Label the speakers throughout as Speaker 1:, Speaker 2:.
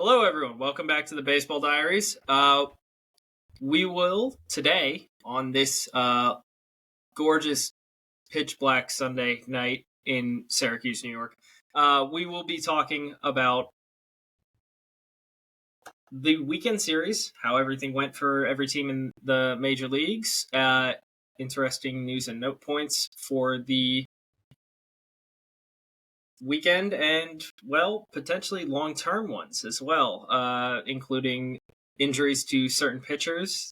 Speaker 1: Hello, everyone. Welcome back to the Baseball Diaries. We will today on this gorgeous pitch black Sunday night in Syracuse, New York. We will be talking about the weekend series, how everything went for every team in the major leagues. Interesting news and note points for the weekend and, well, potentially long-term ones as well, including injuries to certain pitchers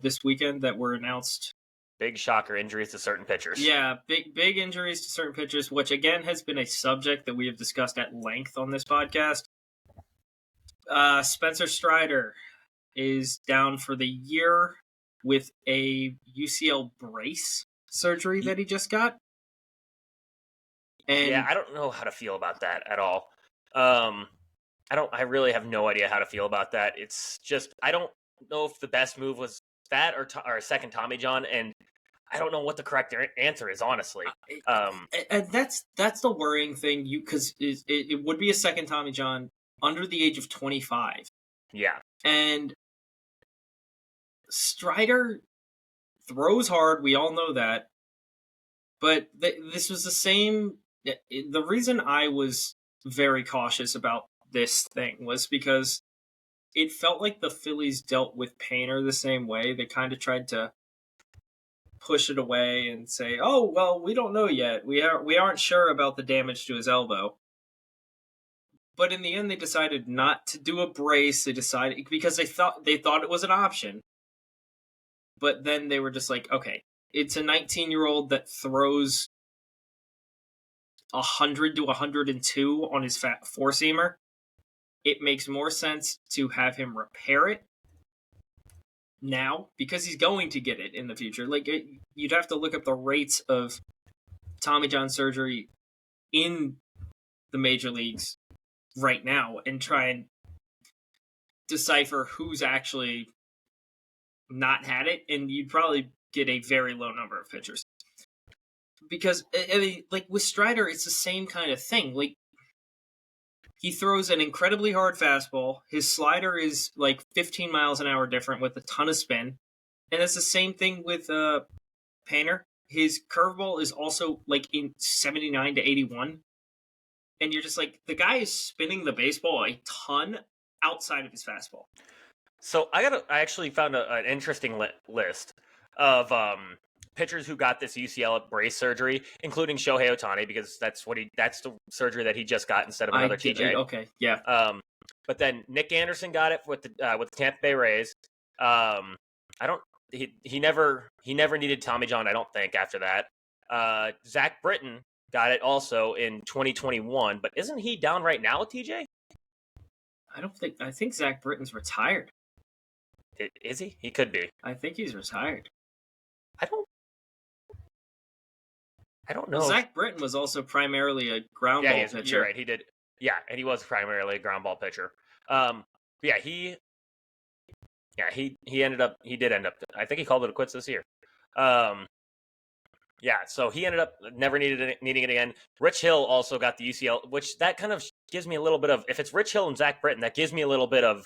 Speaker 1: this weekend that were announced.
Speaker 2: Big shocker, injuries to certain pitchers.
Speaker 1: Yeah, big injuries to certain pitchers, which again has been a subject that we have discussed at length on this podcast. Spencer Strider is down for the year with a UCL brace surgery that he just got. And
Speaker 2: yeah, I don't know how to feel about that at all. I really have no idea how to feel about that. It's just, I don't know if the best move was that or a second Tommy John, and I don't know what the correct answer is, honestly.
Speaker 1: And that's the worrying thing, because it would be a second Tommy John under the age of 25.
Speaker 2: Yeah.
Speaker 1: And Strider throws hard, we all know that. But this was the same. The reason I was very cautious about this thing was because it felt like the Phillies dealt with Painter the same way. They kind of tried to push it away and say, "Oh, well, we don't know yet. We aren't sure about the damage to his elbow." But in the end, they decided not to do a brace. They decided because they thought it was an option. But then they were just like, "Okay, it's a 19-year-old that throws 100 to 102 on his four-seamer. It makes more sense to have him repair it now because he's going to get it in the future." You'd have to look up the rates of Tommy John surgery in the major leagues right now and try and decipher who's actually not had it, and you'd probably get a very low number of pitchers. Because, I mean, with Strider, it's the same kind of thing. He throws an incredibly hard fastball. His slider is 15 miles an hour different with a ton of spin. And it's the same thing with Painter. His curveball is also in 79 to 81. And you're just the guy is spinning the baseball a ton outside of his fastball.
Speaker 2: So I actually found an interesting list of pitchers who got this UCL brace surgery, including Shohei Ohtani, because that's the surgery that he just got instead of another TJ.
Speaker 1: Okay, yeah.
Speaker 2: But then Nick Anderson got it with the Tampa Bay Rays. He never needed Tommy John, I don't think, after that. Zach Britton got it also in 2021, but isn't he down right now with TJ?
Speaker 1: I think Zach Britton's retired.
Speaker 2: Is he? He could be.
Speaker 1: I think he's retired.
Speaker 2: I don't know.
Speaker 1: Well, Zach Britton was also primarily a ground ball pitcher.
Speaker 2: You're right. He did. Yeah, and he was primarily a ground ball pitcher. He ended up. He did end up. I think he called it quits this year. So he ended up never needing it again. Rich Hill also got the UCL, which that kind of gives me a little bit of. If it's Rich Hill and Zach Britton, that gives me a little bit of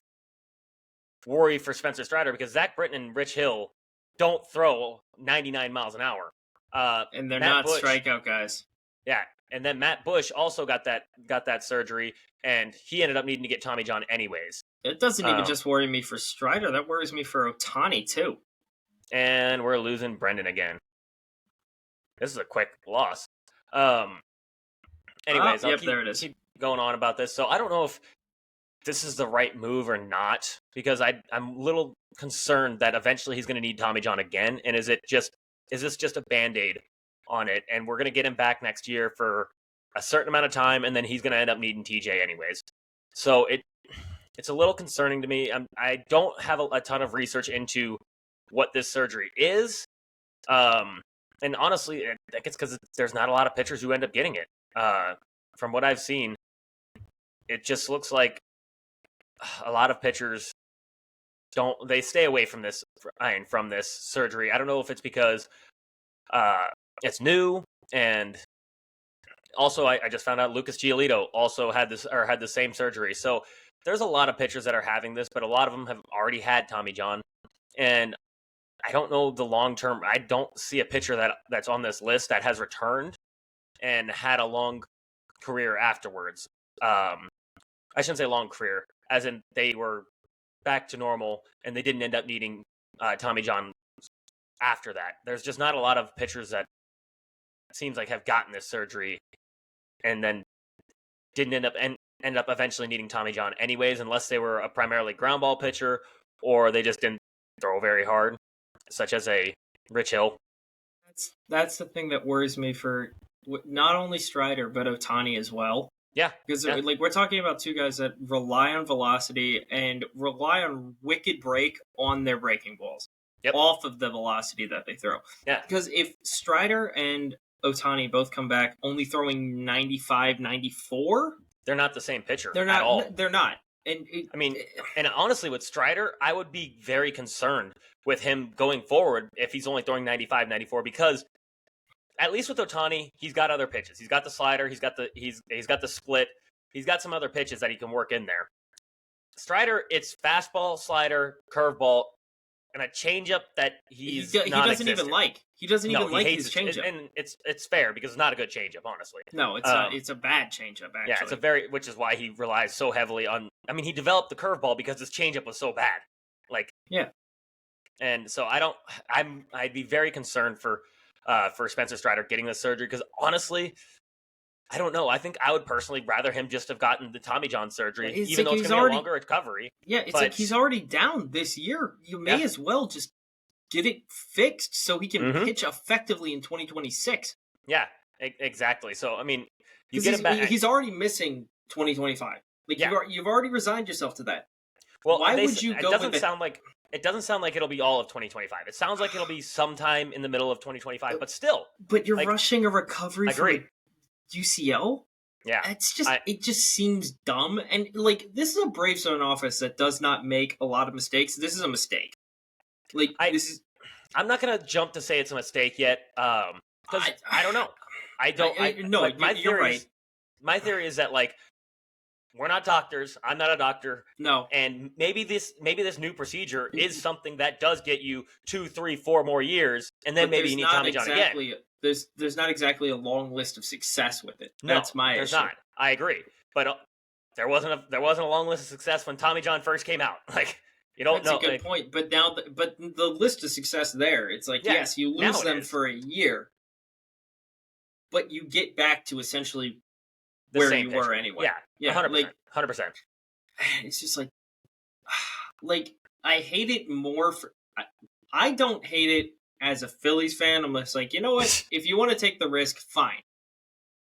Speaker 2: worry for Spencer Strider, because Zach Britton and Rich Hill don't throw 99 miles an hour.
Speaker 1: And they're not strikeout guys.
Speaker 2: Yeah, and then Matt Bush also got that surgery, and he ended up needing to get Tommy John anyways.
Speaker 1: It doesn't even just worry me for Strider. That worries me for Ohtani, too.
Speaker 2: And we're losing Brendan again. This is a quick loss. Anyways,
Speaker 1: there it is.
Speaker 2: Keep going on about this. So I don't know if this is the right move or not, because I'm a little concerned that eventually he's going to need Tommy John again, and is this just a Band-Aid on it, and we're going to get him back next year for a certain amount of time, and then he's going to end up needing TJ anyways. So it's a little concerning to me. I don't have a ton of research into what this surgery is, and honestly, I think it's because there's not a lot of pitchers who end up getting it. From what I've seen, it just looks like a lot of pitchers they stay away from this surgery. I don't know if it's because it's new, and also I just found out Lucas Giolito also had the same surgery. So there's a lot of pitchers that are having this, but a lot of them have already had Tommy John, and I don't know the long term. I don't see a pitcher that's on this list that has returned and had a long career afterwards. I shouldn't say long career, as in they were back to normal and they didn't end up needing Tommy John after that. There's just not a lot of pitchers that seems like have gotten this surgery and then didn't end up eventually needing Tommy John anyways, unless they were a primarily ground ball pitcher or they just didn't throw very hard, such as a Rich Hill.
Speaker 1: That's the thing that worries me for not only Strider but Ohtani as well.
Speaker 2: Yeah,
Speaker 1: because like we're talking about two guys that rely on velocity and rely on wicked break on their breaking balls, off of the velocity that they throw.
Speaker 2: Yeah,
Speaker 1: because if Strider and Ohtani both come back only throwing 95, 94,
Speaker 2: they're not the same pitcher.
Speaker 1: They're not
Speaker 2: at all.
Speaker 1: They're not. And
Speaker 2: and honestly, with Strider, I would be very concerned with him going forward if he's only throwing 95, 94, because at least with Ohtani, he's got other pitches. He's got the slider. He's got the split. He's got some other pitches that he can work in there. Strider, it's fastball, slider, curveball, and a changeup that he doesn't
Speaker 1: even like. He doesn't even like his changeup,
Speaker 2: and it's fair because it's not a good changeup, honestly.
Speaker 1: No, it's a bad changeup. Actually,
Speaker 2: yeah, which is why he relies so heavily on. I mean, he developed the curveball because his changeup was so bad. And so I'd be very concerned for Spencer Strider getting this surgery because honestly, I don't know. I think I would personally rather him just have gotten the Tommy John surgery, even though it's going to be a longer recovery.
Speaker 1: Yeah, like he's already down this year. You may as well just get it fixed so he can pitch effectively in 2026.
Speaker 2: Yeah, exactly. So, I mean, you get him back.
Speaker 1: He's already missing 2025. Like, you've already resigned yourself to that.
Speaker 2: Well, why would you go with it? It doesn't sound like it'll be all of 2025. It sounds like it'll be sometime in the middle of 2025, but still.
Speaker 1: But you're rushing a recovery from UCL?
Speaker 2: Yeah.
Speaker 1: It just seems dumb. And, like, this is a Braves zone office that does not make a lot of mistakes. This is a mistake. Like,
Speaker 2: I'm not going to jump to say it's a mistake yet, because I don't know.
Speaker 1: You're right.
Speaker 2: My theory is that, like, we're not doctors. I'm not a doctor.
Speaker 1: No.
Speaker 2: And maybe this new procedure is something that does get you 2, 3, 4 more years, and then maybe you need Tommy John again.
Speaker 1: There's not exactly a long list of success with it.
Speaker 2: No,
Speaker 1: that's my issue.
Speaker 2: There's not. I agree. But there wasn't a long list of success when Tommy John first came out. Like, you don't know.
Speaker 1: That's a good point. But now, the list of success there, it's like, yes, you lose them for a year, but you get back to essentially where you were anyway.
Speaker 2: Yeah, 100%. 100%.
Speaker 1: It's just like I hate it more I don't hate it as a Phillies fan. I'm just like, you know what? If you want to take the risk, fine.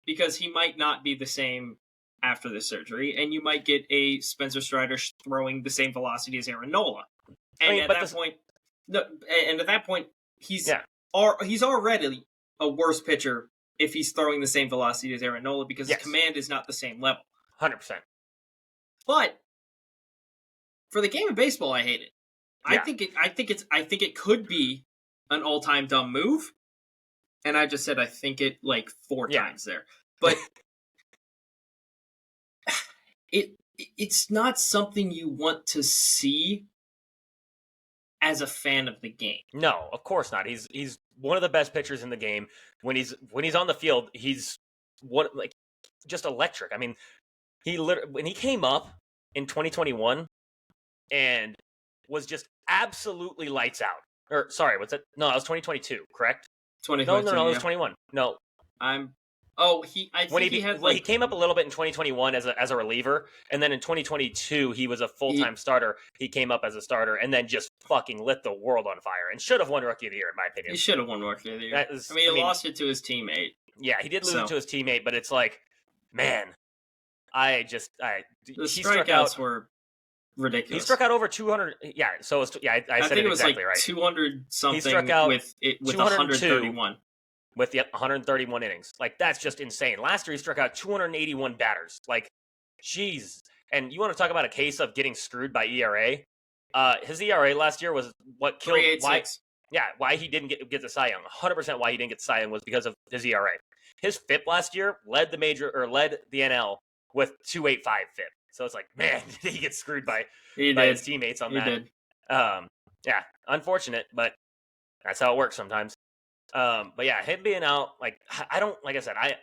Speaker 1: Because he might not be the same after the surgery, and you might get a Spencer Strider throwing the same velocity as Aaron Nola. And at that point, he's already a worse pitcher if he's throwing the same velocity as Aaron Nola because his command is not the same level.
Speaker 2: 100%.
Speaker 1: But for the game of baseball, I hate it. Yeah. I think it could be an all-time dumb move. And I just said I think it like 4 times there. But it's not something you want to see as a fan of the game.
Speaker 2: No, of course not. He's one of the best pitchers in the game. When he's on the field, he's just electric. I mean, when he came up in 2021 and was just absolutely lights out. Or sorry, what's that? No, that was 2022, correct?
Speaker 1: 2022.
Speaker 2: No, it was 21. No.
Speaker 1: He
Speaker 2: came up a little bit in 2021 as a reliever, and then in 2022 he was a full-time starter. He came up as a starter and then just fucking lit the world on fire and should have won Rookie of the Year in my opinion.
Speaker 1: He should have won Rookie of the Year. He lost it to his teammate.
Speaker 2: Yeah, he did lose it to his teammate, but it's like, man, the
Speaker 1: strikeouts were ridiculous.
Speaker 2: He struck out over 200. Yeah, so I said it was exactly
Speaker 1: like
Speaker 2: right.
Speaker 1: 200 something.
Speaker 2: He struck out
Speaker 1: with 131.
Speaker 2: With 131 innings. Like, that's just insane. Last year, he struck out 281 batters. Like, jeez. And you want to talk about a case of getting screwed by ERA? His ERA last year was what killed why he didn't get the Cy Young. 100% why he didn't get the Cy Young was because of his ERA. His FIP last year led the NL with 2.85 FIP. So it's like, man, did he get screwed by
Speaker 1: did.
Speaker 2: his teammates on
Speaker 1: He
Speaker 2: that?
Speaker 1: did.
Speaker 2: Yeah, unfortunate, but that's how it works sometimes. But yeah, him being out, like I don't, like I said, I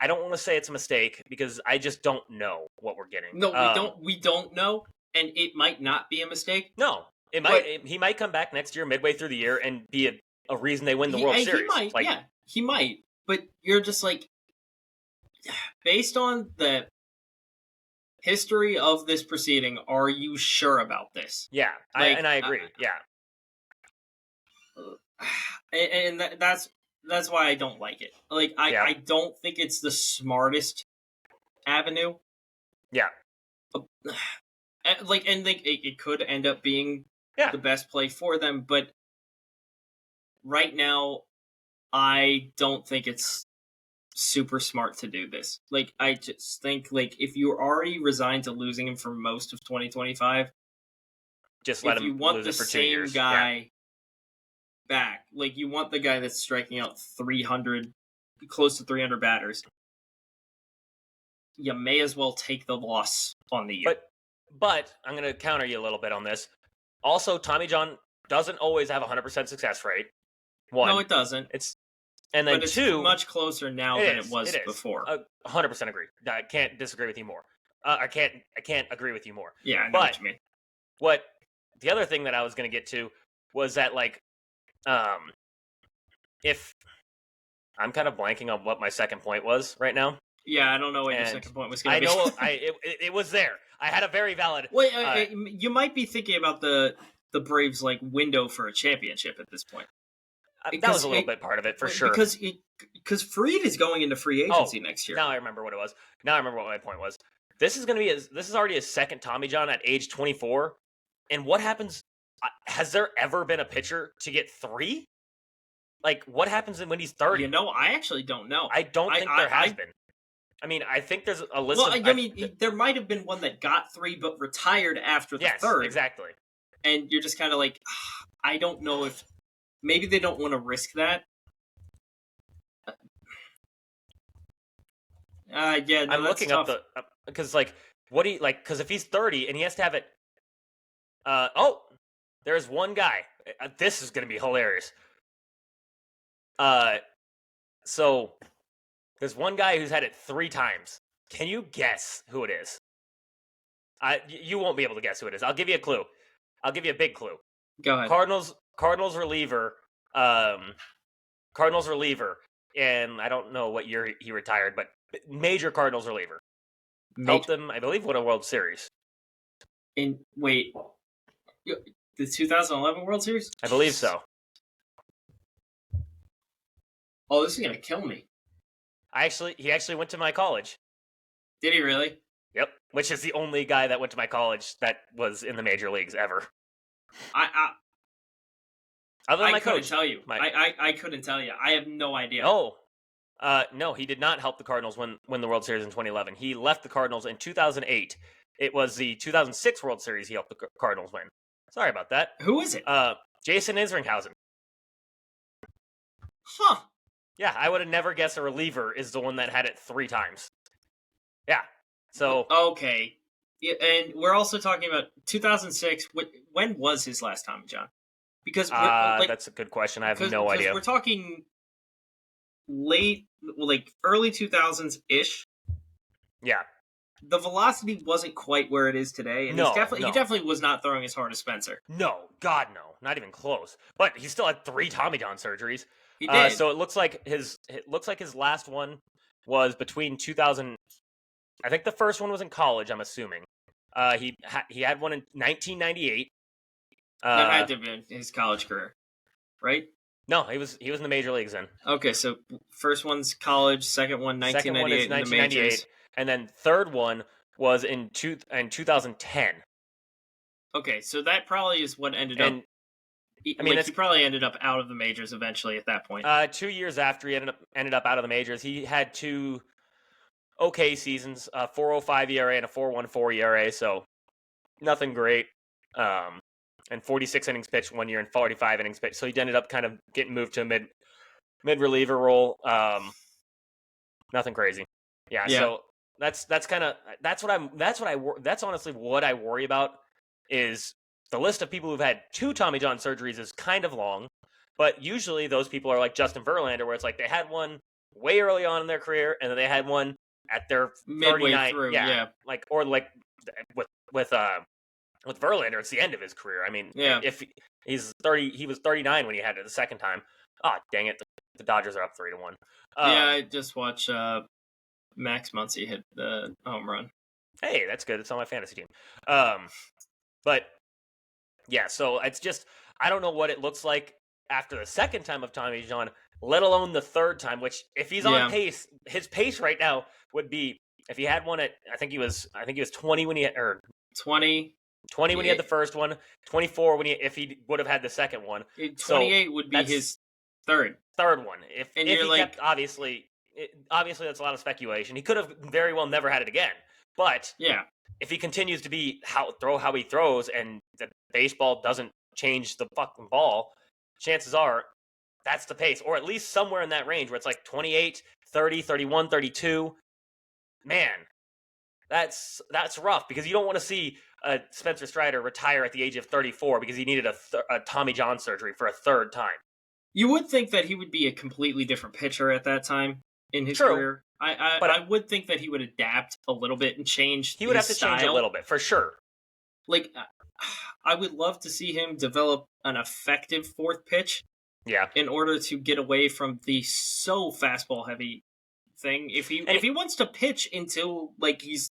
Speaker 2: don't want to say it's a mistake because I just don't know what we're getting.
Speaker 1: No, we don't know, and it might not be a mistake.
Speaker 2: No, he might come back next year, midway through the year, and be a reason they win the World Series.
Speaker 1: He might, yeah, he might. But you're just like, based on the history of this proceeding, are you sure about this?
Speaker 2: Yeah, I agree. Yeah,
Speaker 1: and that's why I don't like it. Like, I don't think it's the smartest avenue.
Speaker 2: Yeah.
Speaker 1: It could end up being the best play for them, but right now, I don't think it's super smart to do this. Like, I just think, like, if you're already resigned to losing him for most of 2025,
Speaker 2: just let him lose it for 2 years. If you want the same
Speaker 1: guy back, like, you want the guy that's striking out 300, close to 300 batters, you may as well take the loss on the year.
Speaker 2: But I'm going to counter you a little bit on this. Also, Tommy John doesn't always have a 100% success rate. One.
Speaker 1: No, it doesn't.
Speaker 2: And then
Speaker 1: it's
Speaker 2: two,
Speaker 1: much closer now than it was before.
Speaker 2: 100% agree. I can't disagree with you more. I can't agree with you more.
Speaker 1: Yeah, I know what you mean.
Speaker 2: What the other thing that I was going to get to was that, like, if I'm kind of blanking on what my second point was right now.
Speaker 1: Yeah, I don't know what your second point was going to be.
Speaker 2: I know it was there. I had a very valid.
Speaker 1: Wait, you might be thinking about the Braves' like window for a championship at this point.
Speaker 2: That was a little bit part of it for sure.
Speaker 1: Because Fried is going into free agency next year.
Speaker 2: Now I remember what it was. Now I remember what my point was. This is already his second Tommy John at age 24. And what happens? Has there ever been a pitcher to get 3? Like, what happens when he's 30?
Speaker 1: I actually don't know.
Speaker 2: I don't think there has been. I mean, I think there's a list. Well,
Speaker 1: there might have been one that got 3 but retired after the third.
Speaker 2: Exactly.
Speaker 1: And you're just kind of like, I don't know if maybe they don't want to risk that.
Speaker 2: I'm looking
Speaker 1: tough.
Speaker 2: up because because if he's 30 and he has to have it. There's one guy. This is going to be hilarious. So there's one guy who's had it 3 times. Can you guess who it is? You won't be able to guess who it is. I'll give you a clue. I'll give you a big clue.
Speaker 1: Go ahead.
Speaker 2: Cardinals reliever. Cardinals reliever. And I don't know what year he retired, but major Cardinals reliever. Helped them, I believe, win a World Series.
Speaker 1: Wait, the 2011 World Series?
Speaker 2: I believe so.
Speaker 1: Oh, this is gonna kill me.
Speaker 2: He actually went to my college.
Speaker 1: Did he really?
Speaker 2: Yep, which is the only guy that went to my college that was in the major leagues ever. Other than my coach.
Speaker 1: Couldn't tell you. I couldn't tell you. I have no idea.
Speaker 2: No, he did not help the Cardinals win the World Series in 2011. He left the Cardinals in 2008. It was the 2006 World Series he helped the Cardinals win. Sorry about that.
Speaker 1: Who is it?
Speaker 2: Jason Isringhausen.
Speaker 1: Huh.
Speaker 2: Yeah, I would have never guessed a reliever is the one that had it 3 times. Yeah. So
Speaker 1: okay. Yeah, and we're also talking about 2006. When was his last time, John? Because
Speaker 2: that's a good question. I have no idea.
Speaker 1: We're talking early 2000s ish.
Speaker 2: Yeah.
Speaker 1: The velocity wasn't quite where it is today, and he definitely was not throwing as hard as Spencer.
Speaker 2: No, God no, not even close. But he still had 3 Tommy John surgeries.
Speaker 1: He did.
Speaker 2: So it looks like his last one was between 2000. I think the first one was in college. I'm assuming. He had one in 1998.
Speaker 1: That had to have been his college career, right?
Speaker 2: No, he was in the major leagues then.
Speaker 1: Okay, so first one's college, second one 1998 in the majors.
Speaker 2: And then third one was in 2010.
Speaker 1: Okay, so that probably is what ended up. He probably ended up out of the majors eventually at that point.
Speaker 2: 2 years after he ended up out of the majors, he had 2 okay seasons, a 4.05 ERA and a 4.14 ERA, so nothing great. And 46 innings pitched 1 year and 45 innings pitched, so he ended up kind of getting moved to a mid reliever role. Nothing crazy. Yeah. So That's honestly what I worry about is the list of people who've had 2 Tommy John surgeries is kind of long, but usually those people are like Justin Verlander, where it's like they had one way early on in their career, and then they had one at their
Speaker 1: Midway
Speaker 2: 39.
Speaker 1: through,
Speaker 2: Yeah,
Speaker 1: yeah.
Speaker 2: like or like with Verlander, it's the end of his career. I mean,
Speaker 1: Yeah.
Speaker 2: if he's 30, he was 39 when he had it the second time. Ah, dang it, the Dodgers are up 3-1.
Speaker 1: Yeah, I just watched Max Muncy hit the home run.
Speaker 2: Hey, that's good. It's on my fantasy team. But yeah, so it's just I don't know what it looks like after the second time of Tommy John, let alone the third time. Which, if he's on pace, his pace right now would be if he had one at I think he was 20 when he had, or
Speaker 1: 20
Speaker 2: when he had the first one, 24 if he would have had the second one.
Speaker 1: 28 would be his third
Speaker 2: one. If
Speaker 1: you're
Speaker 2: he kept, obviously that's a lot of speculation. He could have very well never had it again. But
Speaker 1: yeah,
Speaker 2: if he continues to be how he throws and the baseball doesn't change the fucking ball, chances are that's the pace, or at least somewhere in that range where it's like 28, 30, 31, 32. Man, that's rough, because you don't want to see Spencer Strider retire at the age of 34 because he needed a Tommy John surgery for a third time.
Speaker 1: You would think that he would be a completely different pitcher at that time in his career. I would think that he would adapt a little bit and change.
Speaker 2: He would have to change a little bit for sure.
Speaker 1: Like, I would love to see him develop an effective fourth pitch.
Speaker 2: Yeah.
Speaker 1: In order to get away from the so fastball heavy thing, if he wants to pitch until like he's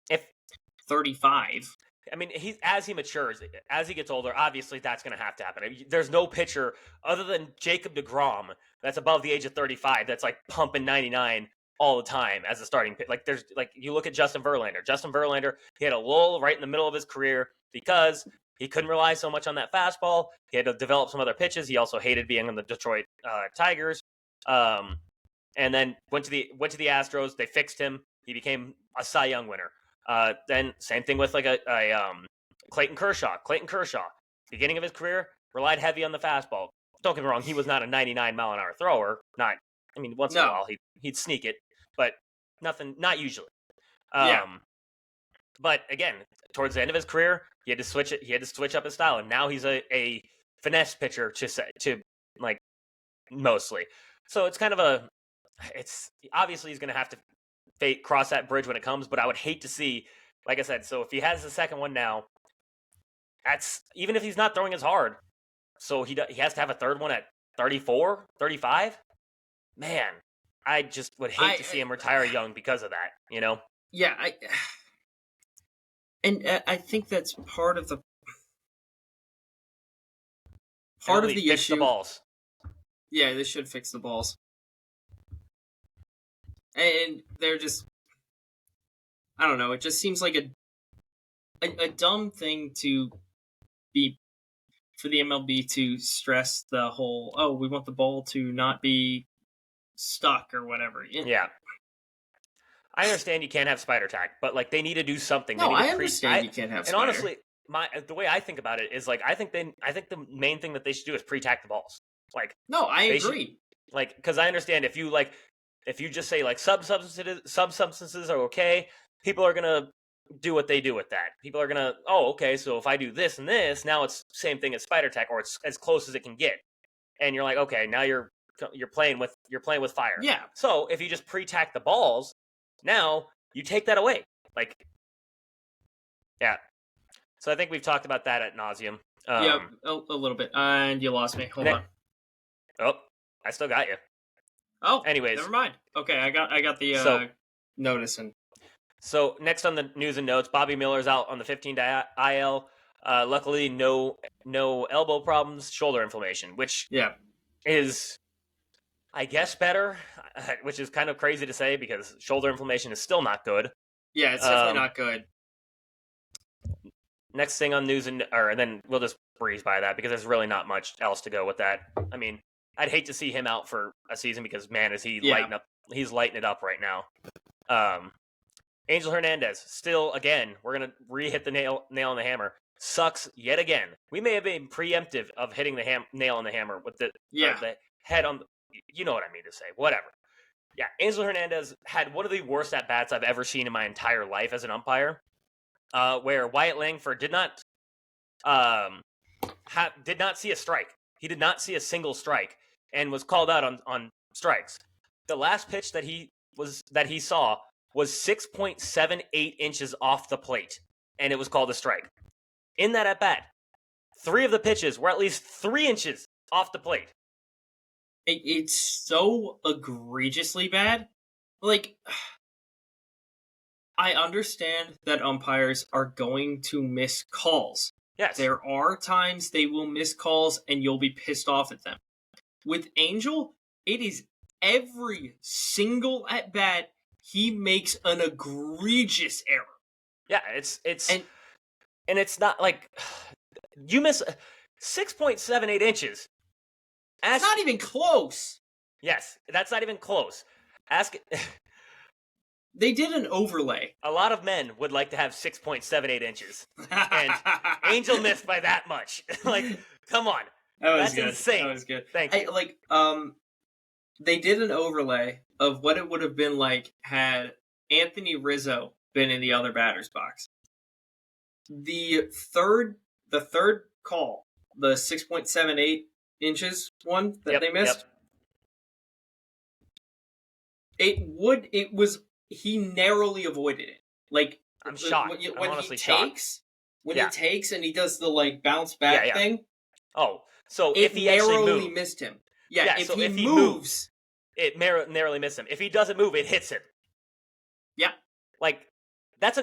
Speaker 1: 35.
Speaker 2: I mean, as he matures, as he gets older, obviously that's going to have to happen. I mean, there's no pitcher other than Jacob deGrom that's above the age of 35 that's like pumping 99 all the time as a starting pitch. Like, there's like, you look at Justin Verlander. Justin Verlander, he had a lull right in the middle of his career because he couldn't rely so much on that fastball. He had to develop some other pitches. He also hated being on the Detroit Tigers. And then went to the Astros. They fixed him. He became a Cy Young winner. Then same thing with like a Clayton Kershaw. Beginning of his career, relied heavy on the fastball. Don't get me wrong, he was not a 99 mile an hour thrower. Once in a while he'd sneak it, but not usually. But again, towards the end of his career, he had to switch up his style, and now he's a finesse pitcher to like mostly. So it's kind of it's obviously he's going to have to cross that bridge when it comes, but I would hate to see, like I said, so if he has the second one now, that's even if he's not throwing as hard, so he has to have a third one at 34, 35. Man, I just would hate to see him retire young because of that, you know?
Speaker 1: Yeah, I think that's part of the issue.
Speaker 2: The balls.
Speaker 1: Yeah, they should fix the balls. And they're just, I don't know, it just seems like a dumb thing to be, for the MLB to stress the whole, oh, we want the ball to not be stuck or whatever.
Speaker 2: Yeah. I understand you can't have spider tag, but like they need to do something.
Speaker 1: No, I understand you can't have spider.
Speaker 2: And honestly, the way I think about it is like I think the main thing that they should do is pre-tack the balls. Like,
Speaker 1: no, I agree.
Speaker 2: Because I understand if you just say like substances are okay, people are gonna do what they do with that. People are gonna, okay, so if I do this and this, now it's same thing as spider tech, or it's as close as it can get. And you're like, okay, now you're playing with fire.
Speaker 1: Yeah.
Speaker 2: So if you just pre-tack the balls, now you take that away. Like, yeah. So I think we've talked about that ad nauseum.
Speaker 1: Yeah, a little bit. And you lost me. Hold on.
Speaker 2: Oh, I still got you.
Speaker 1: Oh,
Speaker 2: anyways,
Speaker 1: never mind. Okay, I got the notice. And
Speaker 2: so next on the news and notes, Bobby Miller's out on the 15-day IL. Luckily, no elbow problems, shoulder inflammation, which is, I guess, better. Which is kind of crazy to say because shoulder inflammation is still not good.
Speaker 1: Yeah, it's definitely not good.
Speaker 2: Next thing on news and then we'll just breeze by that because there's really not much else to go with that. I mean, I'd hate to see him out for a season because, man, is he lighting up? He's lighting it up right now. Angel Hernandez, still, again, we're going to re-hit the nail on the hammer. Sucks yet again. We may have been preemptive of hitting the nail on the hammer with the head on the... You know what I mean to say. Whatever. Yeah, Angel Hernandez had one of the worst at bats I've ever seen in my entire life as an umpire, where Wyatt Langford did not did not see a strike. He did not see a single strike and was called out on strikes. The last pitch that he saw was 6.78 inches off the plate, and it was called a strike. In that at bat, 3 of the pitches were at least 3 inches off the plate.
Speaker 1: It's so egregiously bad. Like, I understand that umpires are going to miss calls.
Speaker 2: Yes.
Speaker 1: There are times they will miss calls and you'll be pissed off at them. With Angel, it is every single at bat he makes an egregious error.
Speaker 2: Yeah, it's and it's not like you miss 6.78 inches.
Speaker 1: It's not even close.
Speaker 2: Yes, that's not even close.
Speaker 1: They did an overlay.
Speaker 2: A lot of men would like to have 6.78 inches. And Angel missed by that much. Like, come on. That's
Speaker 1: good.
Speaker 2: insane.
Speaker 1: That was good.
Speaker 2: Thank you.
Speaker 1: They did an overlay of what it would have been like had Anthony Rizzo been in the other batter's box. The third call, the 6.78 inches one that they missed.
Speaker 2: Yep.
Speaker 1: He narrowly avoided it. Like,
Speaker 2: I'm shocked.
Speaker 1: When
Speaker 2: I'm honestly
Speaker 1: he
Speaker 2: shocked.
Speaker 1: he takes and he does the like bounce back thing.
Speaker 2: Oh, so
Speaker 1: it
Speaker 2: if he actually moved,
Speaker 1: missed him. Yeah,
Speaker 2: so if he moves, it narrowly missed him. If he doesn't move, it hits him.
Speaker 1: Yeah,
Speaker 2: like that's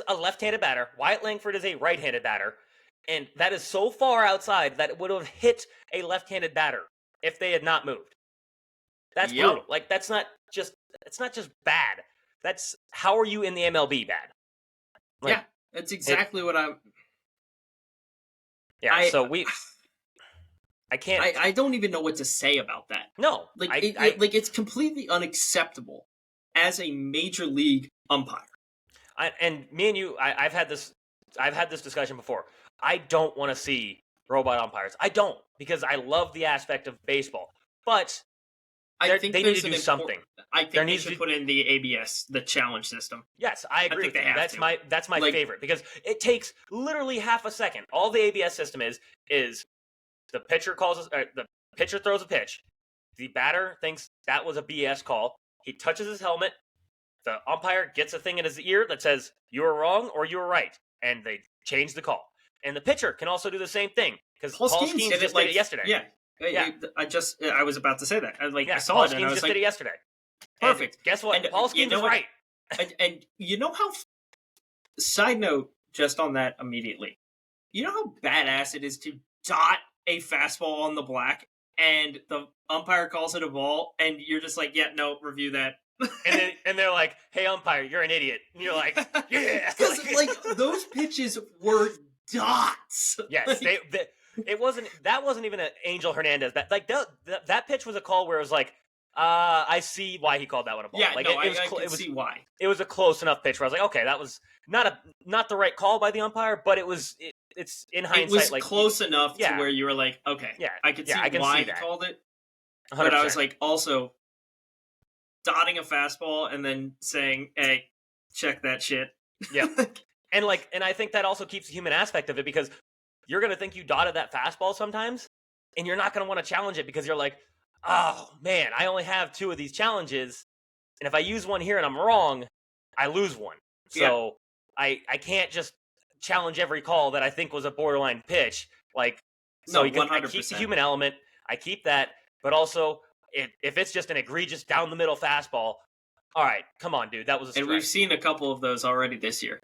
Speaker 2: a left-handed batter. Wyatt Langford is a right-handed batter, and that is so far outside that it would have hit a left-handed batter if they had not moved. That's brutal. Like it's not just bad. That's how are you in the MLB bad? Like,
Speaker 1: yeah, that's exactly what I'm.
Speaker 2: Yeah, I can't.
Speaker 1: I don't even know what to say about that.
Speaker 2: No,
Speaker 1: it's completely unacceptable as a major league umpire.
Speaker 2: And me and you, I've had this discussion before. I don't want to see robot umpires. I don't, because I love the aspect of baseball, but they need to do something.
Speaker 1: I think they should put in the ABS, the challenge system.
Speaker 2: Yes, I agree.
Speaker 1: I think
Speaker 2: that's my favorite, because it takes literally half a second. All the ABS system is the pitcher the pitcher throws a pitch. The batter thinks that was a BS call. He touches his helmet. The umpire gets a thing in his ear that says you were wrong or you were right, and they change the call. And the pitcher can also do the same thing, because Paul Skeens just did it yesterday.
Speaker 1: Yeah. I was about to say that. I saw
Speaker 2: Paul
Speaker 1: it, and
Speaker 2: Skeens
Speaker 1: I was
Speaker 2: just
Speaker 1: like,
Speaker 2: did it yesterday.
Speaker 1: Perfect.
Speaker 2: And guess what? Paul Skeens is right.
Speaker 1: And you know how? Side note, just on that immediately. You know how badass it is to dot a fastball on the black, and the umpire calls it a ball, and you're just like, yeah, no, review that.
Speaker 2: and they're like, hey, umpire, you're an idiot. And you're like, yeah.
Speaker 1: Because those pitches were dots.
Speaker 2: Yes, that wasn't even an Angel Hernandez. That pitch was a call where it was like, I see why he called that one a ball.
Speaker 1: Yeah, I see why.
Speaker 2: It was a close enough pitch where I was like, okay, that was not the right call by the umpire, but it's in hindsight.
Speaker 1: It was close enough to where you were like, okay, I can see why he called it.
Speaker 2: 100%.
Speaker 1: But I was like, also dotting a fastball and then saying, hey, check that shit.
Speaker 2: Yeah. And I think that also keeps the human aspect of it, because you're going to think you dotted that fastball sometimes, and you're not going to want to challenge it because you're like, oh, man, I only have 2 of these challenges, and if I use one here and I'm wrong, I lose one. So I can't just challenge every call that I think was a borderline pitch. I keep the human element. I keep that, but also if it's just an egregious down the middle fastball, all right, come on, dude, that was a strike.
Speaker 1: And we've seen a couple of those already this year.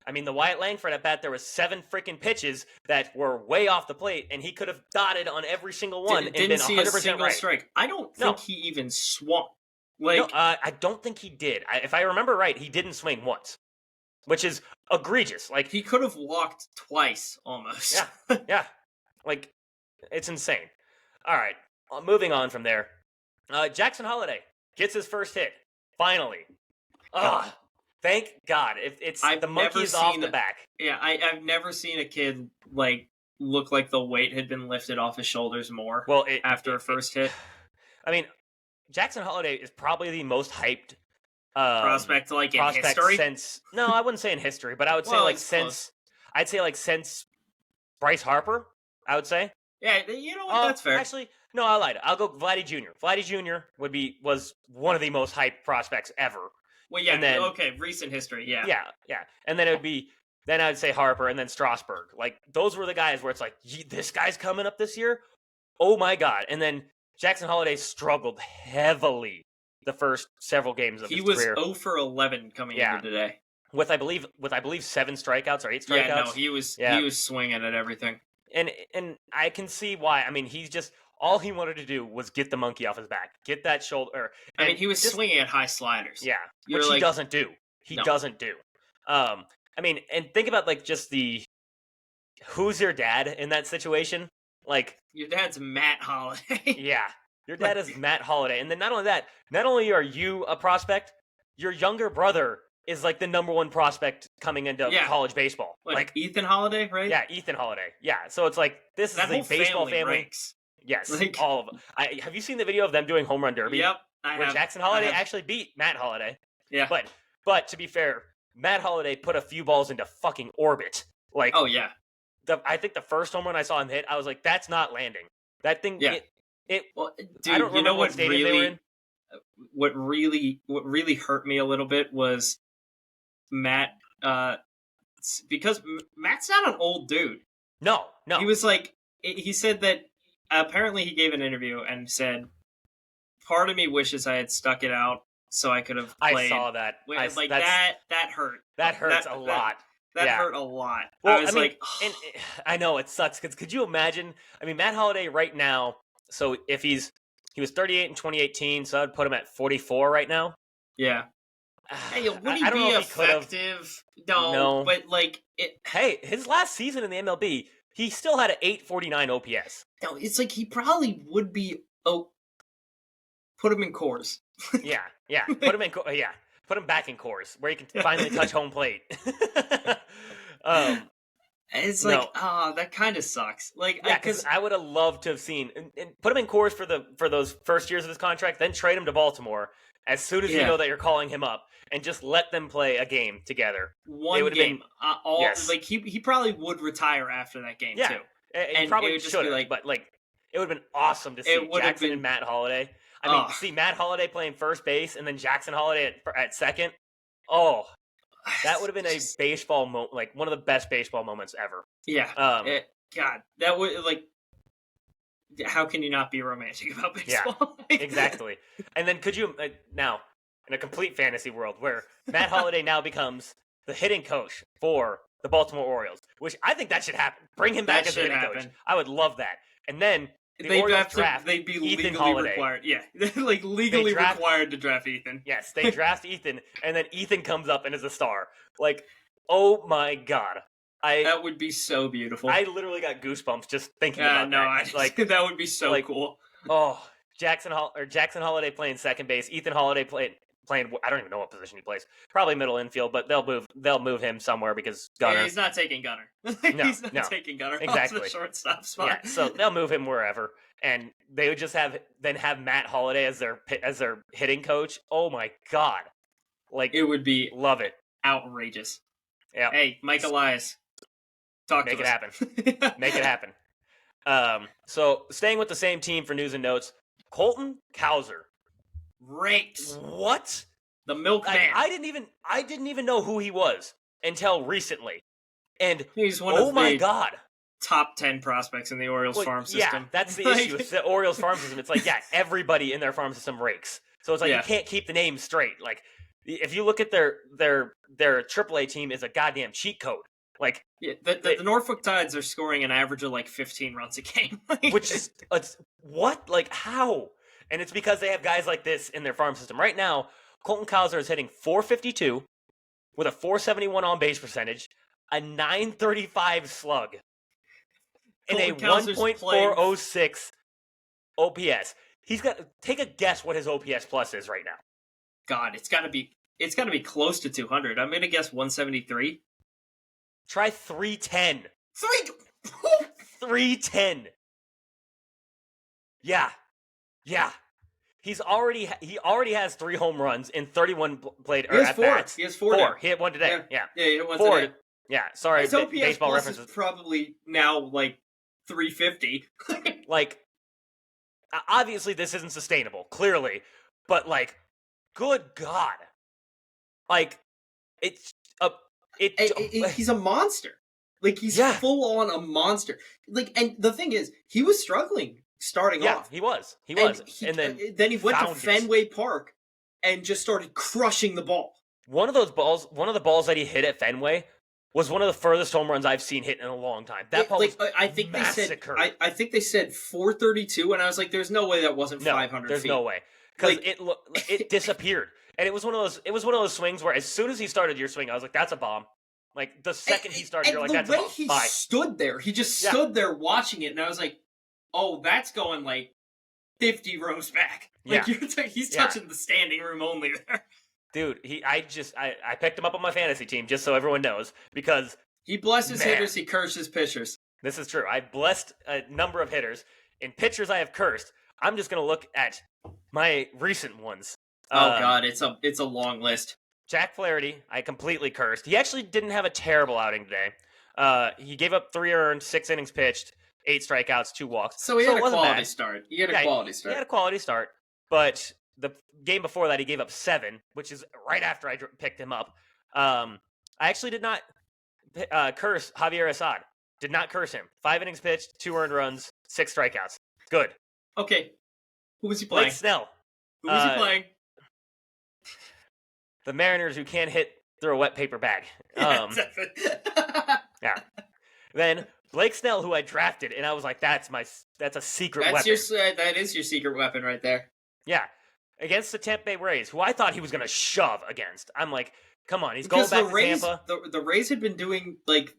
Speaker 2: I mean, the Wyatt Langford at bat, there was 7 freaking pitches that were way off the plate, and he could have dotted on every single one and been 100%
Speaker 1: see a single
Speaker 2: right.
Speaker 1: Strike. I don't think he even swung.
Speaker 2: I don't think he did. If I remember right, he didn't swing once, which is egregious.
Speaker 1: He could have walked twice almost.
Speaker 2: Yeah. It's insane. All right, moving on from there. Jackson Holliday gets his first hit finally. Thank God. It's the monkey's off the back.
Speaker 1: Yeah, I've never seen a kid look like the weight had been lifted off his shoulders more.
Speaker 2: Well,
Speaker 1: after a first hit.
Speaker 2: I mean, Jackson Holliday is probably the most hyped
Speaker 1: Prospect like in
Speaker 2: prospect
Speaker 1: history.
Speaker 2: since. No, I wouldn't say in history, but I would say
Speaker 1: Well,
Speaker 2: like
Speaker 1: it's
Speaker 2: since.
Speaker 1: close.
Speaker 2: I'd say like since Bryce Harper. I would say.
Speaker 1: Yeah, you know what? That's fair.
Speaker 2: Actually, no, I lied. I'll go Vladdy Jr. Vladdy Jr. was one of the most hyped prospects ever.
Speaker 1: Well, yeah.
Speaker 2: And then,
Speaker 1: okay, recent history. Yeah.
Speaker 2: Yeah. And then it would be. Then I'd say Harper and then Strasburg. Like those were the guys where it's like this guy's coming up this year. Oh my god! And then Jackson Holliday struggled heavily the first several games of his career.
Speaker 1: He was 0 for 11 coming into today.
Speaker 2: With I believe 7 strikeouts or 8 strikeouts.
Speaker 1: Yeah, no, he was swinging at everything.
Speaker 2: And I can see why. I mean, he's just all he wanted to do was get the monkey off his back, get that shoulder.
Speaker 1: I mean, he was swinging at high sliders.
Speaker 2: Yeah, which he doesn't do. He doesn't do. I mean, and think about like just who's your dad in that situation? Like
Speaker 1: your dad's Matt Holliday.
Speaker 2: Yeah, your dad is Matt Holliday, and then not only that, not only are you a prospect, your younger brother is like the number one prospect coming into college baseball.
Speaker 1: Like Ethan Holliday, right?
Speaker 2: Yeah, Ethan Holliday. Yeah, so it's like this is the baseball family. Yes, all of them. Have you seen the video of them doing home run derby?
Speaker 1: Yep,
Speaker 2: where Jackson Holliday actually beat Matt Holliday.
Speaker 1: Yeah,
Speaker 2: but to be fair, Matt Holliday put a few balls into fucking orbit. Like,
Speaker 1: oh yeah.
Speaker 2: I think the first home run I saw him hit, I was like, "That's not landing." That thing.
Speaker 1: Yeah.
Speaker 2: Well,
Speaker 1: dude,
Speaker 2: I don't remember what stadium they were in.
Speaker 1: What really hurt me a little bit was Matt, because Matt's not an old dude.
Speaker 2: No.
Speaker 1: He was like, he said that apparently he gave an interview and said, "Part of me wishes I had stuck it out so I could have played."
Speaker 2: I saw that.
Speaker 1: That hurt.
Speaker 2: That hurts a lot.
Speaker 1: That hurt a lot.
Speaker 2: Well, I mean, and I know it sucks because could you imagine? I mean, Matt Holliday right now. So if he was 38 in 2018, so I'd put him at 44 right now.
Speaker 1: Yeah. Hey, would he be effective? No, but like
Speaker 2: Hey, his last season in the MLB, he still had an 849 OPS.
Speaker 1: No, it's like he probably would be. Oh, put him in Coors.
Speaker 2: yeah. Put him in. Yeah. Put him back in Coors where he can finally touch home plate.
Speaker 1: It's like, that kind of sucks. Like,
Speaker 2: because I would have loved to have seen and put him in Coors for those first years of his contract, then trade him to Baltimore as soon as you know that you're calling him up, and just let them play a game together.
Speaker 1: One game, like he probably would retire after that game too.
Speaker 2: And he probably should have, but like it would have been awesome to see Jackson and Matt Holliday. I mean, see Matt Holliday playing first base and then Jackson Holliday at second. Oh, that would have been a baseball like one of the best baseball moments ever.
Speaker 1: Yeah. God, that would like. How can you not be romantic about baseball?
Speaker 2: Yeah, exactly. And then could you now in a complete fantasy world where Matt Holliday now becomes the hitting coach for the Baltimore Orioles, which I think that should happen. Bring him back as the hitting coach. I would love that. And then they'd be
Speaker 1: legally
Speaker 2: Holliday.
Speaker 1: required. Yeah, like legally required to draft Ethan.
Speaker 2: Yes, they draft Ethan, and then Ethan comes up and is a star. Like, oh my god,
Speaker 1: that would be so beautiful.
Speaker 2: I literally got goosebumps just thinking about that.
Speaker 1: Like that would be so cool.
Speaker 2: Oh, Jackson Holliday playing second base, Ethan Holliday playing. I don't even know what position he plays. Probably middle infield, but they'll move him somewhere because Gunner.
Speaker 1: Yeah, he's not taking Gunner. He's not taking Gunner.
Speaker 2: Exactly.
Speaker 1: Off the shortstop spot.
Speaker 2: Yeah, so they'll move him wherever, and they would just have Matt Holliday as their hitting coach. Oh my god, like
Speaker 1: it would be
Speaker 2: love it,
Speaker 1: outrageous.
Speaker 2: Yeah.
Speaker 1: Hey, Mike Elias,
Speaker 2: make it happen. Make it happen. So staying with the same team for news and notes, Colton Cowser.
Speaker 1: Rakes.
Speaker 2: What?
Speaker 1: The milkman.
Speaker 2: I didn't even know who he was until recently. And
Speaker 1: he's one of
Speaker 2: my god.
Speaker 1: Top 10 prospects in the Orioles farm system.
Speaker 2: Yeah, that's the issue. It's the Orioles farm system. It's like, everybody in their farm system rakes. So it's like you can't keep the name straight. Like if you look at their AAA team is a goddamn cheat code. Like
Speaker 1: the Norfolk Tides are scoring an average of like 15 runs a game.
Speaker 2: Which is what? Like how? And it's because they have guys like this in their farm system. Right now, Colton Cowser is hitting .452 with a .471 on-base percentage, a .935 slug, and a 1.406 OPS. He's got take a guess what his OPS plus is right now.
Speaker 1: God, it's got to be close to 200. I'm going to guess 173.
Speaker 2: Try 310. 310. Yeah. he already has 3 home runs in 31 played
Speaker 1: He has
Speaker 2: at
Speaker 1: 4.
Speaker 2: bats.
Speaker 1: He has 4 now.
Speaker 2: He hit one today. Yeah.
Speaker 1: Yeah, he hit one
Speaker 2: 4.
Speaker 1: today.
Speaker 2: Yeah, sorry,
Speaker 1: His OPS
Speaker 2: baseball
Speaker 1: plus
Speaker 2: references.
Speaker 1: is probably now like 350.
Speaker 2: Like, obviously this isn't sustainable, clearly, but like, good God, like,
Speaker 1: he's a monster. Like, he's full on a monster. Like, and the thing is, he was struggling starting off.
Speaker 2: He was,
Speaker 1: and then he went to Fenway Park and just started crushing the ball.
Speaker 2: One of the balls that he hit at Fenway was one of the furthest home runs I've seen hit in a long time. That ball was massacred.
Speaker 1: I think they said 432, and I was like, "There's no way that wasn't 500
Speaker 2: there's
Speaker 1: feet."
Speaker 2: No way, because it disappeared, and it was one of those swings where as soon as he started your swing, I was like, "That's a bomb." Like the second he started, you're like, "That's a bomb."
Speaker 1: The way he stood there, he just stood there watching it, and I was like, "Oh, that's going like 50 rows back." Like he's touching the standing room only there.
Speaker 2: Dude, I picked him up on my fantasy team just so everyone knows, because
Speaker 1: he blesses hitters, he curses pitchers.
Speaker 2: This is true. I blessed a number of hitters. In pitchers I have cursed. I'm just going to look at my recent ones.
Speaker 1: God, it's a long list.
Speaker 2: Jack Flaherty, I completely cursed. He actually didn't have a terrible outing today. He gave up 3 earned, 6 innings pitched, 8 strikeouts, 2 walks.
Speaker 1: So he had a quality start. He had a quality start.
Speaker 2: But the game before that, he gave up 7, which is right after I picked him up. I actually did not curse Javier Assad. Did not curse him. 5 innings pitched, 2 earned runs, 6 strikeouts. Good.
Speaker 1: Okay. Who was he playing?
Speaker 2: Blake Snell.
Speaker 1: Who was he playing?
Speaker 2: The Mariners, who can't hit through a wet paper bag. Yeah. Then Blake Snell, who I drafted, and I was like, that's a secret weapon.
Speaker 1: That is your secret weapon right there.
Speaker 2: Yeah. Against the Tampa Bay Rays, who I thought he was going to shove against. I'm like, come on, he's going back to Tampa.
Speaker 1: The Rays had been doing, like,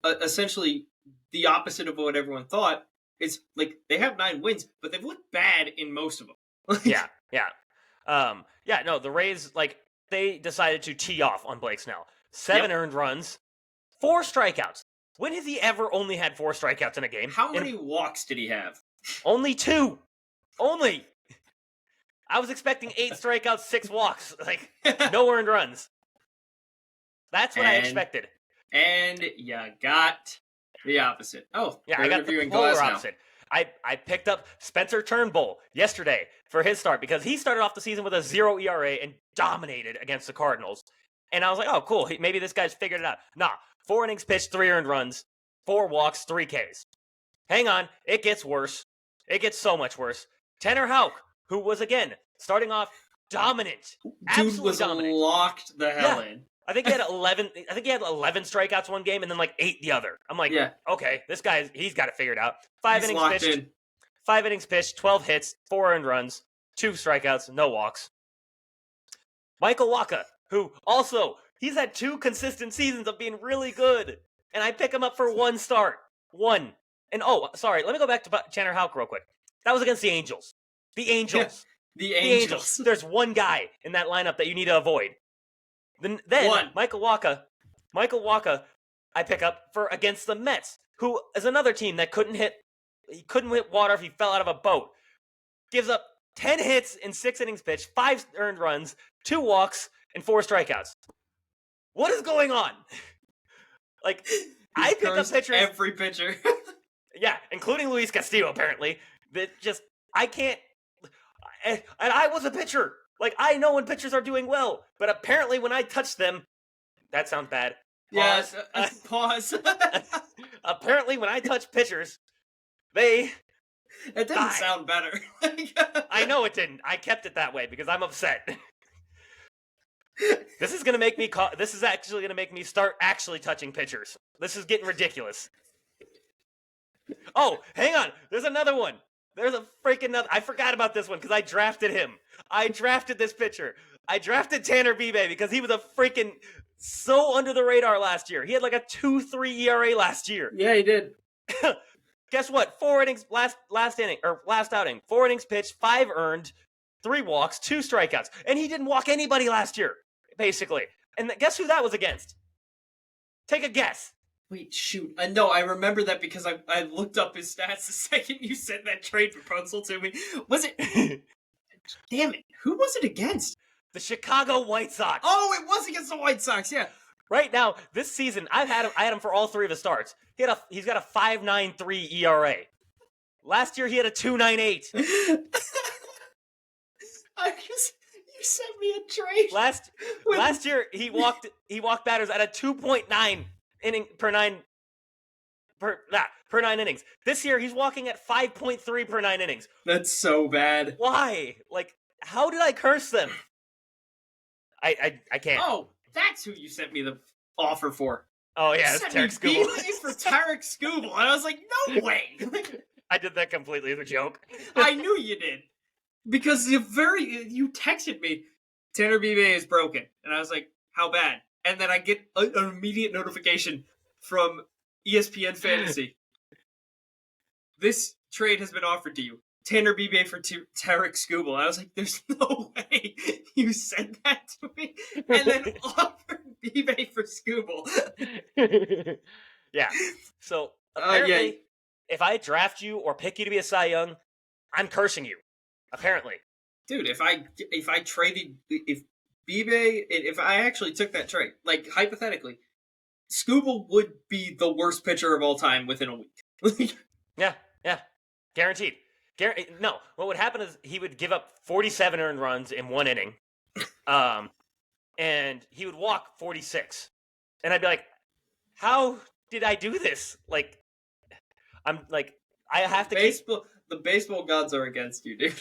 Speaker 1: essentially the opposite of what everyone thought. It's like, they have 9 wins, but they've looked bad in most of them.
Speaker 2: Yeah. The Rays, like, they decided to tee off on Blake Snell. 7 earned runs, 4 strikeouts. When has he ever only had 4 strikeouts in a game?
Speaker 1: How many walks did he have?
Speaker 2: Only 2. Only. I was expecting 8 strikeouts, 6 walks. Like, no earned runs. That's what I expected.
Speaker 1: And you got the opposite. Oh,
Speaker 2: yeah, I got the polar opposite. I picked up Spencer Turnbull yesterday for his start because he started off the season with a 0 ERA and dominated against the Cardinals. And I was like, oh, cool. Maybe this guy's figured it out. Nah, 4 innings pitched, 3 earned runs, 4 walks, 3 Ks. Hang on. It gets worse. It gets so much worse. Tanner Houck, who was, again, starting off dominant.
Speaker 1: Dude was dominant. Locked the hell in.
Speaker 2: I think he had 11 strikeouts one game and then like 8 the other. I'm like, okay, this guy, he's got it figured out. 5 innings pitched. 5 innings pitched, 12 hits, 4 earned runs, 2 strikeouts, no walks. Michael Wacha, who also, he's had 2 consistent seasons of being really good. And I pick him up for 1 start. 1. And sorry, let me go back to Tanner Houck real quick. That was against the Angels. The Angels.
Speaker 1: The Angels.
Speaker 2: There's one guy in that lineup that you need to avoid. Then Michael Wacha, I pick up for against the Mets, who is another team that couldn't hit water if he fell out of a boat. Gives up 10 hits in 6 innings pitched, 5 earned runs, 2 walks, and 4 strikeouts. What is going on? Like, I pick up pitchers.
Speaker 1: Every pitcher.
Speaker 2: Yeah, including Luis Castillo, apparently. That just, I can't. And I was a pitcher. Like, I know when pitchers are doing well, but apparently when I touch them, that sounds bad.
Speaker 1: Pause. Yes, pause.
Speaker 2: Apparently when I touch pitchers, it
Speaker 1: didn't sound better.
Speaker 2: I know it didn't. I kept it that way because I'm upset. This is actually gonna make me start actually touching pitchers. This is getting ridiculous. Oh, hang on. There's another one. There's a freaking other. I forgot about this one because I drafted him. I drafted this pitcher. I drafted Tanner Bebe because he was a freaking so under the radar last year. He had like a 2.3 ERA last year.
Speaker 1: Yeah, he did.
Speaker 2: Guess what? 4 innings last outing. 4 innings pitched, 5 earned, 3 walks, 2 strikeouts, and he didn't walk anybody last year, basically. And guess who that was against? Take a guess.
Speaker 1: Wait, shoot. No, I remember that because I looked up his stats the second you sent that trade proposal to me. Was it Damn it. Who was it against?
Speaker 2: The Chicago White Sox.
Speaker 1: Oh, it was against the White Sox, yeah.
Speaker 2: Right now, this season, I had him for all 3 of his starts. He's got a 5.93 ERA. Last year, he had a 2.98.
Speaker 1: You sent me a trade.
Speaker 2: Last year, he walked batters at a 2.9 inning per 9 innings. This year, he's walking at 5.3 per 9 innings.
Speaker 1: That's so bad.
Speaker 2: Why? Like, how did I curse them? I can't.
Speaker 1: Oh, that's who you sent me the offer for.
Speaker 2: Oh yeah, it's Tarek Skubal.
Speaker 1: For Tarek Skubal, and I was like, no way.
Speaker 2: I did that completely as a joke.
Speaker 1: I knew you did, because you texted me, Tanner Bibe is broken, and I was like, how bad? And then I get an immediate notification from ESPN Fantasy. This trade has been offered to you. Tanner Bibe for Tarek Skubal. And I was like, there's no way you said that to me. And then offered Bibe for Skubal.
Speaker 2: Yeah. So, apparently, if I draft you or pick you to be a Cy Young, I'm cursing you. Apparently.
Speaker 1: Dude, if I actually took that trade, like, hypothetically, Skubal would be the worst pitcher of all time within a week.
Speaker 2: Yeah. Guaranteed. No, what would happen is he would give up 47 earned runs in 1 inning, and he would walk 46. And I'd be like, how did I do this? Like, I'm like, I have to
Speaker 1: The baseball gods are against you, dude.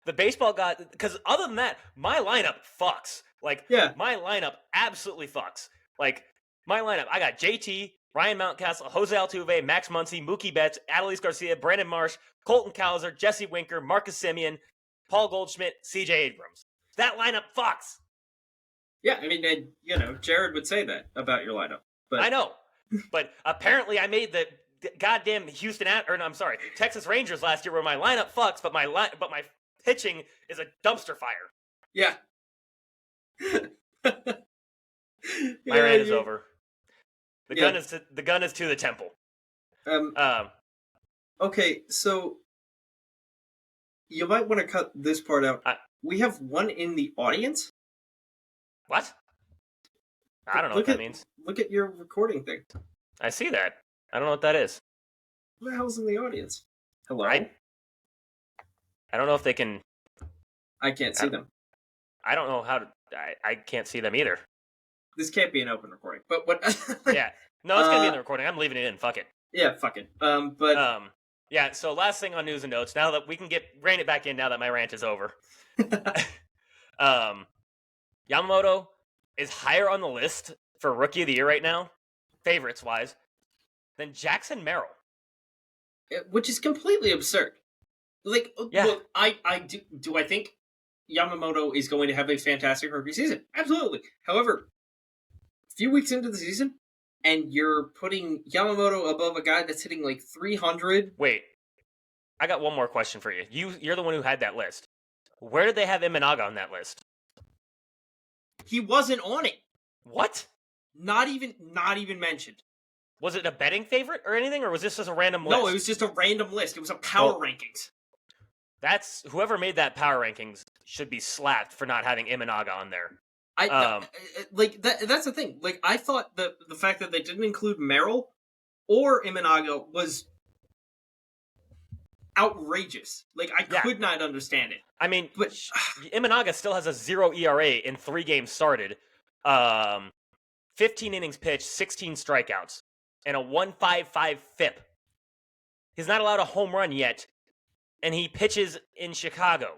Speaker 2: The baseball god, because other than that, my lineup fucks. Like,
Speaker 1: yeah.
Speaker 2: My lineup absolutely fucks. Like, my lineup, I got JT, Ryan Mountcastle, Jose Altuve, Max Muncy, Mookie Betts, Adolis Garcia, Brandon Marsh, Colton Cowser, Jesse Winker, Marcus Semien, Paul Goldschmidt, CJ Abrams. That lineup fucks.
Speaker 1: Yeah, I mean, Jared would say that about your lineup. But
Speaker 2: I know. But apparently I made the goddamn Texas Rangers last year where my lineup fucks, but my pitching is a dumpster fire.
Speaker 1: Yeah.
Speaker 2: My rant is over. The gun is to the temple.
Speaker 1: Okay, so you might want to cut this part out. We have one in the audience.
Speaker 2: What? I don't know what that means.
Speaker 1: Look at your recording thing.
Speaker 2: I see that. I don't know what that is.
Speaker 1: Who the hell's in the audience? Hello?
Speaker 2: I don't know if they can...
Speaker 1: I can't see them.
Speaker 2: I don't know how to... I can't see them either.
Speaker 1: This can't be an open recording, but what...
Speaker 2: Yeah. No, it's going to be in the recording. I'm leaving it in. Fuck it.
Speaker 1: Yeah, fuck it.
Speaker 2: Yeah, so last thing on news and notes, now that we can rein it back in now that my rant is over. Yamamoto is higher on the list for Rookie of the Year right now, favorites-wise, than Jackson Merrill.
Speaker 1: Which is completely absurd. Like,
Speaker 2: yeah.
Speaker 1: Look, do I think Yamamoto is going to have a fantastic rookie season? Absolutely. However, a few weeks into the season, and you're putting Yamamoto above a guy that's hitting like 300.
Speaker 2: Wait, I got one more question for you. You're the one who had that list. Where did they have Imanaga on that list?
Speaker 1: He wasn't on it.
Speaker 2: What?
Speaker 1: Not even mentioned.
Speaker 2: Was it a betting favorite or anything, or was this just a random list?
Speaker 1: No, it was just a random list. It was a power rankings.
Speaker 2: That's whoever made that power rankings should be slapped for not having Imanaga on there.
Speaker 1: That's the thing. Like, I thought the fact that they didn't include Merrill or Imanaga was outrageous. Like, I could not understand it.
Speaker 2: I mean, but Imanaga still has a 0 ERA in 3 games started, 15 innings pitched, 16 strikeouts, and a 1.55 FIP. He's not allowed a home run yet, and he pitches in Chicago.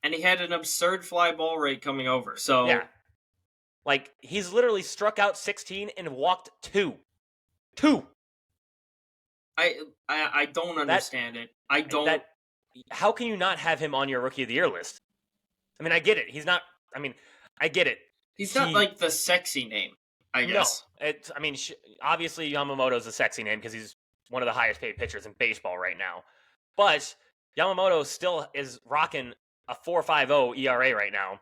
Speaker 1: And he had an absurd fly ball rate coming over, so...
Speaker 2: Yeah. Like, he's literally struck out 16 and walked 2. 2!
Speaker 1: I don't understand it. I don't...
Speaker 2: How can you not have him on your Rookie of the Year list? I mean, I get it. He's not... I mean, I get it.
Speaker 1: He's not, like, the sexy name, I guess.
Speaker 2: No. Obviously, Yamamoto's a sexy name because he's one of the highest paid pitchers in baseball right now. But Yamamoto still is rocking a 4.50 ERA right now.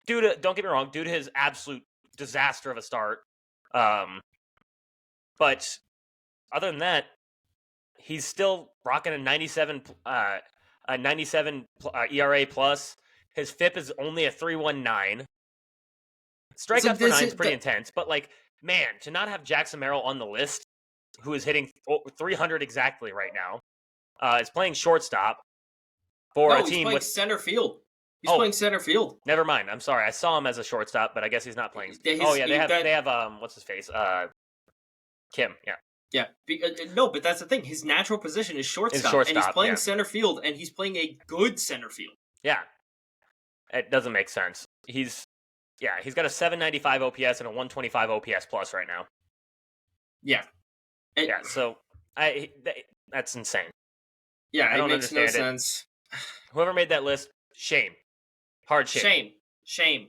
Speaker 2: Don't get me wrong, due to his absolute disaster of a start. But other than that, he's still rocking a 97 97 ERA plus. His FIP is only a 3.19. Strikeouts per 9 is pretty intense, but like, man, to not have Jackson Merrill on the list, who is hitting 300 exactly right now, is playing shortstop for a team with
Speaker 1: center field. He's playing center field.
Speaker 2: Never mind. I'm sorry. I saw him as a shortstop, but I guess he's not playing. They have what's his face? Kim. Yeah.
Speaker 1: Yeah. No, but that's the thing. His natural position is shortstop, and he's playing center field, and he's playing a good center field.
Speaker 2: Yeah. It doesn't make sense. He's got a 795 OPS and a 125 OPS plus right now.
Speaker 1: Yeah.
Speaker 2: So that's insane.
Speaker 1: Yeah, it makes no sense.
Speaker 2: Whoever made that list, shame. Hard shame.
Speaker 1: Shame.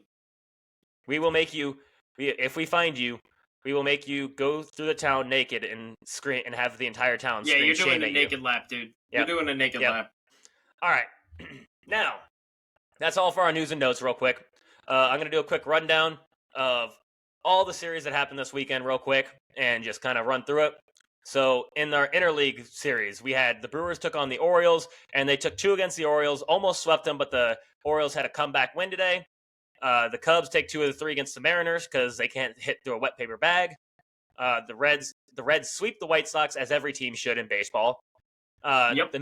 Speaker 2: We will make you, if we find you, we will make you go through the town naked and scream and have the entire town scream shame at you.
Speaker 1: Yeah, you're doing a naked lap, dude. Yep. You're doing a naked lap.
Speaker 2: All right. Now, that's all for our news and notes real quick. I'm going to do a quick rundown of all the series that happened this weekend real quick and just kind of run through it. So in our interleague series, we had the Brewers took on the Orioles, and they took 2 against the Orioles, almost swept them, but the Orioles had a comeback win today. The Cubs take 2 of the 3 against the Mariners because they can't hit through a wet paper bag. The Reds sweep the White Sox, as every team should in baseball. The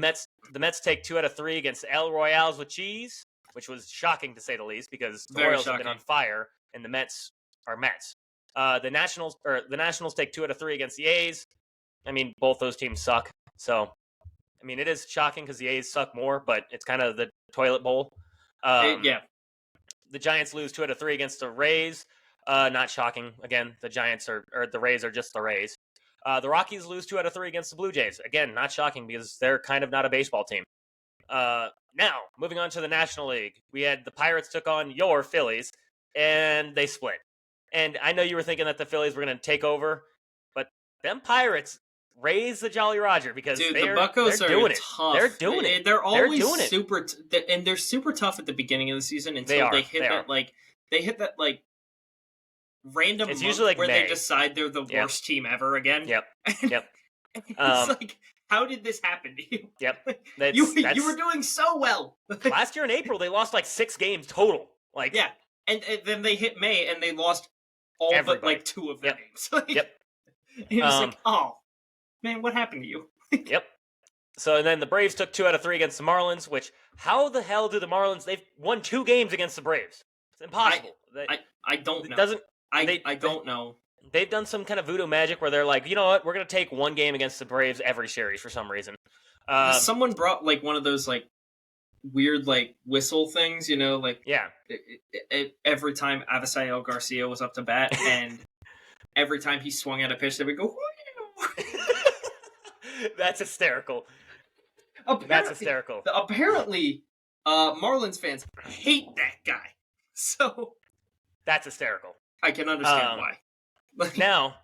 Speaker 2: Mets take 2 out of 3 against El Royales with cheese, which was shocking to say the least because the Orioles have been on fire and the Mets are Mets. The Nationals take 2 out of 3 against the A's. I mean, both those teams suck. So, I mean, it is shocking because the A's suck more, but it's kind of the toilet bowl. The Giants lose 2 out of 3 against the Rays. Not shocking. Again, the Rays are just the Rays. The Rockies lose 2 out of 3 against the Blue Jays. Again, not shocking because they're kind of not a baseball team. Now, moving on to the National League. We had the Pirates took on your Phillies, and they split. And I know you were thinking that the Phillies were going to take over, but them Pirates raise the Jolly Roger because
Speaker 1: the Buccos are
Speaker 2: doing
Speaker 1: tough.
Speaker 2: They're doing it.
Speaker 1: They're always super, and they're super tough at the beginning of the season until they hit that random
Speaker 2: it's
Speaker 1: month
Speaker 2: usually like
Speaker 1: where
Speaker 2: May.
Speaker 1: They decide they're the worst team ever again.
Speaker 2: Yep.
Speaker 1: It's like, how did this happen to you?
Speaker 2: Yep.
Speaker 1: You were doing so well.
Speaker 2: Last year in April, they lost like 6 games total.
Speaker 1: And then they hit May and they lost all but like 2 of their games. He was like, oh, man, what happened to you?
Speaker 2: Yep. So, and then the Braves took 2 out of 3 against the Marlins, which, how the hell do the Marlins, they've won 2 games against the Braves. It's impossible.
Speaker 1: I don't know. I don't know.
Speaker 2: They've done some kind of voodoo magic where they're like, you know what, we're going to take 1 game against the Braves every series for some reason.
Speaker 1: Someone brought like one of those like weird like whistle things, you know, like every time Avisail Garcia was up to bat, and every time he swung at a pitch, they would go.
Speaker 2: That's hysterical.
Speaker 1: Apparently, Marlins fans hate that guy. So
Speaker 2: that's hysterical.
Speaker 1: I can understand why.
Speaker 2: Now,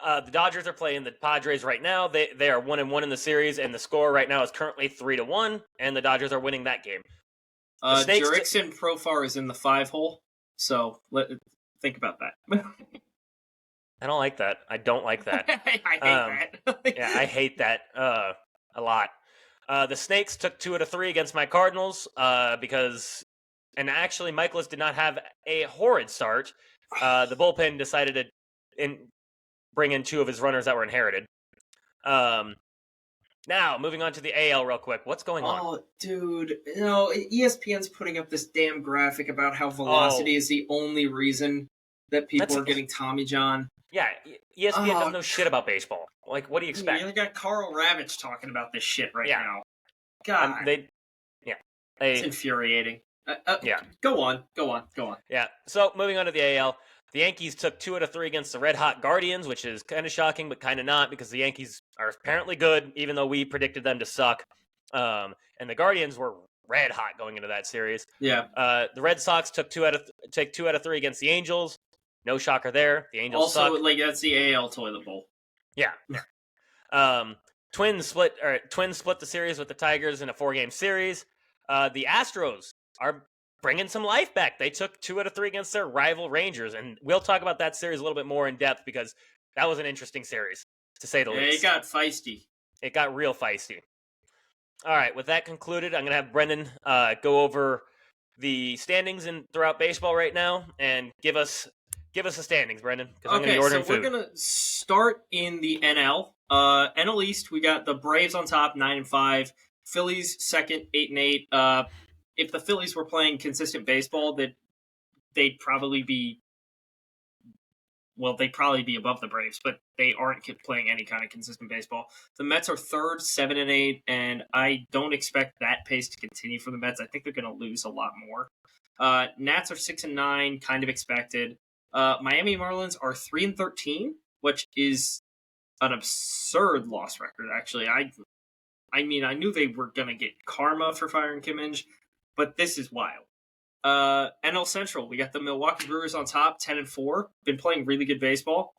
Speaker 2: the Dodgers are playing the Padres right now. They are 1-1 in the series, and the score right now is currently 3-1, and the Dodgers are winning that game.
Speaker 1: Jurickson Profar is in the 5-hole, so think about that.
Speaker 2: I don't like that. I don't like that.
Speaker 1: I hate that.
Speaker 2: Yeah, I hate that a lot. The Snakes took 2 out of 3 against my Cardinals because, and actually, Michaelis did not have a horrid start. The bullpen decided to bring in 2 of his runners that were inherited. Now, moving on to the AL real quick. What's going on?
Speaker 1: Oh, dude. You know, ESPN's putting up this damn graphic about how velocity is the only reason that people are getting Tommy John.
Speaker 2: Yeah, ESPN doesn't know shit about baseball. Like, what do you expect?
Speaker 1: You got Carl Ravitch talking about this shit right now. God. It's infuriating. Go on.
Speaker 2: Yeah, so moving on to the AL. The Yankees took 2 out of 3 against the Red Hot Guardians, which is kind of shocking, but kind of not, because the Yankees are apparently good, even though we predicted them to suck. And the Guardians were red hot going into that series.
Speaker 1: Yeah.
Speaker 2: The Red Sox took 2 out of 3 against the Angels. No shocker there. The Angels suck.
Speaker 1: Also, that's the AL toilet bowl.
Speaker 2: Yeah. Twins split the series with the Tigers in a 4-game series. The Astros are bringing some life back. They took 2 out of 3 against their rival Rangers, and we'll talk about that series a little bit more in depth because that was an interesting series, to say the least.
Speaker 1: It got feisty.
Speaker 2: It got real feisty. All right, with that concluded, I'm going to have Brendan go over the standings throughout baseball right now and give us the standings, Brendan, because I'm going to be
Speaker 1: Okay, so
Speaker 2: ordering
Speaker 1: we're
Speaker 2: food.
Speaker 1: gonna start in the NL. NL East, we got the Braves on top, 9-5. Phillies second, 8-8. If the Phillies were playing consistent baseball, they'd probably be they'd probably be above the Braves, but they aren't playing any kind of consistent baseball. The Mets are third, 7-8, and I don't expect that pace to continue for the Mets. I think they're going to lose a lot more. Nats are 6-9, kind of expected. Miami Marlins are 3-13, which is an absurd loss record. Actually, I mean, I knew they were going to get karma for firing Kim Inge, but this is wild. NL Central, we got the Milwaukee Brewers on top, 10-4, been playing really good baseball.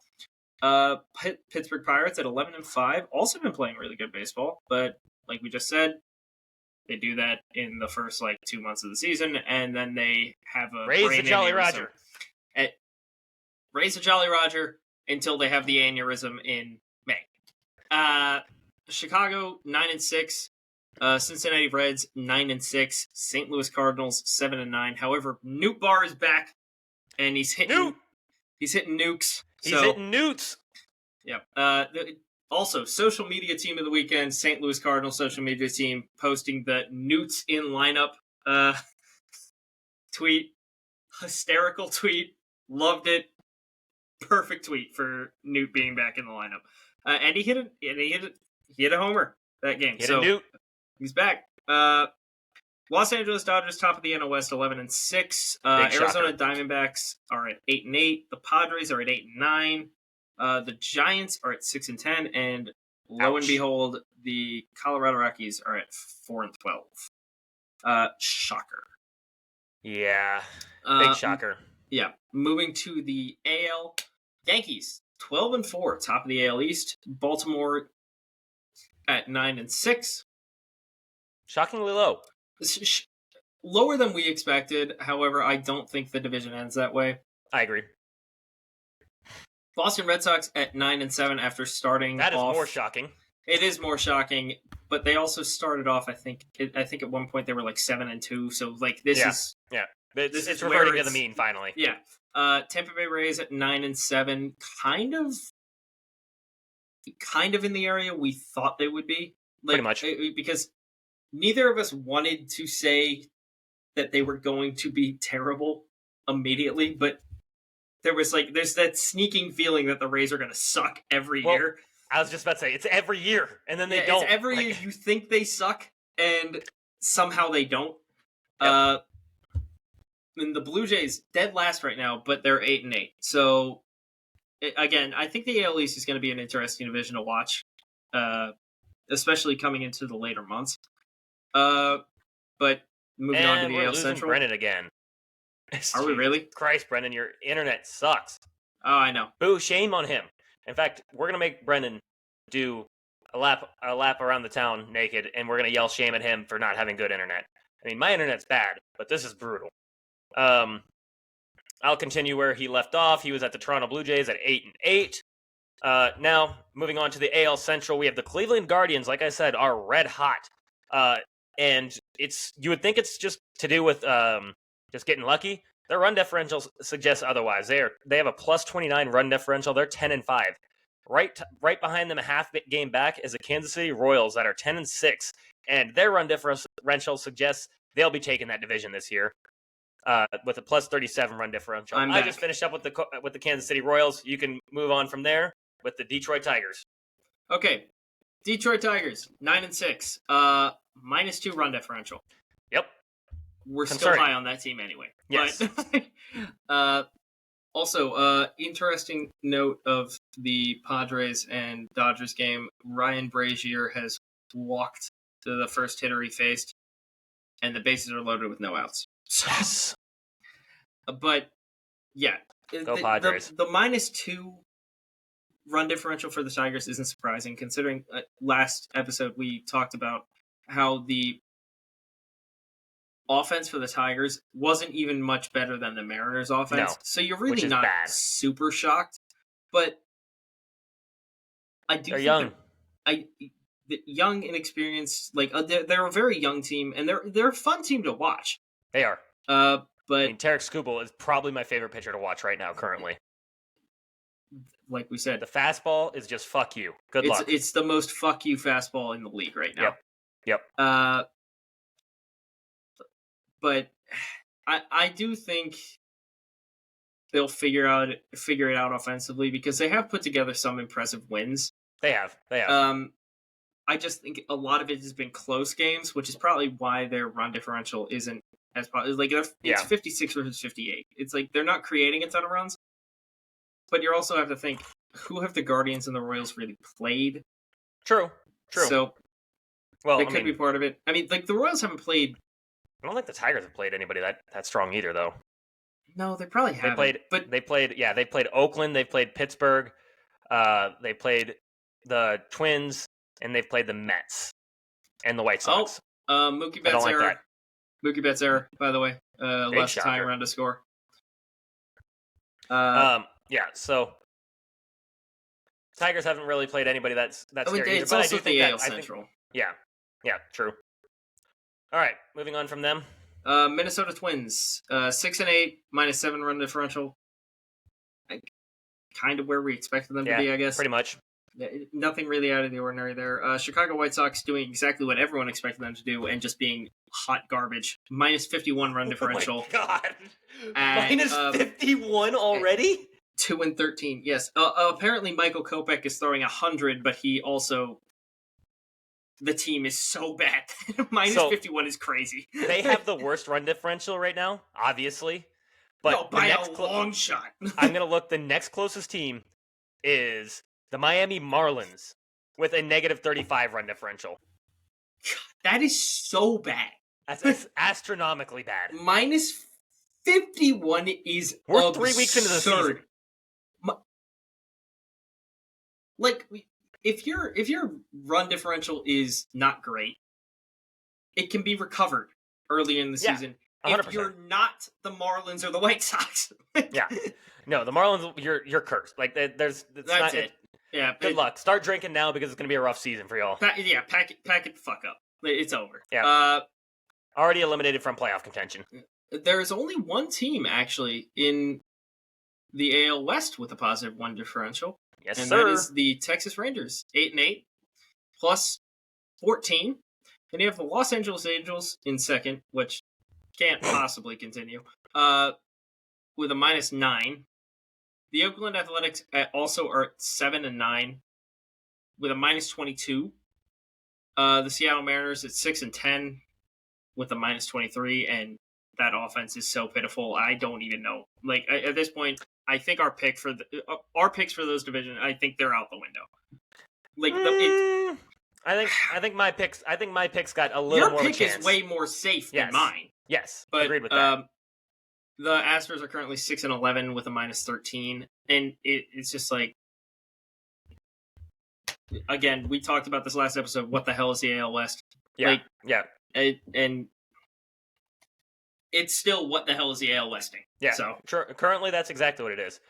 Speaker 1: Pittsburgh Pirates at 11-5, also been playing really good baseball, but like we just said, they do that in the first 2 months of the season, and then they have a
Speaker 2: Raise the
Speaker 1: brain
Speaker 2: Jolly
Speaker 1: aneurysm.
Speaker 2: Roger.
Speaker 1: Raise the Jolly Roger until they have the aneurysm in May. Chicago 9-6. Cincinnati Reds 9-6. St. Louis Cardinals 7-9. However, Newt Barr is back, and he's hitting nukes.
Speaker 2: He's hitting newts.
Speaker 1: Yeah. Also, social media team of the weekend, St. Louis Cardinals social media team posting the Newts in lineup tweet. Hysterical tweet. Loved it. Perfect tweet for Newt being back in the lineup. And he hit a homer that game.
Speaker 2: Hit a Newt.
Speaker 1: He's back. Los Angeles Dodgers top of the NL West, 11-6. Arizona Diamondbacks are at 8-8. The Padres are at 8-9. The Giants are at 6-10, and lo and behold, the Colorado Rockies are at 4-12. Shocker.
Speaker 2: Yeah, big shocker.
Speaker 1: Yeah, moving to the AL, Yankees 12-4, top of the AL East. Baltimore at 9-6.
Speaker 2: Shockingly low.
Speaker 1: Lower than we expected. However, I don't think the division ends that way.
Speaker 2: I agree.
Speaker 1: Boston Red Sox at 9-7 after starting.
Speaker 2: That is more shocking.
Speaker 1: It is more shocking, but they also started off. I think at one point they were 7-2. So this is
Speaker 2: it's reverting to the mean finally.
Speaker 1: Yeah. Tampa Bay Rays at 9-7, kind of in the area we thought they would be.
Speaker 2: Pretty much,
Speaker 1: because neither of us wanted to say that they were going to be terrible immediately, but there's that sneaking feeling that the Rays are going to suck every year.
Speaker 2: I was just about to say, it's every year, and then they don't.
Speaker 1: It's every year you think they suck, and somehow they don't.
Speaker 2: Yep.
Speaker 1: And the Blue Jays, dead last right now, but they're 8-8. So, again, I think the AL East is going to be an interesting division to watch, especially coming into the later months. But moving on to the AL Central.
Speaker 2: Brennan again.
Speaker 1: Are we really?
Speaker 2: Christ, Brennan, your internet sucks.
Speaker 1: Oh, I know.
Speaker 2: Boo, shame on him. In fact, we're going to make Brennan do a lap around the town naked, and we're going to yell shame at him for not having good internet. I mean, my internet's bad, but this is brutal. I'll continue where he left off. He was at the Toronto Blue Jays at 8-8. Now, moving on to the AL Central, we have the Cleveland Guardians, like I said, are red hot. And you would think it's just to do with just getting lucky. Their run differential suggests otherwise. They have a plus 29 run differential. They're 10-5. Right behind them, a half game back, is the Kansas City Royals that are 10-6, and their run differential suggests they'll be taking that division this year with a plus 37 run differential. I just finished up with the Kansas City Royals. You can move on from there with the Detroit Tigers.
Speaker 1: Okay, Detroit Tigers 9-6, -2 run differential.
Speaker 2: Yep.
Speaker 1: We're still high on that team anyway.
Speaker 2: Yes.
Speaker 1: But, also, interesting note of the Padres and Dodgers game, Ryan Brazier has walked to the first hitter he faced, and the bases are loaded with no outs.
Speaker 2: Yes.
Speaker 1: But, yeah.
Speaker 2: Go Padres.
Speaker 1: The -2 run differential for the Tigers isn't surprising, considering last episode we talked about how the offense for the Tigers wasn't even much better than the Mariners' offense.
Speaker 2: No,
Speaker 1: so you're really not super shocked. But I do
Speaker 2: They're young.
Speaker 1: the young, inexperienced, like they're a very young team, and they're a fun team to watch.
Speaker 2: They are.
Speaker 1: But
Speaker 2: I mean, Tarek Skubal is probably my favorite pitcher to watch right now, currently.
Speaker 1: like we said,
Speaker 2: The fastball is just fuck you. Good luck.
Speaker 1: It's the most fuck you fastball in the league right now.
Speaker 2: Yep.
Speaker 1: But I do think they'll figure it out offensively because they have put together some impressive wins.
Speaker 2: They have.
Speaker 1: I just think a lot of it has been close games, which is probably why their run differential isn't as like it's 56 versus 58. It's like they're not creating a ton of runs, but you also have to think, who have the Guardians and the Royals really played?
Speaker 2: True.
Speaker 1: So, that could be part of it. I mean, like the Royals haven't played.
Speaker 2: I don't think the Tigers have played anybody that strong either, though.
Speaker 1: No, they probably haven't.
Speaker 2: They played Oakland. They played Pittsburgh. They played the Twins, and they've played the Mets and the White Sox.
Speaker 1: Mookie Betts error. Like Mookie Betts error, by the way. Less time around to score.
Speaker 2: So Tigers haven't really played anybody that's scary
Speaker 1: it's
Speaker 2: either,
Speaker 1: also the AL Central.
Speaker 2: Yeah, true. All right, moving on from them.
Speaker 1: Minnesota Twins, 6-8, -7 run differential. Kind of where we expected them to be, I guess.
Speaker 2: Pretty much.
Speaker 1: Nothing really out of the ordinary there. Chicago White Sox doing exactly what everyone expected them to do and just being hot garbage. -51 run differential.
Speaker 2: Oh my God. -51 already?
Speaker 1: 2-13. Yes. Apparently Michael Kopech is throwing 100, but he also... The team is so bad. -51 is crazy.
Speaker 2: They have the worst run differential right now, obviously. But
Speaker 1: by a long shot.
Speaker 2: I'm going to look. The next closest team is the Miami Marlins with a -35 run differential.
Speaker 1: That is so bad.
Speaker 2: That's astronomically bad.
Speaker 1: -51 is
Speaker 2: We're
Speaker 1: absurd.
Speaker 2: 3 weeks into the season.
Speaker 1: Like, if your run differential is not great, it can be recovered early in the season.
Speaker 2: 100%.
Speaker 1: If you're not the Marlins or the White Sox.
Speaker 2: No, the Marlins, you're cursed. Like
Speaker 1: That's it. Yeah.
Speaker 2: Good luck. Start drinking now because it's going to be a rough season for y'all.
Speaker 1: Pack it the fuck up. It's over.
Speaker 2: Yeah. Already eliminated from playoff contention.
Speaker 1: There is only one team actually in the AL West with a positive one differential.
Speaker 2: Yes,
Speaker 1: and
Speaker 2: sir.
Speaker 1: that is the Texas Rangers, 8-8, +14. And you have the Los Angeles Angels in second, which can't possibly continue, with a -9. The Oakland Athletics also are at 7-9, with a -22. The Seattle Mariners at 6-10, with a -23, and that offense is so pitiful. I don't even know. Like at this point, I think our picks for those divisions, I think they're out the window. Like
Speaker 2: I think my picks got a little more of a chance.
Speaker 1: Your pick is way more safe than mine.
Speaker 2: Yes,
Speaker 1: but
Speaker 2: agreed with that.
Speaker 1: The Astros are currently 6-11 with a -13, and it's just like, again, we talked about this last episode. What the hell is the AL West? And it's still what the hell is the AL Westing?
Speaker 2: Yeah.
Speaker 1: So
Speaker 2: currently, that's exactly what it is.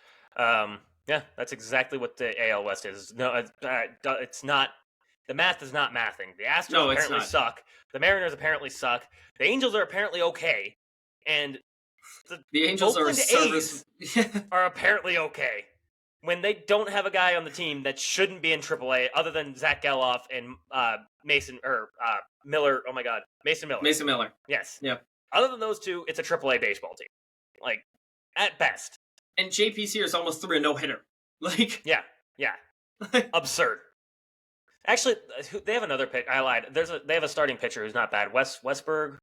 Speaker 2: That's exactly what the AL West is. No, it's not. The math is not mathing. The Astros apparently suck. The Mariners apparently suck. The Angels are apparently okay, and
Speaker 1: the Angels
Speaker 2: Oakland A's are apparently okay when they don't have a guy on the team that shouldn't be in AAA other than Zach Geloff and Mason Miller. Oh my God, Mason Miller.
Speaker 1: Mason Miller.
Speaker 2: Yes.
Speaker 1: Yeah.
Speaker 2: Other than those two, it's a AAA baseball team, like at best.
Speaker 1: And JP Sears almost threw a no-hitter. Like,
Speaker 2: yeah, absurd. Actually, they have another pick. I lied. They have a starting pitcher who's not bad. Westberg.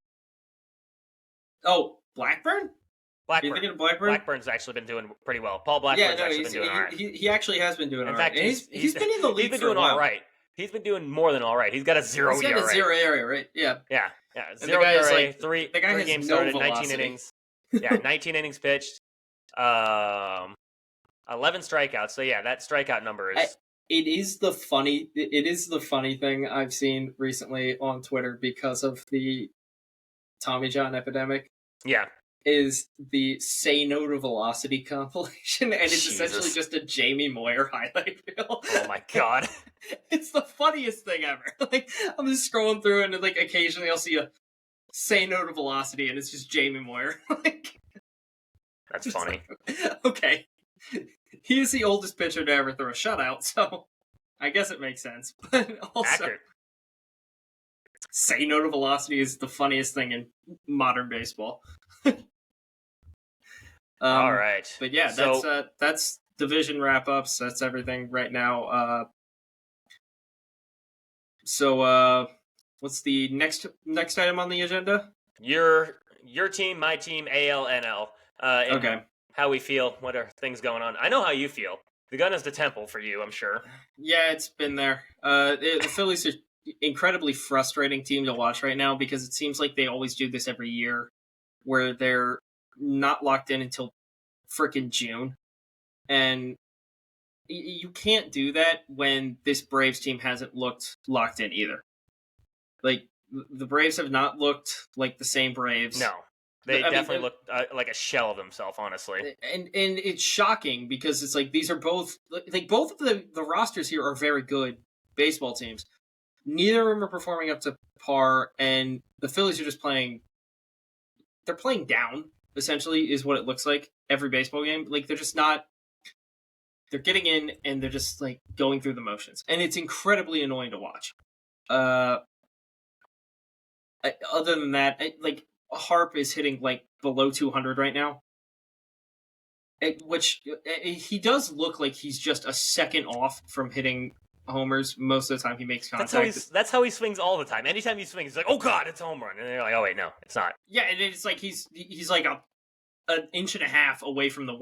Speaker 1: Oh, Blackburn?
Speaker 2: Blackburn.
Speaker 1: You thinking of Blackburn?
Speaker 2: Blackburn's actually been doing pretty well. Paul Blackburn's actually been doing all right.
Speaker 1: He actually has been doing all right.
Speaker 2: In fact,
Speaker 1: he's been in the league
Speaker 2: He's been doing all right. He's been doing more than all right. He's got a 0 ERA.
Speaker 1: He's got a 0 ERA, right? Yeah.
Speaker 2: Yeah. 0 ERA, three games started,
Speaker 1: velocity.
Speaker 2: 19 innings. Yeah, 19 innings pitched. 11 strikeouts. So yeah, that strikeout number is...
Speaker 1: It is the funny thing I've seen recently on Twitter because of the Tommy John epidemic.
Speaker 2: Yeah.
Speaker 1: is the Say No to Velocity compilation, and it's essentially just a Jamie Moyer highlight reel.
Speaker 2: Oh my god.
Speaker 1: It's the funniest thing ever. Like, I'm just scrolling through, and like occasionally I'll see a Say No to Velocity, and it's just Jamie Moyer. Like,
Speaker 2: that's funny.
Speaker 1: Like, okay. He is the oldest pitcher to ever throw a shutout, so I guess it makes sense. But also,
Speaker 2: Accurate.
Speaker 1: Say No to Velocity is the funniest thing in modern baseball.
Speaker 2: All right.
Speaker 1: But yeah, that's division wrap-ups. That's everything right now. So what's the next item on the agenda?
Speaker 2: Your team, my team, AL, NL.
Speaker 1: Okay.
Speaker 2: How we feel, what are things going on. I know how you feel. The gun is the temple for you, I'm sure.
Speaker 1: Yeah, it's been there. The Phillies are incredibly frustrating team to watch right now because it seems like they always do this every year where they're not locked in until freaking June. And you can't do that when this Braves team hasn't looked locked in either. Like, the Braves have not looked like the same Braves.
Speaker 2: No. They definitely look like a shell of themselves, honestly.
Speaker 1: And it's shocking because it's like these are both of the rosters here are very good baseball teams. Neither of them are performing up to par, and the Phillies are just playing. They're playing down, essentially, is what it looks like every baseball game. Like, they're just not. They're getting in and they're just like going through the motions, and it's incredibly annoying to watch. Other than that, like. Harp is hitting like below 200 right now, which he does look like he's just a second off from hitting homers most of the time he makes contact.
Speaker 2: That's how he swings all the time. Anytime he swings, he's like, "Oh God, it's a home run," and they're like, "Oh wait, no, it's not."
Speaker 1: Yeah, and it's like he's like an inch and a half away from the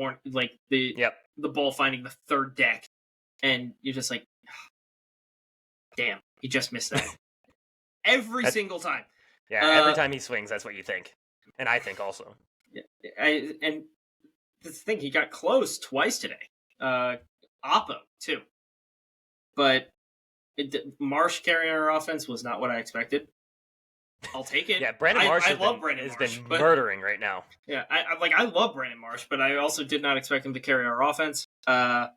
Speaker 1: ball finding the third deck, and you're just like, damn, he just missed that every single time.
Speaker 2: Yeah, every time he swings, that's what you think. And I think also.
Speaker 1: Yeah, and the thing, he got close twice today. Oppo, too. But Marsh carrying our offense was not what I expected. I'll take it.
Speaker 2: Yeah, Brandon Marsh has been murdering right now.
Speaker 1: Yeah, I love Brandon Marsh, but I also did not expect him to carry our offense. But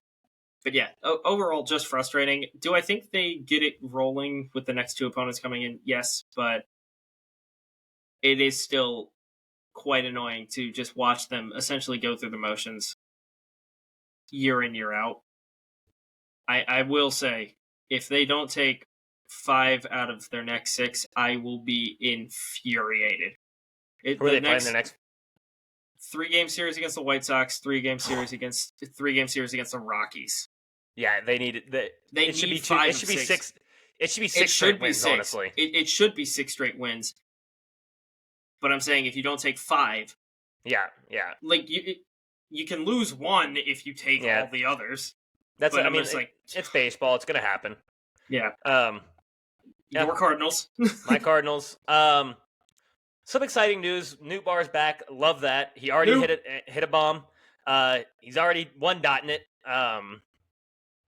Speaker 1: yeah, overall, just frustrating. Do I think they get it rolling with the next two opponents coming in? Yes, but it is still quite annoying to just watch them essentially go through the motions year in, year out. I will say, if they don't take 5 out of their next 6, I will be infuriated.
Speaker 2: Who are they playing the next?
Speaker 1: 3-game series against the White Sox, 3-game series against the Rockies.
Speaker 2: Yeah, they need it.
Speaker 1: It should be 5. It should be 6.
Speaker 2: It should be 6 straight wins, honestly.
Speaker 1: It should be 6 straight wins. But I'm saying if you don't take 5,
Speaker 2: yeah,
Speaker 1: like you can lose 1 if you take all the others.
Speaker 2: That's what I mean. It's baseball. It's gonna happen.
Speaker 1: Yeah. Your Cardinals.
Speaker 2: My Cardinals. Some exciting news. Newt Barr's back. Love that. He already hit a bomb. He's already 1-dotting it.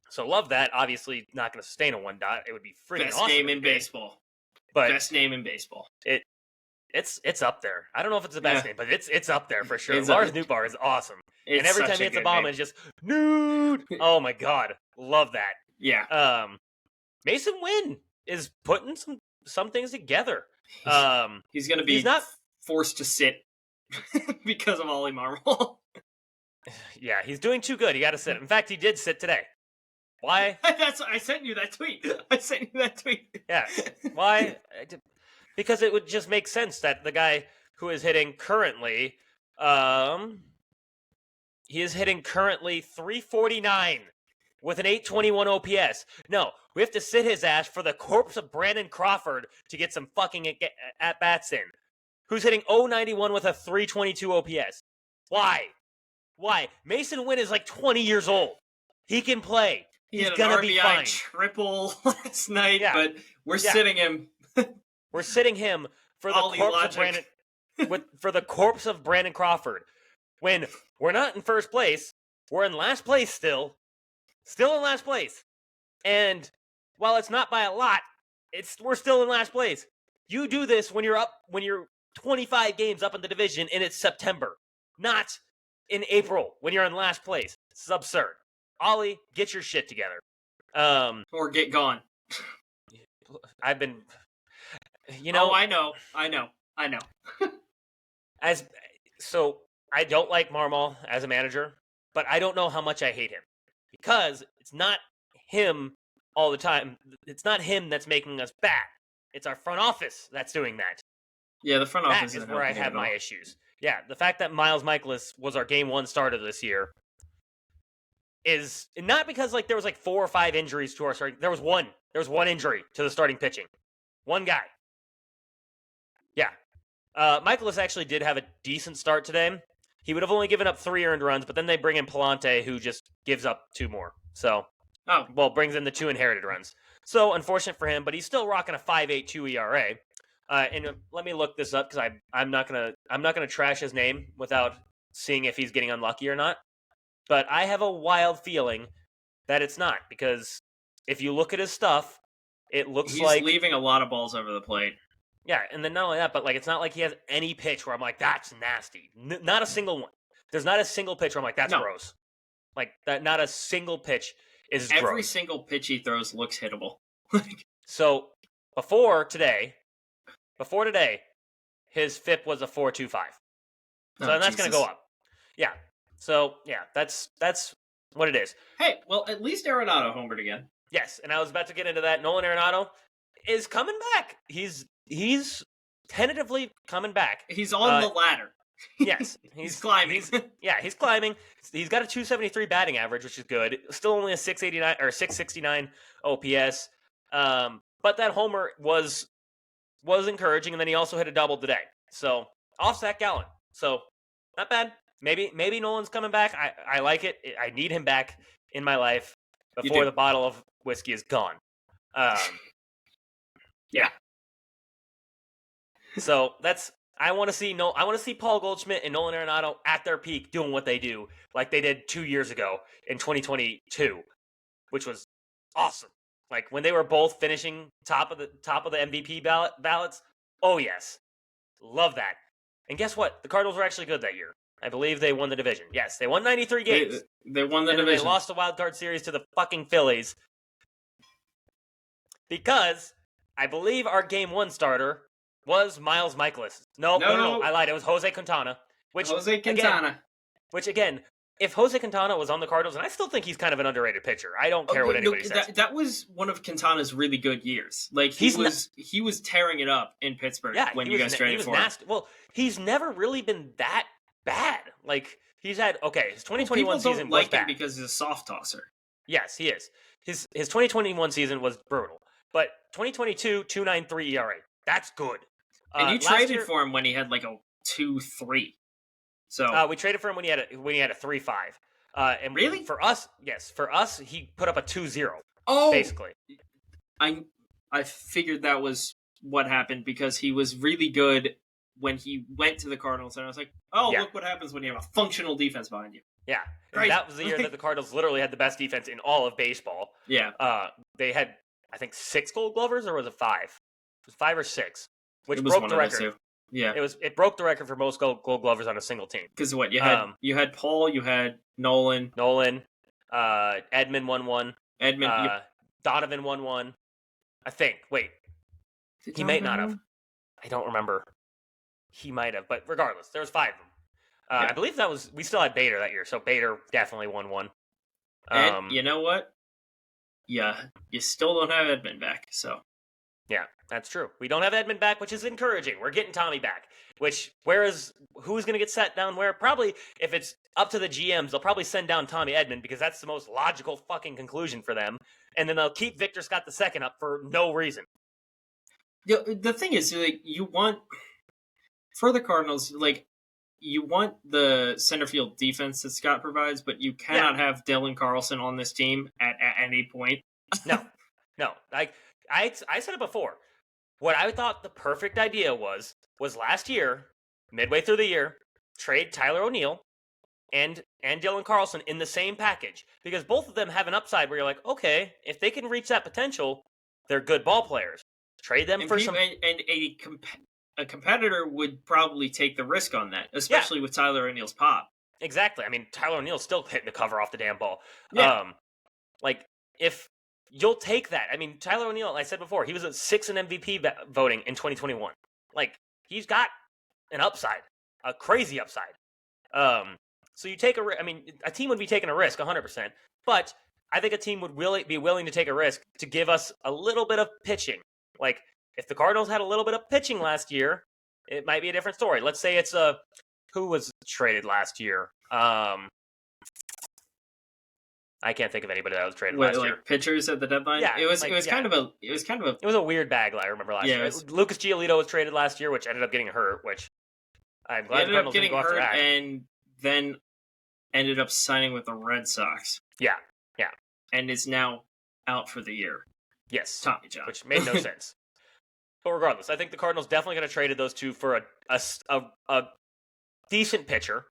Speaker 2: So love that. Obviously, not going to sustain a 1-dot. It would be freaking
Speaker 1: best
Speaker 2: awesome.
Speaker 1: Name in baseball.
Speaker 2: But
Speaker 1: best name in baseball.
Speaker 2: It's up there. I don't know if it's the best name, but it's up there for sure. Lars Nootbaar is awesome. And every time he hits a bomb, it's just Newt. Oh my god, love that.
Speaker 1: Yeah.
Speaker 2: Mason Wynn is putting some things together.
Speaker 1: He's going to be not forced to sit because of Ollie Marmol.
Speaker 2: Yeah, he's doing too good. He got to sit. In fact, he did sit today. Why?
Speaker 1: I sent you that tweet.
Speaker 2: Yeah. Why? Because it would just make sense that the guy who is hitting currently, he is hitting currently 349 with an 821 OPS. No, we have to sit his ass for the corpse of Brandon Crawford to get some fucking at-bats in. Who's hitting 091 with a 322 OPS. Why? Mason Wynn is like 20 years old. He can play. He's gonna be fine.
Speaker 1: Triple last night, but we're sitting him.
Speaker 2: We're sitting him for the corpse of Brandon, for the corpse of Brandon Crawford. When we're not in first place, we're in last place still in last place. And while it's not by a lot, we're still in last place. You do this when you're up, when you're 25 games up in the division, and it's September, not in April when you're in last place. This is absurd. Ollie, get your shit together.
Speaker 1: Or get gone.
Speaker 2: I've been,
Speaker 1: I know.
Speaker 2: So I don't like Marmol as a manager, but I don't know how much I hate him because it's not him all the time. It's not him that's making us bad. It's our front office that's doing that.
Speaker 1: Yeah, the front office
Speaker 2: is where I have my issues. Yeah, the fact that Miles Michaelis was our game 1 starter this year is not because there was 4 or 5 injuries to our starting. There was one. There was one injury to the starting pitching. One guy. Yeah. Michaelis actually did have a decent start today. He would have only given up 3 earned runs, but then they bring in Palante, who just gives up 2 more. So, brings in the 2 inherited runs. So, unfortunate for him, but he's still rocking a 5.82 ERA. And let me look this up because I'm not gonna trash his name without seeing if he's getting unlucky or not. But I have a wild feeling that it's not, because if you look at his stuff, it looks
Speaker 1: he's
Speaker 2: like
Speaker 1: leaving a lot of balls over the plate.
Speaker 2: Yeah, and then not only that, but it's not like he has any pitch where I'm like, that's nasty. Not a single one. There's not a single pitch where I'm like, that's gross. That. Not a single pitch is gross.
Speaker 1: Every single pitch he throws looks hittable.
Speaker 2: So before today, his FIP was a 4.25. So that's going to go up. Yeah. So yeah, that's what it is.
Speaker 1: Hey, well, at least Arenado homered again.
Speaker 2: Yes, and I was about to get into that. Nolan Arenado is coming back. He's tentatively coming back.
Speaker 1: He's on the ladder.
Speaker 2: Yes,
Speaker 1: he's climbing.
Speaker 2: He's climbing. He's got a 273 batting average, which is good. Still only a 689 or 669 OPS. But that homer was encouraging, and then he also hit a double today. So off Zach Gallen. So not bad. Maybe Nolan's coming back. I like it. I need him back in my life before the bottle of whiskey is gone. Yeah. So I want to see Paul Goldschmidt and Nolan Arenado at their peak doing what they do, like they did 2 years ago in 2022, which was awesome. When they were both finishing top of the MVP ballots. Oh yes, love that. And guess what? The Cardinals were actually good that year. I believe they won the division. Yes, they won 93 games.
Speaker 1: They won the division.
Speaker 2: They lost the wild card series to the fucking Phillies because I believe our game 1 starter was Miles Michaelis. No, I lied. It was Jose Quintana. Which again, if Jose Quintana was on the Cardinals, and I still think he's kind of an underrated pitcher. I don't care what anybody says.
Speaker 1: That was one of Quintana's really good years. He was tearing it up in Pittsburgh when you guys traded for him.
Speaker 2: Well, he's never really been that bad. He's had his 2021 season was bad
Speaker 1: because he's a soft tosser.
Speaker 2: Yes, he is. His 2021 season was brutal, but 2022 2.93 ERA. That's good.
Speaker 1: And you traded for him when he had a 2.3. So
Speaker 2: we traded for him when he had a 3.5. And
Speaker 1: really?
Speaker 2: For us, he put up a 2.0.
Speaker 1: Oh,
Speaker 2: basically.
Speaker 1: I figured that was what happened because he was really good when he went to the Cardinals, and I was like, look what happens when you have a functional defense behind you.
Speaker 2: Yeah, that was the year that the Cardinals literally had the best defense in all of baseball.
Speaker 1: Yeah.
Speaker 2: They had, I think, 6 Gold Glovers, or was it 5? It was 5 or 6, which
Speaker 1: broke
Speaker 2: the record.
Speaker 1: Yeah,
Speaker 2: it broke the record for most Gold Glovers on a single team.
Speaker 1: Because what you had Paul, you had Nolan,
Speaker 2: Edmund won one, Donovan won one. I think. Wait, he may not have. I don't remember. He might have, but regardless, there was 5 of them. I believe we still had Bader that year, so Bader definitely won one.
Speaker 1: And you know what? Yeah, you still don't have Edmund back, so.
Speaker 2: Yeah, that's true. We don't have Edmund back, which is encouraging. We're getting Tommy back. Who's going to get set down where? Probably, if it's up to the GMs, they'll probably send down Tommy Edmund because that's the most logical fucking conclusion for them. And then they'll keep Victor Scott II up for no reason.
Speaker 1: The thing is, you want, for the Cardinals, you want the center field defense that Scott provides, but you cannot have Dylan Carlson on this team at any point.
Speaker 2: No. I said it before. What I thought the perfect idea was last year, midway through the year, trade Tyler O'Neill and Dylan Carlson in the same package. Because both of them have an upside where you're like, okay, if they can reach that potential, they're good ball players. Trade them for some...
Speaker 1: a competitor would probably take the risk on that, especially with Tyler O'Neill's pop.
Speaker 2: Exactly. I mean, Tyler O'Neill's still hitting the cover off the damn ball.
Speaker 1: Yeah.
Speaker 2: Like, if you'll take that. I mean, Tyler O'Neill, I said before, he was at 6 in MVP voting in 2021. Like, he's got an upside, a crazy upside. So you take a team would be taking a risk 100%, but I think a team would be willing to take a risk to give us a little bit of pitching. Like, if the Cardinals had a little bit of pitching last year, it might be a different story. Let's say it's who was traded last year? I can't think of anybody that was traded last year.
Speaker 1: Pitchers at the deadline.
Speaker 2: Yeah,
Speaker 1: it was kind of
Speaker 2: a weird bag. I remember last year. Lucas Giolito was traded last year, which ended up getting hurt. Which I'm glad the Cardinals didn't go after that.
Speaker 1: And then ended up signing with the Red Sox.
Speaker 2: Yeah,
Speaker 1: and is now out for the year.
Speaker 2: Yes,
Speaker 1: Tommy John,
Speaker 2: which made no sense. But regardless, I think the Cardinals definitely could have traded those two for a decent pitcher.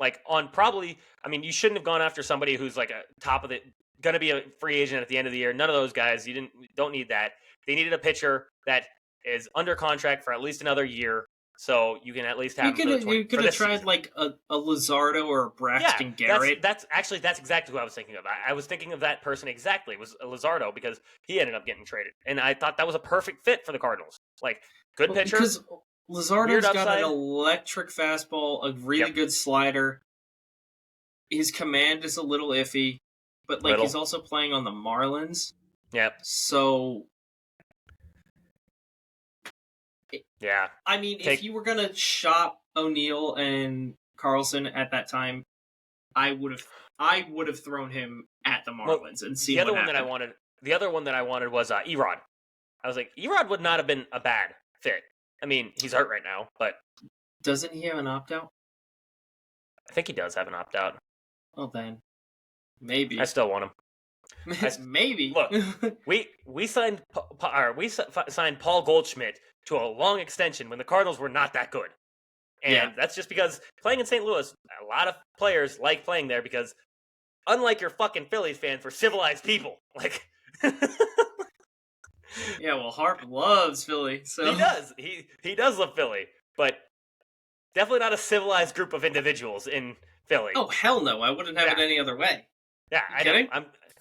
Speaker 2: Like, on probably, I mean, you shouldn't have gone after somebody who's like a top of the, going to be a free agent at the end of the year. None of those guys, don't need that. They needed a pitcher that is under contract for at least another year, so you can at least have.
Speaker 1: You could have tried season. Like a Luzardo or a Braxton Garrett.
Speaker 2: That's exactly who I was thinking of. I was thinking of that person exactly. It was Luzardo, because he ended up getting traded, and I thought that was a perfect fit for the Cardinals. Like, good pitcher.
Speaker 1: Because Luzardo's got an electric fastball, a really good slider. His command is a little iffy, but he's also playing on the Marlins.
Speaker 2: Yep.
Speaker 1: So,
Speaker 2: yeah.
Speaker 1: I mean, if you were gonna shop O'Neill and Carlson at that time, I would have thrown him at the Marlins and see what happened.
Speaker 2: The other one that I wanted was Erod. I was like, Erod would not have been a bad fit. I mean, he's hurt right now, but
Speaker 1: doesn't he have an opt-out?
Speaker 2: I think he does have an opt-out.
Speaker 1: Well, then maybe
Speaker 2: I still want him.
Speaker 1: Maybe.
Speaker 2: Look, we signed Paul Goldschmidt to a long extension when the Cardinals were not that good, and that's just because playing in St. Louis, a lot of players like playing there because, unlike your fucking Phillies fans, we're civilized people. Like.
Speaker 1: Yeah, well, Harp loves Philly, so
Speaker 2: he does. He does love Philly, but definitely not a civilized group of individuals in Philly.
Speaker 1: Oh, hell no! I wouldn't have it any other way.
Speaker 2: Yeah, I know.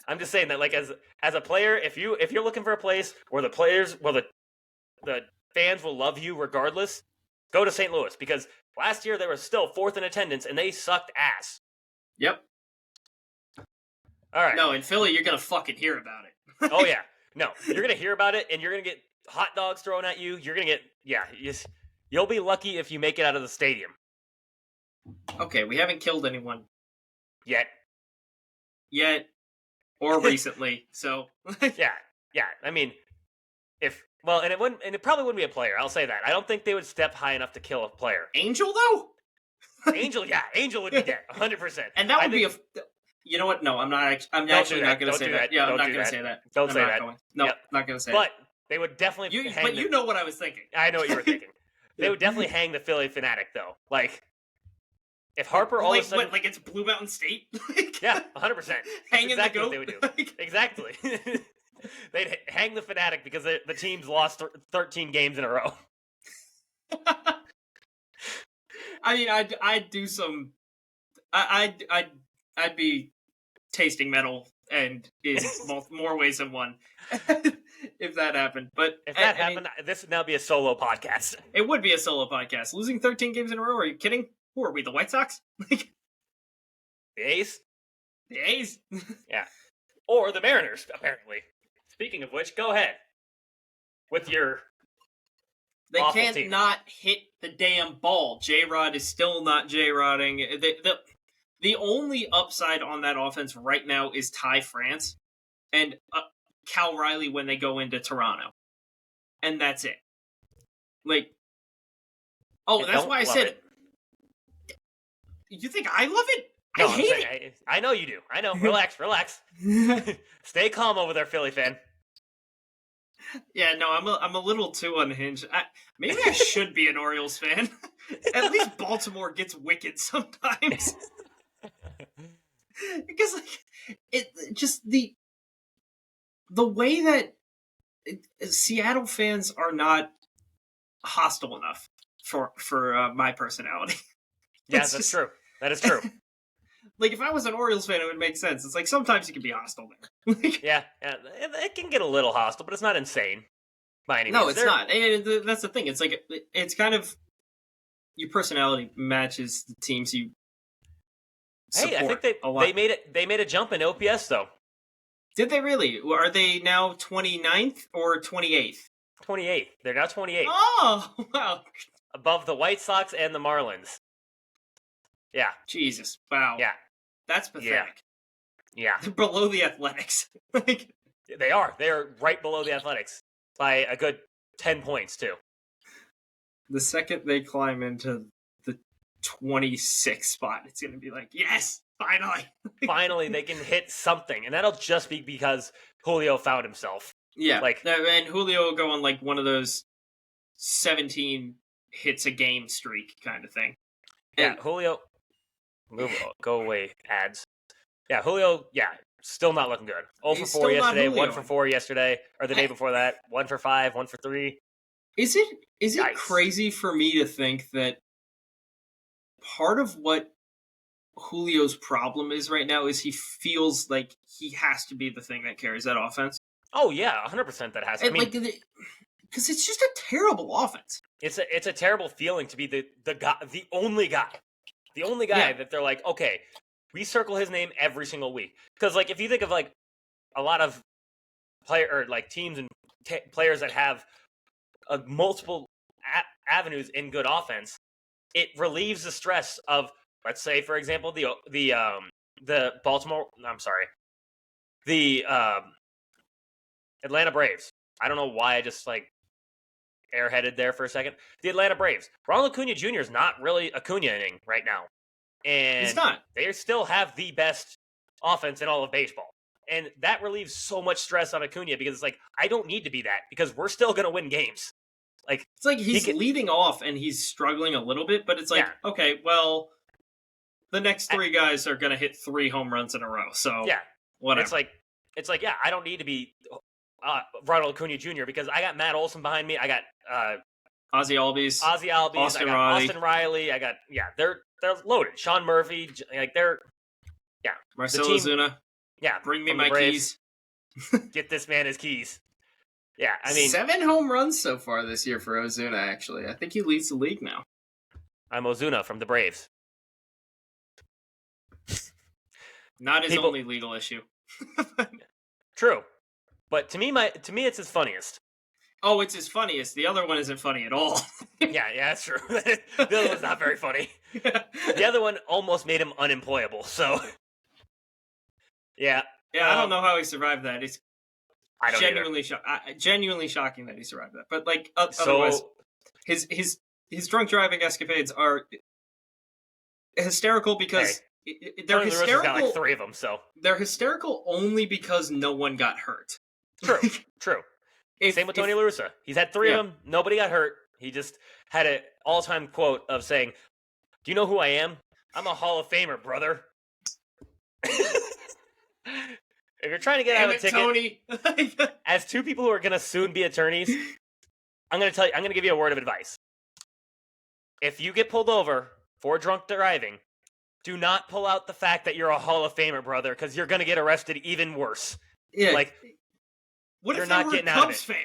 Speaker 2: I'm just saying that, like, as a player, if you're looking for a place where the fans will love you regardless, go to St. Louis, because last year they were still 4th in attendance and they sucked ass.
Speaker 1: Yep.
Speaker 2: All right.
Speaker 1: No, in Philly, you're gonna fucking hear about it.
Speaker 2: Oh yeah. No, you're going to hear about it, and you're going to get hot dogs thrown at you. You're going to get, you'll be lucky if you make it out of the stadium.
Speaker 1: Okay, we haven't killed anyone.
Speaker 2: Yet.
Speaker 1: Or recently, so.
Speaker 2: Yeah. I mean, and it probably wouldn't be a player, I'll say that. I don't think they would step high enough to kill a player.
Speaker 1: Angel, though?
Speaker 2: Angel would be dead, 100%.
Speaker 1: And that would be you know what? No, I'm not. I'm actually not going to say that. Yeah, I'm not going to say that.
Speaker 2: Don't say that.
Speaker 1: No, not going to say
Speaker 2: that. But they would definitely.
Speaker 1: You know what I was thinking.
Speaker 2: I know what you were thinking. They would definitely hang the Philly fanatic, though. Like, if Harper all of a sudden,
Speaker 1: like it's Blue Mountain State.
Speaker 2: Yeah, 100%.
Speaker 1: Hanging
Speaker 2: exactly
Speaker 1: the goat.
Speaker 2: What they would do. Exactly. They'd hang the fanatic because the team's lost 13 games in a row.
Speaker 1: I mean, I'd do some. I'd be tasting metal and in more ways than one if that happened. But
Speaker 2: if that happened, this would now be a solo podcast.
Speaker 1: It would be a solo podcast. Losing 13 games in a row? Are you kidding? Who are we? The White Sox?
Speaker 2: The A's?
Speaker 1: The A's?
Speaker 2: Yeah. Or the Mariners, apparently. Speaking of which, go ahead with your.
Speaker 1: They can't not hit the damn ball. J-Rod is still not J-Rodding. The only upside on that offense right now is Ty France and Cal Riley when they go into Toronto. And that's it. Like, that's why I said it. You think I love it?
Speaker 2: No, I hate it. I know you do. I know. Relax. Stay calm over there, Philly fan.
Speaker 1: Yeah, no, I'm a little too unhinged. Maybe I should be an Orioles fan. At least Baltimore gets wicked sometimes. Because the way that Seattle fans are not hostile enough for my personality.
Speaker 2: Yeah, that's true. That is true.
Speaker 1: Like, if I was an Orioles fan, it would make sense. It's like, sometimes you can be hostile there.
Speaker 2: Yeah, it can get a little hostile, but it's not insane by any means.
Speaker 1: No, it's not. And that's the thing. It's like, it's kind of, your personality matches the teams you support.
Speaker 2: Hey, I think they made a jump in OPS, though.
Speaker 1: Did they really? Are they now 29th or 28th?
Speaker 2: 28th. They're now 28th.
Speaker 1: Oh, wow.
Speaker 2: Above the White Sox and the Marlins. Yeah.
Speaker 1: Jesus. Wow.
Speaker 2: Yeah.
Speaker 1: That's pathetic.
Speaker 2: Yeah.
Speaker 1: They're below the Athletics.
Speaker 2: They are. They are right below the Athletics by a good 10 points, too.
Speaker 1: The second they climb into the 26th spot, it's going to be like, yes, finally.
Speaker 2: Finally, they can hit something. And that'll just be because Julio found himself.
Speaker 1: Yeah.
Speaker 2: Like,
Speaker 1: and Julio will go on like one of those 17 hits a game streak kind of thing.
Speaker 2: And Julio... Go away, ads. Yeah, Julio, still not looking good. 0 for 4 yesterday, 1 for 4 yesterday, or the day before that, 1 for 5, 1 for 3.
Speaker 1: Is it crazy for me to think that part of what Julio's problem is right now is he feels like he has to be the thing that carries that offense?
Speaker 2: Oh, yeah, 100% that has to.
Speaker 1: Because it's just a terrible offense.
Speaker 2: It's a terrible feeling to be the guy, the only guy that they're like, okay, we circle his name every single week. Because like if you think of like a lot of teams and players that have multiple avenues in good offense, it relieves the stress of, let's say, for example, the Atlanta Braves. I don't know why I just like airheaded there for a second. The Atlanta Braves. Ronald Acuna Jr. is not really Acuna-ing right now. And
Speaker 1: he's not.
Speaker 2: They still have the best offense in all of baseball. And that relieves so much stress on Acuna because it's like, I don't need to be that because we're still going to win games. Like,
Speaker 1: it's like he's leading off and he's struggling a little bit, but it's like, okay, well, the next 3 guys are going to hit 3 home runs in a row. So, whatever.
Speaker 2: It's like, I don't need to be Ronald Acuna Jr. because I got Matt Olson behind me. I got
Speaker 1: Ozzie Albies,
Speaker 2: Austin Riley. I got they're loaded. Sean Murphy, like they're
Speaker 1: Marcell Ozuna.
Speaker 2: Yeah,
Speaker 1: bring me my keys.
Speaker 2: Get this man his keys. Yeah, I mean
Speaker 1: 7 home runs so far this year for Ozuna. Actually, I think he leads the league now.
Speaker 2: I'm Ozuna from the Braves.
Speaker 1: Not his only legal issue.
Speaker 2: True. But to me, it's his funniest.
Speaker 1: Oh, it's his funniest. The other one isn't funny at all.
Speaker 2: yeah, that's true. The other one's not very funny. The other one almost made him unemployable. So, yeah.
Speaker 1: Yeah, I don't know how he survived that. It's genuinely shocking that he survived that. But like, otherwise, his drunk driving escapades are hysterical because they're hysterical.
Speaker 2: Got like 3 of them, so
Speaker 1: they're hysterical only because no one got hurt.
Speaker 2: True. Same with Tony La Russa. He's had 3 of them. Nobody got hurt. He just had an all-time quote of saying, "Do you know who I am? I'm a Hall of Famer, brother." If you're trying to get out of a ticket,
Speaker 1: Tony.
Speaker 2: as 2 people who are going to soon be attorneys, I'm going to give you a word of advice. If you get pulled over for drunk driving, do not pull out the fact that you're a Hall of Famer, brother, because you're going to get arrested even worse.
Speaker 1: Yeah.
Speaker 2: Like,
Speaker 1: what
Speaker 2: you're
Speaker 1: if
Speaker 2: not
Speaker 1: were
Speaker 2: getting
Speaker 1: a
Speaker 2: out of
Speaker 1: Cubs
Speaker 2: it.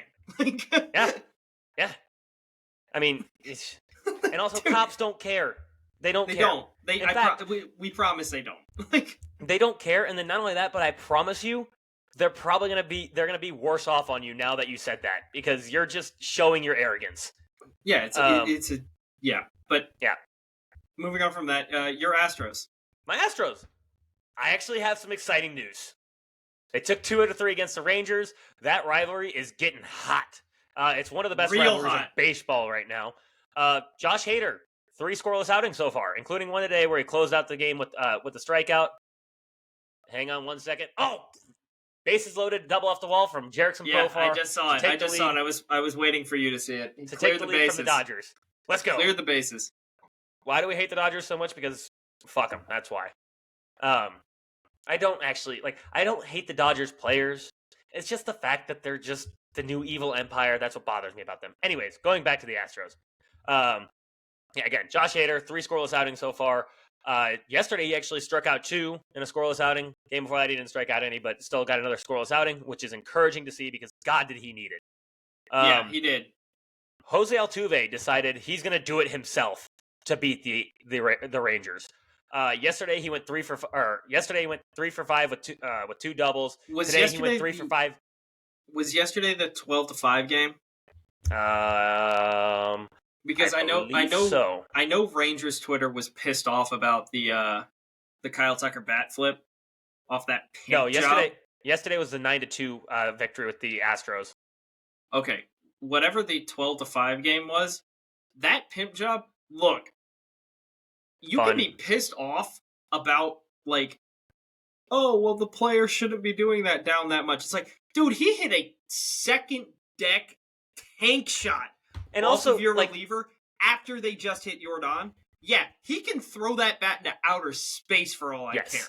Speaker 1: fan?
Speaker 2: Yeah. I mean, and also cops don't care. They don't care.
Speaker 1: They don't. We promise they don't.
Speaker 2: They don't care, and then not only that, but I promise you, they're gonna be worse off on you now that you said that because you're just showing your arrogance.
Speaker 1: Yeah, but moving on from that, your Astros.
Speaker 2: My Astros. I actually have some exciting news. They took 2 out of 3 against the Rangers. That rivalry is getting hot. It's one of the best rivalries in baseball right now. Josh Hader, 3 scoreless outings so far, including one today where he closed out the game with the strikeout. Hang on one second. Oh, bases loaded, double off the wall from Jerickson Profar.
Speaker 1: I just saw it. I was waiting for you to see it.
Speaker 2: To take the lead from the Dodgers. Let's go.
Speaker 1: Cleared the bases.
Speaker 2: Why do we hate the Dodgers so much? Because fuck them. That's why. I don't hate the Dodgers players. It's just the fact that they're the new evil empire. That's what bothers me about them. Anyways, going back to the Astros. Again, Josh Hader, 3 scoreless outings so far. Yesterday, he actually struck out 2 in a scoreless outing. Game before that, he didn't strike out any, but still got another scoreless outing, which is encouraging to see because, God, did he need it.
Speaker 1: Yeah, he did.
Speaker 2: Jose Altuve decided he's going to do it himself to beat the Rangers. Yesterday he went 3 for 5 with 2 doubles. Today he went 3 for 5.
Speaker 1: Was yesterday the 12-5 game? Because I know Rangers Twitter was pissed off about the Kyle Tucker bat flip off that pimp job.
Speaker 2: Yesterday was the 9-2 victory with the Astros.
Speaker 1: Okay, whatever the 12-5 game was, that pimp job. Look, you can be pissed off about oh well, the player shouldn't be doing that down that much. It's like, dude, he hit a second deck tank shot. And also, of your reliever after they just hit Jordan, yeah, he can throw that bat into outer space for all I care.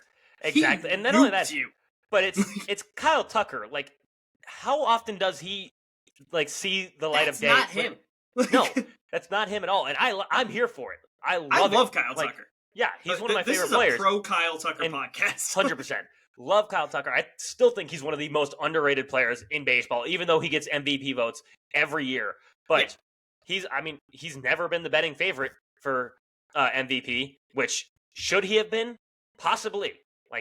Speaker 2: Exactly, and not only that, but it's Kyle Tucker. How often does he see the light of day?
Speaker 1: That's not him.
Speaker 2: No, that's not him at all. And I'm here for it. I love
Speaker 1: Kyle Tucker.
Speaker 2: Yeah, he's one of my favorite players.
Speaker 1: This is a pro Kyle Tucker podcast.
Speaker 2: 100%. Love Kyle Tucker. I still think he's one of the most underrated players in baseball, even though he gets MVP votes every year. But he's never been the betting favorite for MVP, which should he have been? Possibly.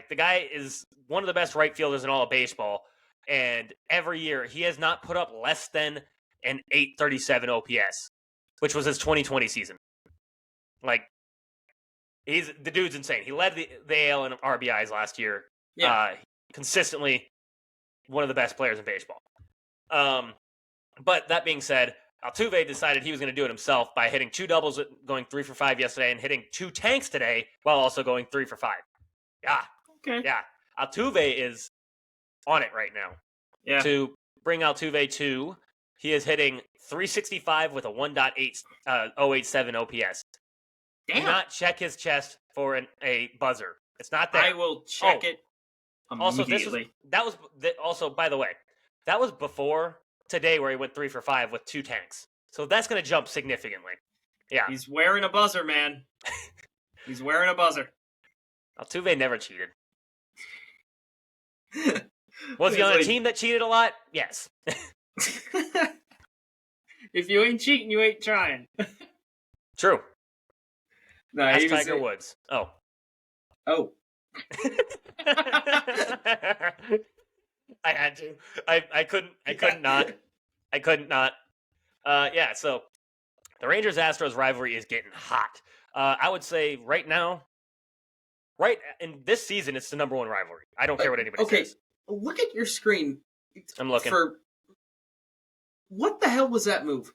Speaker 2: The guy is one of the best right fielders in all of baseball, and every year he has not put up less than an 837 OPS, which was his 2020 season. The dude's insane. He led the AL in RBIs last year. Yeah. Consistently one of the best players in baseball. But that being said, Altuve decided he was going to do it himself by hitting 2 doubles, going 3 for 5 yesterday, and hitting 2 tanks today while also going 3 for 5. Yeah. Okay. Yeah. Altuve is on it right now. Yeah. To bring Altuve to, he is hitting 365 with a 1.087 OPS. Damn. Do not check his chest for a buzzer. It's not there.
Speaker 1: I will check it immediately.
Speaker 2: Also, by the way, that was before today where he went 3 for 5 with 2 tanks. So that's going to jump significantly. Yeah.
Speaker 1: He's wearing a buzzer, man. He's wearing a buzzer.
Speaker 2: Altuve never cheated. Was he on a team that cheated a lot? Yes.
Speaker 1: If you ain't cheating, you ain't trying.
Speaker 2: True.
Speaker 1: No,
Speaker 2: that's Tiger Woods. Oh.
Speaker 1: I
Speaker 2: had to. I couldn't not. Yeah, so the Rangers-Astros rivalry is getting hot. I would say right now, in this season, it's the number 1 rivalry. I don't care what anybody says.
Speaker 1: Okay, look at your screen.
Speaker 2: I'm looking.
Speaker 1: What the hell was that move?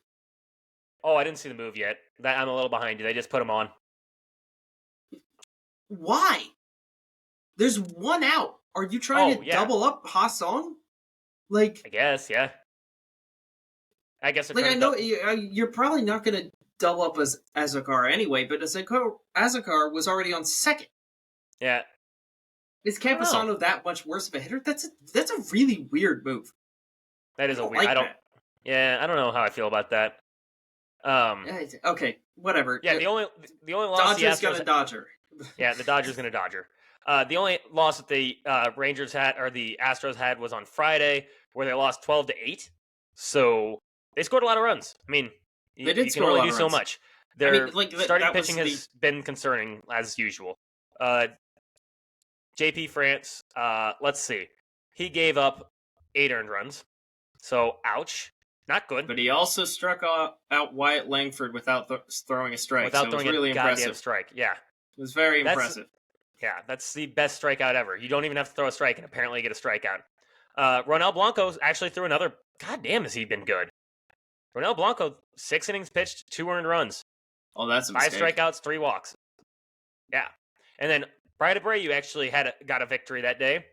Speaker 2: Oh, I didn't see the move yet. I'm a little behind you. They just put him on.
Speaker 1: Why? There's 1 out. Are you trying to double up Hassan? I
Speaker 2: guess, yeah. I guess.
Speaker 1: I know you're probably not going to double up as Azakar anyway, but Azakar was already on second.
Speaker 2: Yeah.
Speaker 1: Is Camposano that much worse of a hitter? That's a really weird move.
Speaker 2: That is a weird. Yeah, I don't know how I feel about that.
Speaker 1: Okay, whatever.
Speaker 2: Yeah, the only loss
Speaker 1: Dodger's gonna Dodger.
Speaker 2: Yeah, the Dodger's gonna Dodger. The only loss that the Rangers had or the Astros had was on Friday, where they lost 12-8. So they scored a lot of runs. I mean, you can only do so much. Their starting pitching has been concerning as usual. JP France, let's see, he gave up 8 earned runs. So ouch. Not good.
Speaker 1: But he also struck out Wyatt Langford without throwing a strike.
Speaker 2: Without throwing
Speaker 1: really
Speaker 2: a goddamn
Speaker 1: impressive
Speaker 2: strike, yeah.
Speaker 1: It was very impressive.
Speaker 2: Yeah, that's the best strikeout ever. You don't even have to throw a strike, and apparently you get a strikeout. Ronel Blanco actually threw another. Goddamn, has he been good? Ronel Blanco, 6 innings pitched, 2 earned runs.
Speaker 1: Oh, that's a
Speaker 2: 5
Speaker 1: mistake.
Speaker 2: Strikeouts, 3 walks. Yeah. And then Brian Abreu actually got a victory that day.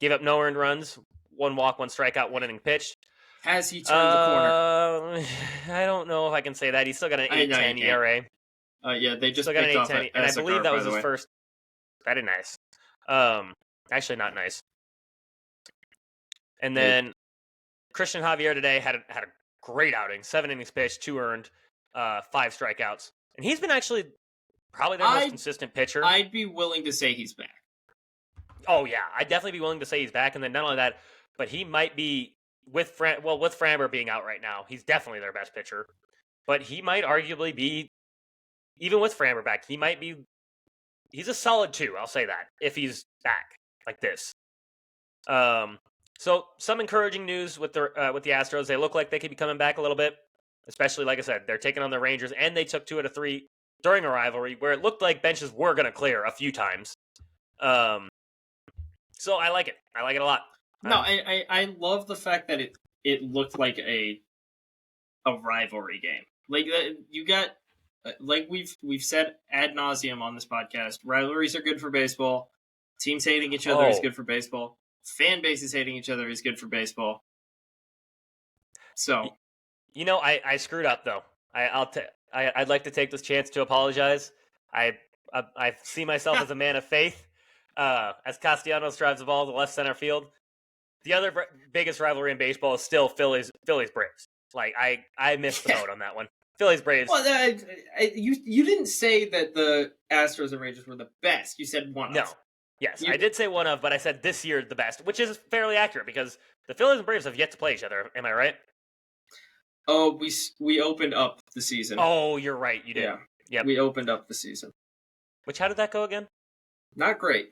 Speaker 2: Gave up no earned runs, 1 walk, 1 strikeout, 1 inning pitched.
Speaker 1: Has he turned the corner?
Speaker 2: I don't know if I can say that. He's still got an 8.10 ERA.
Speaker 1: Yeah, they just
Speaker 2: still got an
Speaker 1: 8.10,
Speaker 2: and I believe that was his first. That is nice. Actually, not nice. And then Christian Javier today had a great outing. 7 innings pitched, 2 earned, 5 strikeouts, and he's been actually probably their most consistent pitcher.
Speaker 1: I'd be willing to say he's back.
Speaker 2: Oh yeah, I'd definitely be willing to say he's back. And then not only that, but he might be with Framber being out right now, he's definitely their best pitcher. But he might arguably be, even with Framber back, he's a solid 2. I'll say that if he's back like this. So some encouraging news with the Astros. They look like they could be coming back a little bit, especially like I said, they're taking on the Rangers, and they took 2 out of 3 during a rivalry where it looked like benches were going to clear a few times. So I like it. I like it a lot.
Speaker 1: No, I love the fact that it looked like a rivalry game. Like you got, like we've said ad nauseum on this podcast, rivalries are good for baseball. Teams hating each other is good for baseball. Fan bases hating each other is good for baseball. So,
Speaker 2: I screwed up though. I'd like to take this chance to apologize. I see myself as a man of faith. As Castellanos drives the ball to left center field. The other biggest rivalry in baseball is still Phillies Braves. Like I missed the boat on that one. Phillies Braves.
Speaker 1: Well, you didn't say that the Astros and Rangers were the best. You said one of.
Speaker 2: No. Yes, I did say one of, but I said this year the best, which is fairly accurate because the Phillies and Braves have yet to play each other. Am I right?
Speaker 1: Oh, we opened up the season.
Speaker 2: Oh, you're right. You did.
Speaker 1: Yeah.
Speaker 2: Yep.
Speaker 1: We opened up the season.
Speaker 2: How did that go again?
Speaker 1: Not great.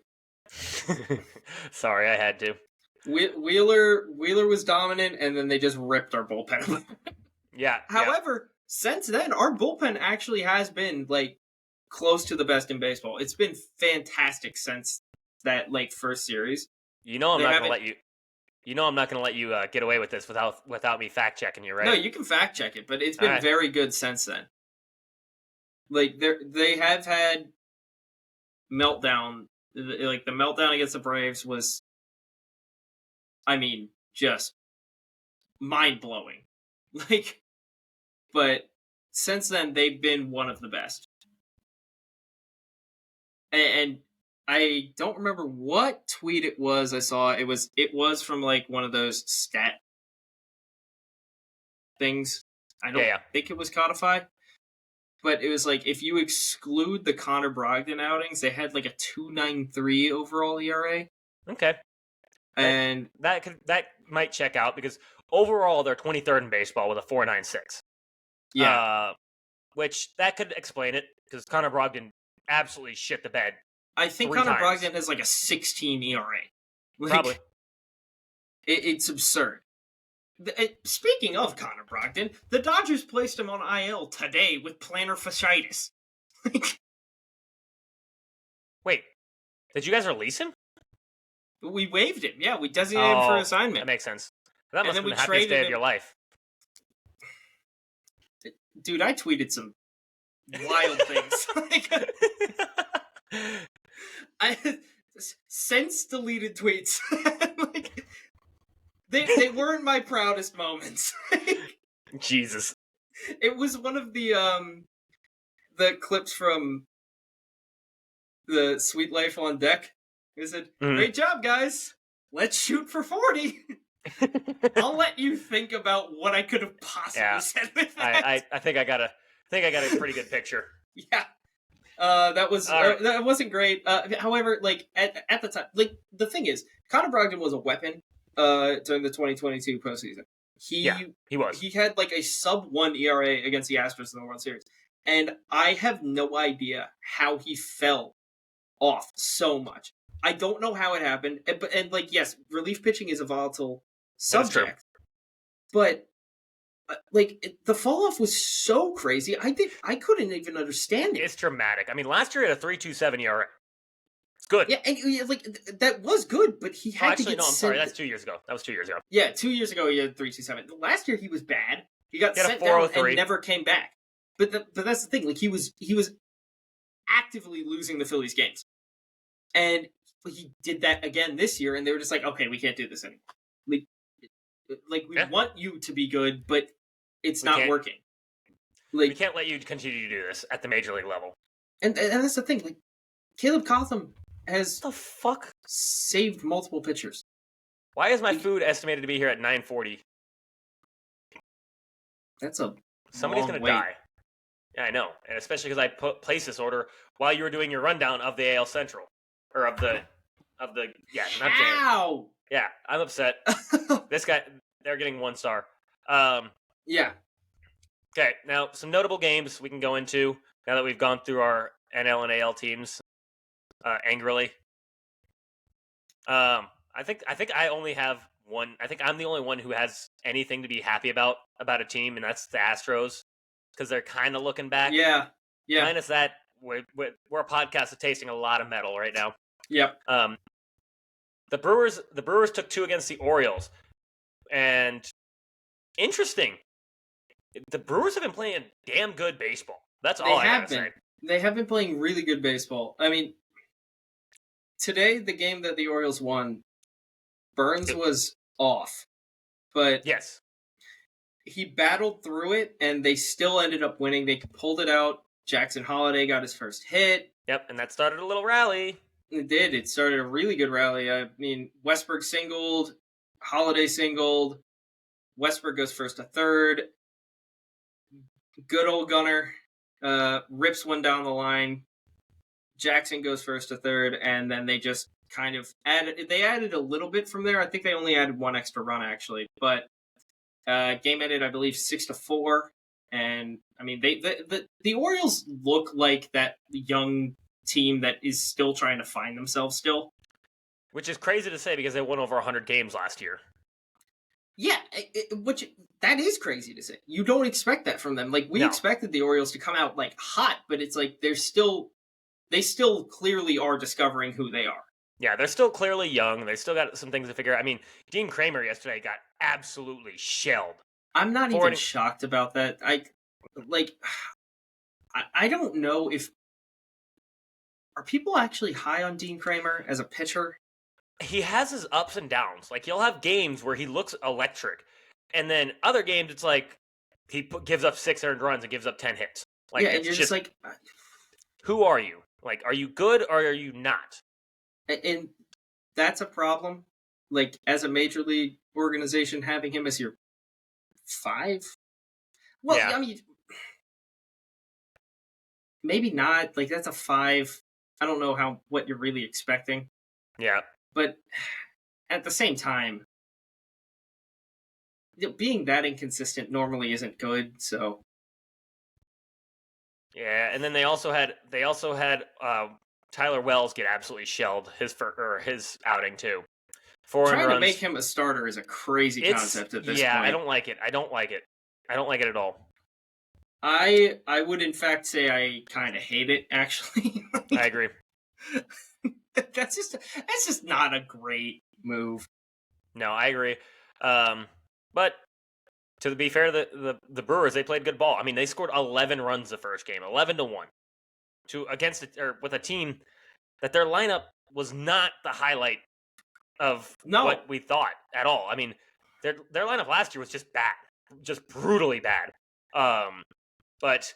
Speaker 2: Sorry, I had to.
Speaker 1: Wheeler was dominant, and then they just ripped our bullpen.
Speaker 2: Yeah.
Speaker 1: However, since then, our bullpen actually has been like close to the best in baseball. It's been fantastic since that first series.
Speaker 2: I'm not going to let you. I'm not going to let you get away with this without me fact checking you, right?
Speaker 1: No, you can fact check it, but it's been very good since then. Like they have had meltdown. Like the meltdown against the Braves was, just mind-blowing. But since then, they've been one of the best. And I don't remember what tweet it was I saw. It was from one of those stat things. I don't think it was codified. But it was if you exclude the Connor Brogdon outings, they had a 2.93 overall ERA.
Speaker 2: Okay.
Speaker 1: And
Speaker 2: that might check out because overall they're 23rd in baseball with a 4.96.
Speaker 1: Yeah.
Speaker 2: Which that could explain it because Connor Brogdon absolutely shit the bed.
Speaker 1: I think Connor Brogdon has a 16 ERA.
Speaker 2: Probably.
Speaker 1: It's absurd. Speaking of Connor Brogdon, the Dodgers placed him on IL today with plantar fasciitis.
Speaker 2: Wait, did you guys release him?
Speaker 1: We waived him. Yeah, we designated him for assignment.
Speaker 2: That makes sense. That must have been the happiest day of your life.
Speaker 1: Dude, I tweeted some wild things. I since deleted tweets. They weren't my proudest moments.
Speaker 2: Jesus.
Speaker 1: It was one of the clips from the Sweet Life on Deck. It said, "Great job, guys. Let's shoot for 40." I'll let you think about what I could have possibly said with that.
Speaker 2: I think I got a pretty good picture.
Speaker 1: Yeah. That wasn't great. However, at the time, the thing is, Connor Brogdon was a weapon during the 2022 postseason. He was. He had a sub-1 ERA against the Astros in the World Series. And I have no idea how he fell off so much. I don't know how it happened. And yes, relief pitching is a volatile subject. But the fall off was so crazy. I couldn't even understand it.
Speaker 2: It's dramatic. Last year he had a 3.27 ERA. It's good.
Speaker 1: Yeah, and that was good, but he had to get
Speaker 2: I'm sorry. That's 2 years ago. That was 2 years ago.
Speaker 1: Yeah, 2 years ago he had 3.27. Last year he was bad. He got sent down and never came back. But that's the thing. He was actively losing the Phillies games, and he did that again this year. And they were just okay, we can't do this anymore. We want you to be good, but it's not working.
Speaker 2: We can't let you continue to do this at the major league level.
Speaker 1: And that's the thing. Caleb Cotham has
Speaker 2: what the fuck
Speaker 1: saved multiple pitchers.
Speaker 2: Why is my food estimated to be here at 9:40?
Speaker 1: That's a
Speaker 2: Somebody's
Speaker 1: long
Speaker 2: going to
Speaker 1: wait.
Speaker 2: die. Yeah, I know, and especially because I placed this order while you were doing your rundown of the AL Central, or of the not the
Speaker 1: How?
Speaker 2: yeah. I'm upset. This guy, they're getting 1 star.
Speaker 1: Yeah.
Speaker 2: Okay, now some notable games we can go into now that we've gone through our NL and AL teams angrily. I think I only have one. I think I'm the only one who has anything to be happy about a team, and that's the Astros, because they're kind of looking back.
Speaker 1: Yeah. Yeah.
Speaker 2: Minus that, we're a podcast of tasting a lot of metal right now.
Speaker 1: Yep.
Speaker 2: The Brewers took 2 against the Orioles, and interesting. The Brewers have been playing damn good baseball. That's all I gotta say.
Speaker 1: They have been playing really good baseball. I mean, today, the game that the Orioles won, Burns was off, but
Speaker 2: yes,
Speaker 1: he battled through it, and they still ended up winning. They pulled it out. Jackson Holliday got his first hit.
Speaker 2: Yep, and that started a little rally.
Speaker 1: It did. It started a really good rally. I mean, Westberg singled, Holliday singled, Westberg goes first to third. Good old Gunner rips one down the line. Jackson goes first to third, and then they just kind of added a little bit from there. I think they only added 1 extra run, actually. But game ended, I believe, 6-4. And, I mean, the Orioles look like that young team that is still trying to find themselves still.
Speaker 2: Which is crazy to say because they won over 100 games last year.
Speaker 1: Yeah, that is crazy to say. You don't expect that from them. Like, we expected the Orioles to come out, like, hot, but it's like they still clearly are discovering who they are.
Speaker 2: Yeah, they're still clearly young. They still got some things to figure out. I mean, Dean Kramer yesterday got absolutely shelled.
Speaker 1: I'm not even shocked about that. I don't know if... Are people actually high on Dean Kramer as a pitcher?
Speaker 2: He has his ups and downs. Like, he'll have games where he looks electric. And then other games, it's like he gives up 6 earned runs and gives up 10 hits. Like,
Speaker 1: yeah, and you're just like...
Speaker 2: Who are you? Like, are you good or are you not?
Speaker 1: And that's a problem. Like, as a major league organization, having him as your 5? Well, yeah. I mean, maybe not. Like, that's a 5. I don't know what you're really expecting.
Speaker 2: Yeah.
Speaker 1: But at the same time, being that inconsistent normally isn't good, so...
Speaker 2: Yeah, and then they also had Tyler Wells get absolutely shelled his outing too.
Speaker 1: Trying to make him a starter is a crazy concept at this point.
Speaker 2: Yeah, I don't like it. I don't like it at all.
Speaker 1: I would in fact say I kind of hate it, actually.
Speaker 2: I agree.
Speaker 1: That's just not a great move.
Speaker 2: No, I agree. But to be fair, the Brewers, they played good ball. I mean, they scored 11 runs the first game, 11-1, with a team that their lineup was not the highlight of what we thought at all. I mean, their lineup last year was just bad, just brutally bad. But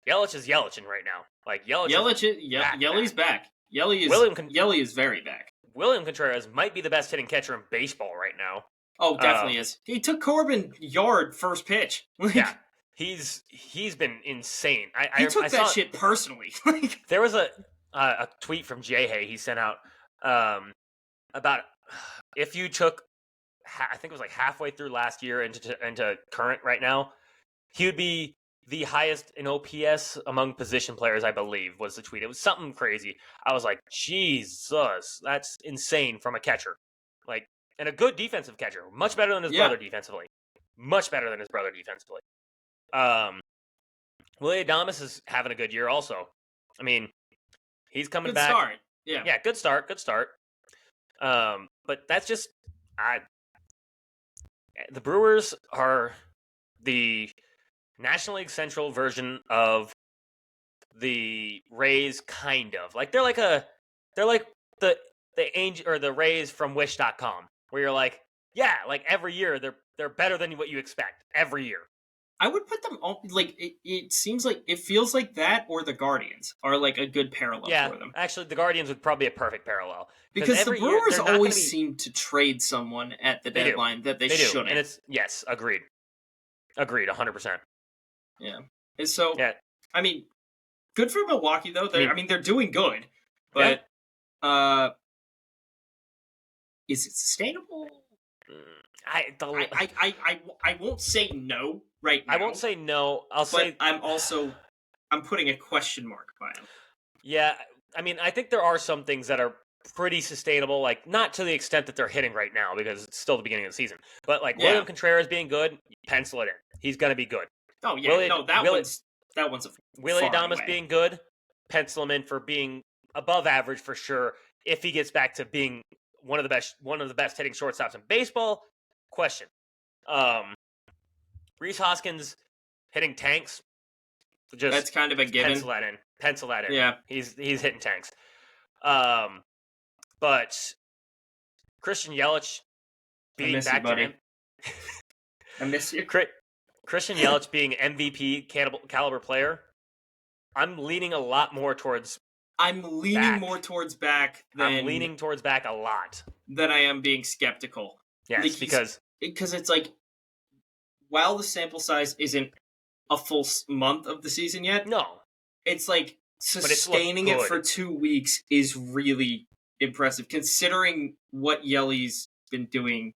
Speaker 2: Yelich is Yelichin right now. Like
Speaker 1: Yelly's back. Yelly is very back.
Speaker 2: William Contreras might be the best hitting catcher in baseball right now.
Speaker 1: Oh, definitely is. He took Corbin Yard first pitch.
Speaker 2: Yeah, he's been insane.
Speaker 1: He took that shit personally.
Speaker 2: There was a tweet from Jay Hay he sent out about if you took, I think it was like halfway through last year into current right now, he would be the highest in OPS among position players, I believe, was the tweet. It was something crazy. I was like, Jesus, that's insane from a catcher. Like, and a good defensive catcher. Much better than his brother defensively. Much better than his brother defensively. Willie Adames is having a good year also. I mean, he's coming back.
Speaker 1: Good start. Yeah.
Speaker 2: Yeah, good start. But that's just... the Brewers are the National League Central version of the Rays, kind of. Like, they're like the Angel or the Rays from Wish.com, where you're like, yeah, like every year they're better than what you expect every year.
Speaker 1: I would put them all, like, it seems like, it feels like that or the Guardians are like a good parallel for them.
Speaker 2: Actually, the Guardians would probably be a perfect parallel.
Speaker 1: Because the Brewers always seem to trade someone at the deadline that they shouldn't.
Speaker 2: And yes, agreed. Agreed, 100%.
Speaker 1: Yeah. And so,
Speaker 2: Yeah.
Speaker 1: I mean, good for Milwaukee though. They're doing good, but is it sustainable? I won't say no right now.
Speaker 2: I won't say no.
Speaker 1: I'm putting a question mark by him.
Speaker 2: Yeah, I mean, I think there are some things that are pretty sustainable, like not to the extent that they're hitting right now because it's still the beginning of the season. But like William Contreras being good, pencil it in. He's gonna be good.
Speaker 1: Oh yeah, that one's a
Speaker 2: Willie
Speaker 1: far
Speaker 2: Adames
Speaker 1: away.
Speaker 2: being good, pencil him in for being above average for sure. If he gets back to being one of the best hitting shortstops in baseball, question. Rhys Hoskins hitting tanks.
Speaker 1: That's kind of a given.
Speaker 2: Pencil that in.
Speaker 1: Yeah,
Speaker 2: he's hitting tanks. But Christian Yelich being back to
Speaker 1: I miss you.
Speaker 2: Christian Yelich being MVP caliber player. I'm leaning a lot more towards.
Speaker 1: I'm leaning more towards back than
Speaker 2: I'm leaning towards back a lot
Speaker 1: than I am being skeptical.
Speaker 2: Yes,
Speaker 1: like
Speaker 2: because
Speaker 1: it's like while the sample size isn't a full month of the season yet,
Speaker 2: no,
Speaker 1: it's like sustaining it for 2 weeks is really impressive considering what Yelly's been doing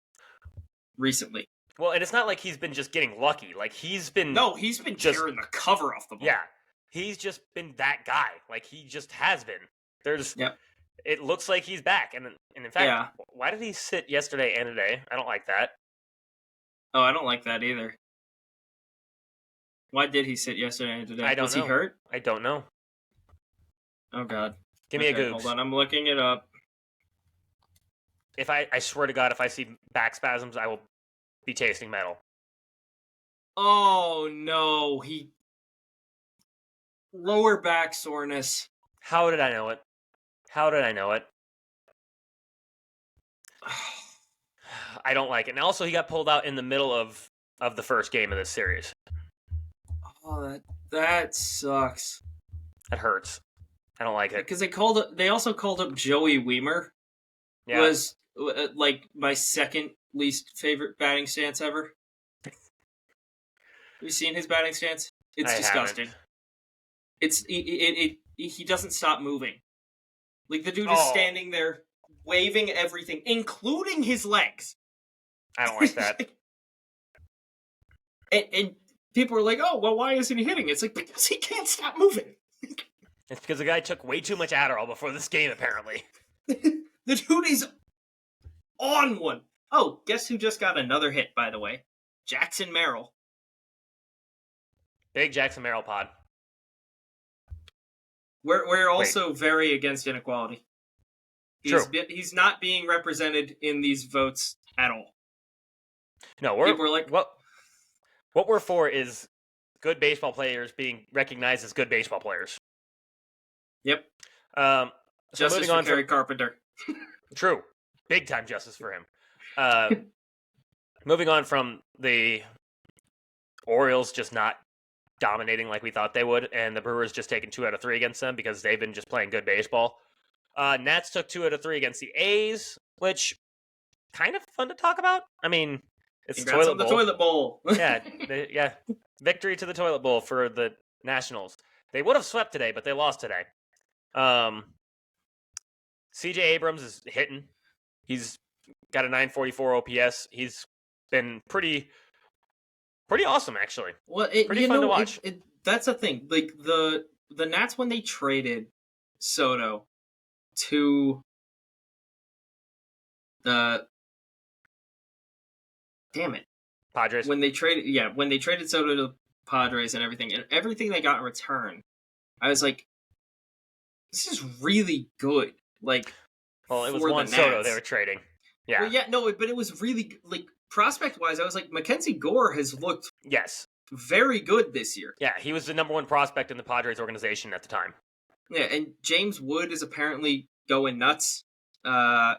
Speaker 1: recently.
Speaker 2: Well, and it's not like he's been just getting lucky. Like he's been
Speaker 1: tearing the cover off the ball.
Speaker 2: Yeah, he's just been that guy. Like he just has been. It looks like he's back, and in fact, why did he sit yesterday and today? I don't like that.
Speaker 1: Oh, I don't like that either. Why did he sit yesterday and today? Was he hurt?
Speaker 2: I don't know.
Speaker 1: Oh God.
Speaker 2: Give me a goops.
Speaker 1: Hold on, I'm looking it up.
Speaker 2: If I swear to God, if I see back spasms, I will be tasting metal.
Speaker 1: Oh no, lower back soreness.
Speaker 2: How did I know it? I don't like it. And also, he got pulled out in the middle of the first game of this series.
Speaker 1: Oh, that sucks.
Speaker 2: That hurts. I don't like it.
Speaker 1: Because they also called up Joey Wiemer. Yeah. Who was like my second least favorite batting stance ever. Have you seen his batting stance? It's disgusting. He doesn't stop moving. Like the dude is standing there waving everything, including his legs.
Speaker 2: I don't like that.
Speaker 1: and people are like, "Oh, well, why isn't he hitting?" It's like because he can't stop moving.
Speaker 2: It's because the guy took way too much Adderall before this game, apparently.
Speaker 1: The dude is on one. Oh, guess who just got another hit, by the way? Jackson Merrill.
Speaker 2: Big Jackson Merrill pod.
Speaker 1: We're also very against inequality. He's not being represented in these votes at all.
Speaker 2: No, we're like what we're for is good baseball players being recognized as good baseball players.
Speaker 1: Yep. Justice moving on for Kerry Carpenter.
Speaker 2: True. Big time justice for him. Moving on from the Orioles just not dominating like we thought they would, and the Brewers just taking 2 out of 3 against them because they've been just playing good baseball. Nats took 2 out of 3 against the A's, which kind of fun to talk about. I mean, it's
Speaker 1: toilet bowl.
Speaker 2: Yeah. Victory to the toilet bowl for the Nationals. They would have swept today, but they lost today. CJ Abrams is hitting. He's got a 944 OPS. He's been pretty awesome, actually.
Speaker 1: Well, pretty fun to watch. That's the thing. Like the Nats, when they traded Soto to the
Speaker 2: Padres.
Speaker 1: When they traded Soto to the Padres and everything they got in return, I was like, this is really good. Like,
Speaker 2: well, it was Juan Soto they were trading. Yeah.
Speaker 1: Well, but it was really like prospect wise. I was like, Mackenzie Gore has looked very good this year.
Speaker 2: Yeah, he was the number 1 prospect in the Padres organization at the time.
Speaker 1: Yeah, and James Wood is apparently going nuts. I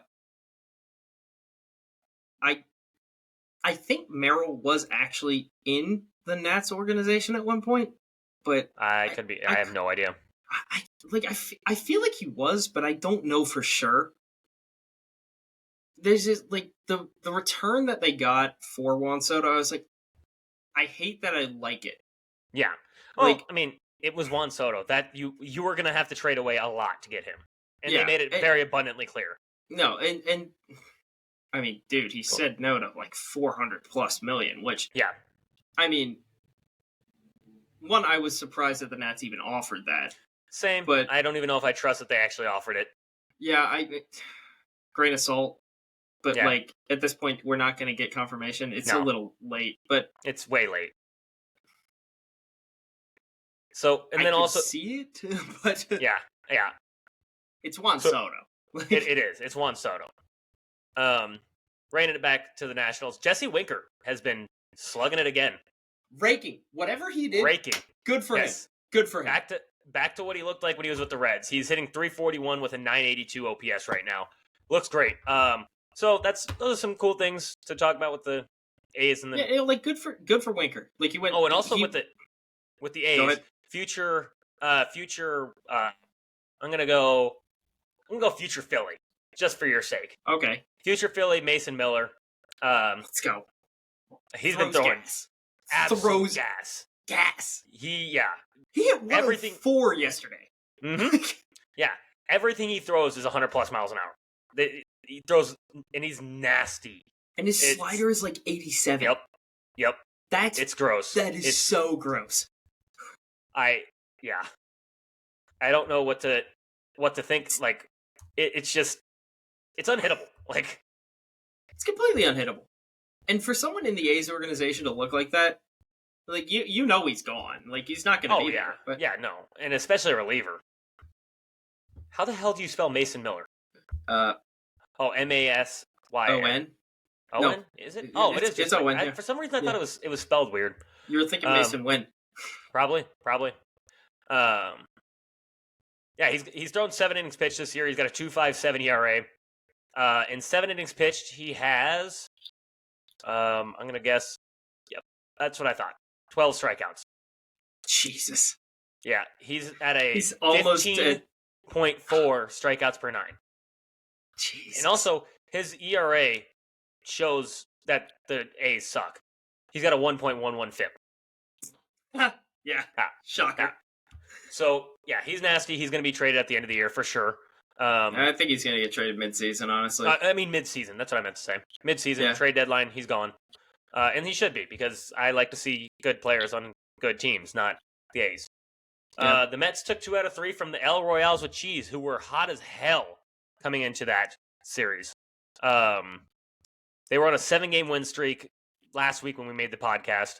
Speaker 1: think Merrill was actually in the Nats organization at one point, but
Speaker 2: I have no idea.
Speaker 1: I feel like he was, but I don't know for sure. There's just like the return that they got for Juan Soto. I was like, I hate that I like it.
Speaker 2: Yeah. Well,
Speaker 1: Like,
Speaker 2: I mean, it was Juan Soto. That you were going to have to trade away a lot to get him. And they made it very abundantly clear.
Speaker 1: No, and I mean, dude, he said no to like 400+ million, which,
Speaker 2: yeah.
Speaker 1: I mean, one, I was surprised that the Nats even offered that.
Speaker 2: Same,
Speaker 1: but
Speaker 2: I don't even know if I trust that they actually offered it.
Speaker 1: Yeah, grain of salt. But,
Speaker 2: Yeah.
Speaker 1: like, at this point, we're not going to get confirmation. It's a little late, but...
Speaker 2: It's way late. So, and then
Speaker 1: I
Speaker 2: also...
Speaker 1: see it, but...
Speaker 2: Yeah.
Speaker 1: It's Juan Soto.
Speaker 2: It is. It's Juan Soto. Reining it back to the Nationals. Jesse Winker has been slugging it again.
Speaker 1: Raking. Whatever he did.
Speaker 2: Raking.
Speaker 1: Good for him. Good for him.
Speaker 2: Back to what he looked like when he was with the Reds. He's hitting .341 with a .982 OPS right now. Looks great. So those are some cool things to talk about with the A's and the
Speaker 1: like good for Winker. Like he went.
Speaker 2: Oh, and also with the A's, future. I'm gonna go future Philly, just for your sake.
Speaker 1: Okay.
Speaker 2: Future Philly, Mason Miller.
Speaker 1: Let's go.
Speaker 2: He's been throwing
Speaker 1: throws
Speaker 2: gas. He
Speaker 1: hit 104 yesterday.
Speaker 2: Mm-hmm. Yeah, everything he throws is 100+ miles an hour. He throws, and he's nasty.
Speaker 1: And his slider is like 87.
Speaker 2: Yep. It's gross.
Speaker 1: That is so gross.
Speaker 2: I don't know what to think. Like, it's unhittable. Like,
Speaker 1: it's completely unhittable. And for someone in the A's organization to look like that, like you know he's gone. Like he's not going to be there. But...
Speaker 2: Yeah, no, and especially a reliever. How the hell do you spell Mason Miller? MASYN. Owen? Is it? Oh, it is.
Speaker 1: It's Owen. Yeah.
Speaker 2: For some reason, I thought it was spelled weird.
Speaker 1: You were thinking Mason Wynn.
Speaker 2: Probably. Yeah, he's thrown 7 innings pitched this year. He's got a 2.57 ERA. In 7 innings pitched, he has. I'm gonna guess. Yep, that's what I thought. 12 strikeouts.
Speaker 1: Jesus.
Speaker 2: Yeah, he's at a
Speaker 1: he's almost
Speaker 2: 15.4 strikeouts per 9.
Speaker 1: Jesus.
Speaker 2: And also, his ERA shows that the A's suck. He's got a 1.11 FIP.
Speaker 1: Yeah. Shocker.
Speaker 2: Yeah. So, yeah, he's nasty. He's going to be traded at the end of the year for sure.
Speaker 1: I think he's going to get traded mid-season, honestly.
Speaker 2: I mean, mid-season. That's what I meant to say. Mid-season, trade deadline, he's gone. And he should be, because I like to see good players on good teams, not the A's. Yeah. The Mets took 2 out of 3 from the El Royales with Cheese, who were hot as hell coming into that series. They were on a 7-game win streak last week when we made the podcast.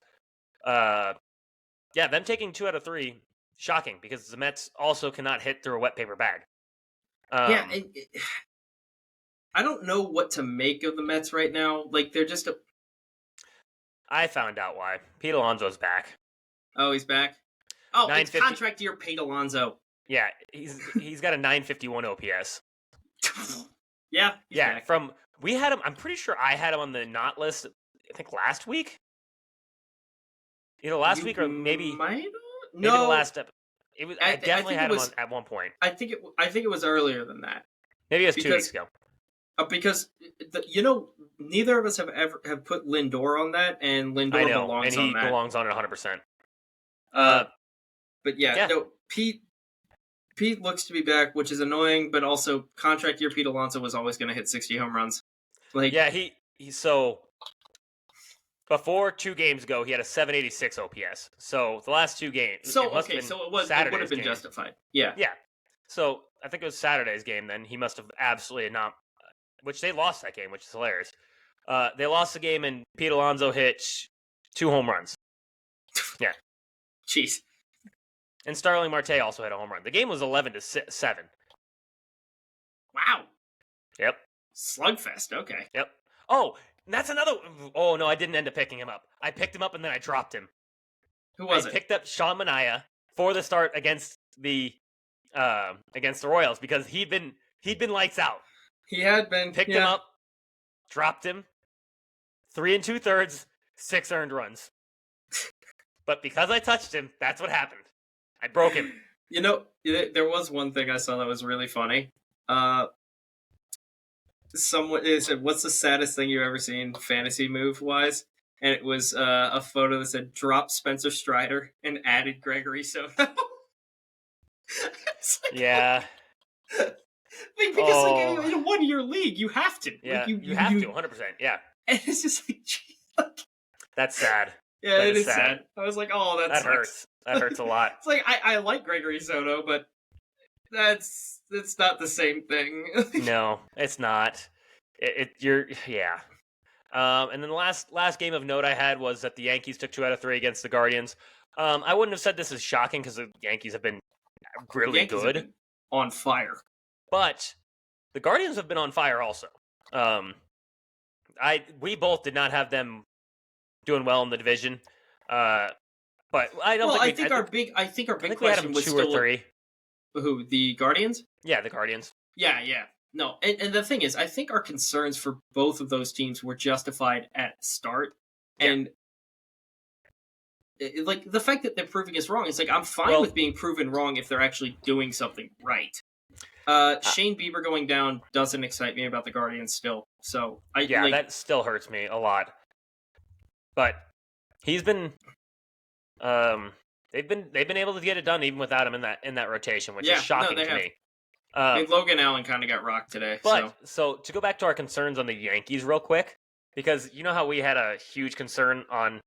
Speaker 2: Them taking 2 out of 3, shocking, because the Mets also cannot hit through a wet paper bag.
Speaker 1: I don't know what to make of the Mets right now. Like, they're just
Speaker 2: I found out why. Pete Alonso's back.
Speaker 1: Oh, he's back? Oh, it's contract year Pete Alonso.
Speaker 2: Yeah, he's got a 951 OPS.
Speaker 1: Yeah, he's back.
Speaker 2: We had him. I'm pretty sure I had him on the not list. I think last week. Either last week or maybe the last episode. It was. I definitely had him on at one point.
Speaker 1: I think it was earlier than that.
Speaker 2: Maybe it was 2 weeks ago.
Speaker 1: Because neither of us have put Lindor on that, and Lindor belongs on that.
Speaker 2: And he belongs on it 100%.
Speaker 1: But no, Pete looks to be back, which is annoying, but also contract year Pete Alonso was always going to hit 60 home runs. Like, yeah,
Speaker 2: he so before 2 games ago he had a 786 OPS. So the last 2 games.
Speaker 1: So it would have been justified. Yeah.
Speaker 2: Yeah. So I think it was Saturday's game. Then he must have absolutely not. Which they lost that game, which is hilarious. They lost the game, and Pete Alonso hit 2 home runs. Yeah.
Speaker 1: Jeez.
Speaker 2: And Starling Marte also had a home run. The game was 11-7.
Speaker 1: Wow.
Speaker 2: Yep.
Speaker 1: Slugfest. Okay.
Speaker 2: Yep. Oh, that's another. Oh no, I didn't end up picking him up. I picked him up and then I dropped him.
Speaker 1: Who was it?
Speaker 2: I picked up Sean Manaea for the start against the Royals because he'd been lights out.
Speaker 1: He had been.
Speaker 2: Picked him up, dropped him. 3 2/3, 6 earned runs. But because I touched him, that's what happened. I broke him.
Speaker 1: There was one thing I saw that was really funny. Someone said, "What's the saddest thing you've ever seen fantasy move wise?" and it was a photo that said "Drop Spencer Strider" and added Gregory Soto.
Speaker 2: Yeah.
Speaker 1: Because in a 1-year league, you have to.
Speaker 2: Yeah,
Speaker 1: You
Speaker 2: have to 100%. Yeah,
Speaker 1: and it's just
Speaker 2: that's sad.
Speaker 1: Yeah,
Speaker 2: that
Speaker 1: it is sad. I was like, oh, that sucks.
Speaker 2: Hurts. That hurts a lot.
Speaker 1: It's like I like Gregory Soto, but it's not the same thing.
Speaker 2: No, it's not. And then the last game of note I had was that the Yankees took 2 out of 3 against the Guardians. I wouldn't have said this is shocking because the Yankees have been really good,
Speaker 1: on fire.
Speaker 2: but the Guardians have been on fire also. We both did not have them doing well in the division, but I don't.
Speaker 1: I think our big question was
Speaker 2: 2 or 3.
Speaker 1: Who, the Guardians?
Speaker 2: Yeah, the Guardians.
Speaker 1: Yeah. No, and the thing is, I think our concerns for both of those teams were justified at the start, and like the fact that they're proving us wrong, it's like I'm fine with being proven wrong if they're actually doing something right. Shane Bieber going down doesn't excite me about the Guardians still. So
Speaker 2: that still hurts me a lot. But he's been, they've been able to get it done even without him in that rotation, which is shocking to me.
Speaker 1: Logan Allen kind of got rocked today.
Speaker 2: But so to go back to our concerns on the Yankees real quick, because you know how we had a huge concern on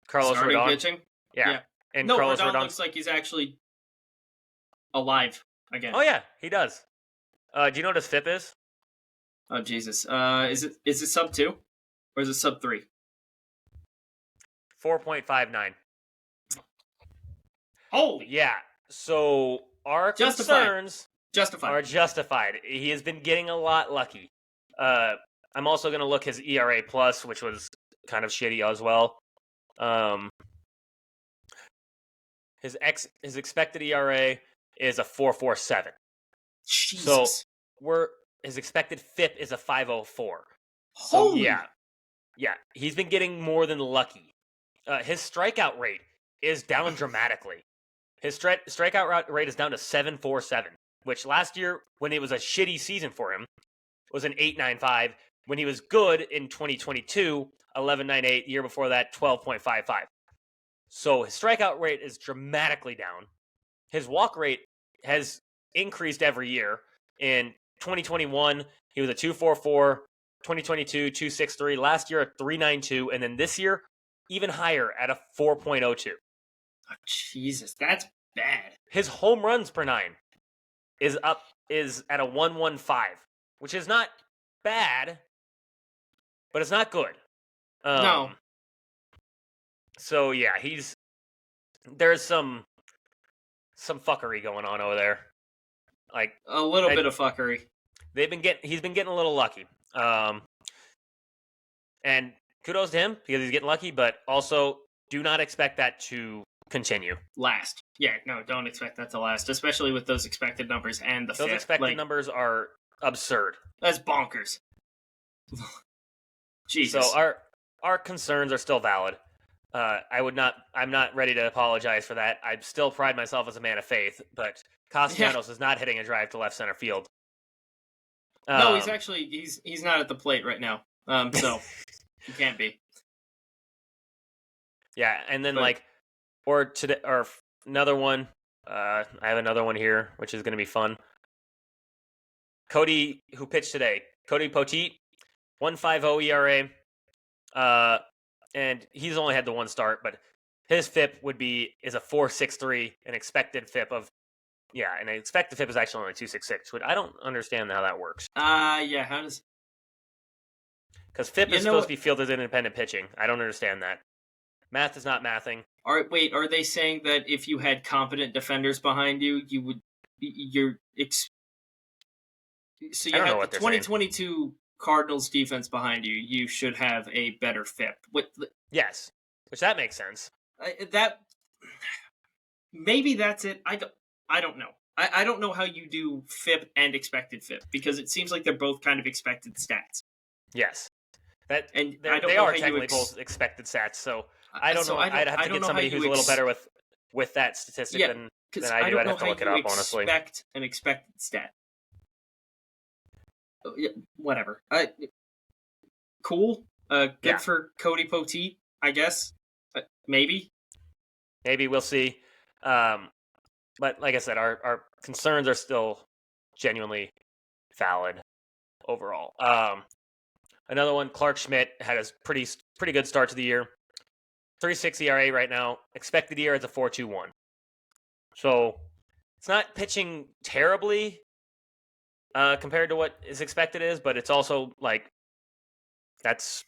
Speaker 2: Carlos Rodon
Speaker 1: pitching.
Speaker 2: Yeah. And
Speaker 1: no,
Speaker 2: Carlos
Speaker 1: Rodon looks like he's actually alive again.
Speaker 2: Oh yeah, he does. Do you know what his FIP is?
Speaker 1: Oh Jesus! Is it sub 2 or is it sub 3?
Speaker 2: 4.59.
Speaker 1: Holy!
Speaker 2: Yeah. So our concerns are justified. He has been getting a lot lucky. I'm also going to look his ERA plus, which was kind of shitty as well. His expected ERA is a 4.47.
Speaker 1: Jesus.
Speaker 2: So his expected FIP is a 5.04.
Speaker 1: Holy.
Speaker 2: So yeah, he's been getting more than lucky. His strikeout rate is down dramatically. His strikeout rate is down to 7.47, which last year, when it was a shitty season for him, was an 8.95. When he was good in 2022, 11.98. The year before that, 12.55. So his strikeout rate is dramatically down. His walk rate has increased every year. In 2021, he was a 2.44. 2022, 2.63. Last year, a 3.92. And then this year, even higher at a 4.02.
Speaker 1: Oh, Jesus, that's bad.
Speaker 2: His home runs per 9 is at a 1.15, which is not bad, but it's not good.
Speaker 1: No.
Speaker 2: So yeah, there's some fuckery going on over there. Like
Speaker 1: a little bit of fuckery.
Speaker 2: He's been getting a little lucky. And kudos to him because he's getting lucky, but also do not expect that to continue.
Speaker 1: Last. Yeah, no, don't expect that to last, especially with those expected numbers and
Speaker 2: those expected numbers are absurd.
Speaker 1: That's bonkers. Jesus.
Speaker 2: So our concerns are still valid. I'm not ready to apologize for that. I still pride myself as a man of faith, but Castellanos is not hitting a drive to left center field.
Speaker 1: No, he's not at the plate right now. So he can't be.
Speaker 2: Yeah, and then or another one. I have another one here, which is going to be fun. Cody, who pitched today, Cody Poteet, 1.50 ERA, and he's only had the one start, but his FIP is a 4.63, an expected FIP of and the expected FIP is actually only 2.66, which I don't understand how that works.
Speaker 1: Yeah, how does?
Speaker 2: Because FIP is supposed to be fielded independent pitching. I don't understand that. Math is not mathing.
Speaker 1: Wait, are they saying that if you had competent defenders behind you, you would so you have the 2022 Cardinals defense behind you, you should have a better FIP.
Speaker 2: Yes, which that makes sense.
Speaker 1: Maybe that's it. I don't know. I don't know how you do FIP and expected FIP because it seems like they're both kind of expected stats.
Speaker 2: Yes.
Speaker 1: They
Speaker 2: are technically both expected stats, so I don't know. I'd have to get somebody who's a little better with that statistic than I do. I'd have to look it up, honestly.
Speaker 1: Expect an expected stat. Whatever. Cool. Good for Cody Poteet, I guess. Maybe.
Speaker 2: Maybe we'll see. But like I said, our concerns are still genuinely valid overall. Another one, Clark Schmidt had a pretty good start to the year. 3.6 ERA right now. Expected ERA is a 4.21. So it's not pitching terribly compared to what is expected is, but it's also like that's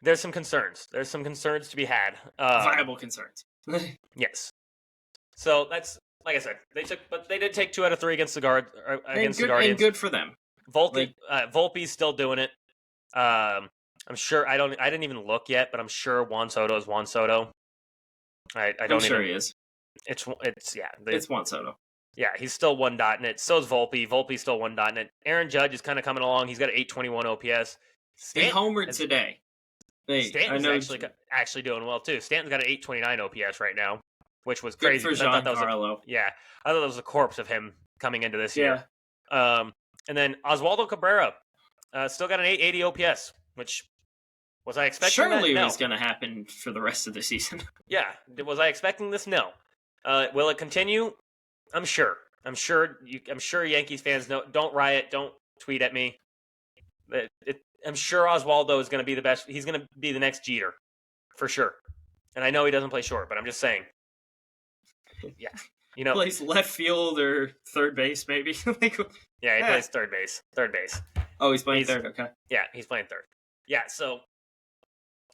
Speaker 2: There's some concerns. There's some concerns to be had.
Speaker 1: Viable concerns.
Speaker 2: Yes. So that's like I said. They did take 2 out of 3 against the Guardians.
Speaker 1: And good for them.
Speaker 2: Volpe's still doing it. I'm sure. I didn't even look yet, but I'm sure Juan Soto is Juan Soto. I'm sure
Speaker 1: he is.
Speaker 2: It's
Speaker 1: Juan Soto.
Speaker 2: Yeah, he's still 1.net. So is Volpe. Volpe's still 1.net. Aaron Judge is kind of coming along. He's got an 821 OPS.
Speaker 1: He homered today.
Speaker 2: Stanton's actually doing well too. Stanton's got an 829 OPS right now, which was crazy.
Speaker 1: Good for Giancarlo.
Speaker 2: I thought that was a corpse of him coming into this year. And then Oswaldo Cabrera still got an 880 OPS, which was I expecting?
Speaker 1: Surely
Speaker 2: that? No.
Speaker 1: It was going to happen for the rest of the season.
Speaker 2: Yeah, was I expecting this? No. Will it continue? I'm sure. I'm sure Yankees fans don't riot. Don't tweet at me. I'm sure Oswaldo is going to be the best. He's going to be the next Jeter, for sure. And I know he doesn't play short, but I'm just saying. Yeah,
Speaker 1: plays left field or third base, maybe.
Speaker 2: Yeah, he plays third base.
Speaker 1: Oh, he's playing third. Okay.
Speaker 2: Yeah, he's playing third. Yeah, so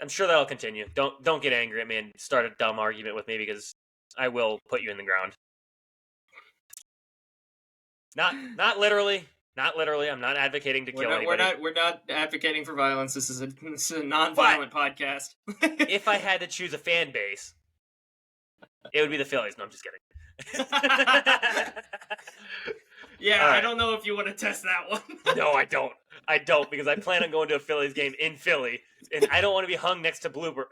Speaker 2: I'm sure that'll continue. Don't get angry at me and start a dumb argument with me because I will put you in the ground. Not literally. Not literally. I'm not advocating to kill anybody.
Speaker 1: We're not advocating for violence. This is a non-violent podcast.
Speaker 2: If I had to choose a fan base, it would be the Phillies. No, I'm just kidding.
Speaker 1: Yeah, right. I don't know if you want to test that one.
Speaker 2: No, I don't. Because I plan on going to a Phillies game in Philly, and I don't want to be hung next to Blooper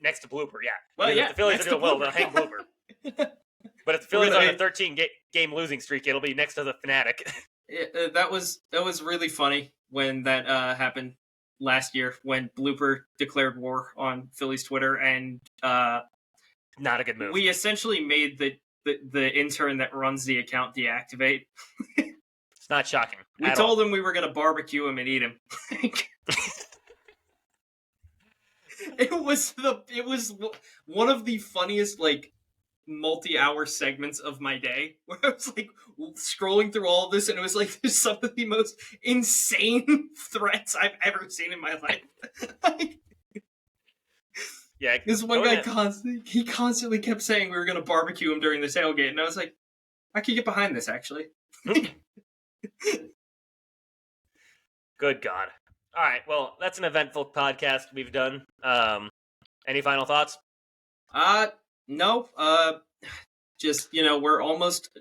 Speaker 2: next to Blooper. Yeah.
Speaker 1: Well, yeah.
Speaker 2: If the Phillies are doing well, they'll hang Blooper. But if the Phillies are on a 13-game losing streak, it'll be next to the Fanatic.
Speaker 1: That was really funny when that happened last year when Blooper declared war on Phillies Twitter, and
Speaker 2: not a good move.
Speaker 1: We essentially made the intern that runs the account deactivate.
Speaker 2: It's not shocking.
Speaker 1: We told him we were going to barbecue him and eat him. It was one of the funniest multi-hour segments of my day where I was scrolling through all of this, and it was there's some of the most insane threats I've ever seen in my life.
Speaker 2: Yeah,
Speaker 1: this one guy constantly kept saying we were going to barbecue him during the tailgate, and I was like, I could get behind this actually.
Speaker 2: Good God. All right, well, that's an eventful podcast we've done. Any final thoughts?
Speaker 1: No. Just, we're almost,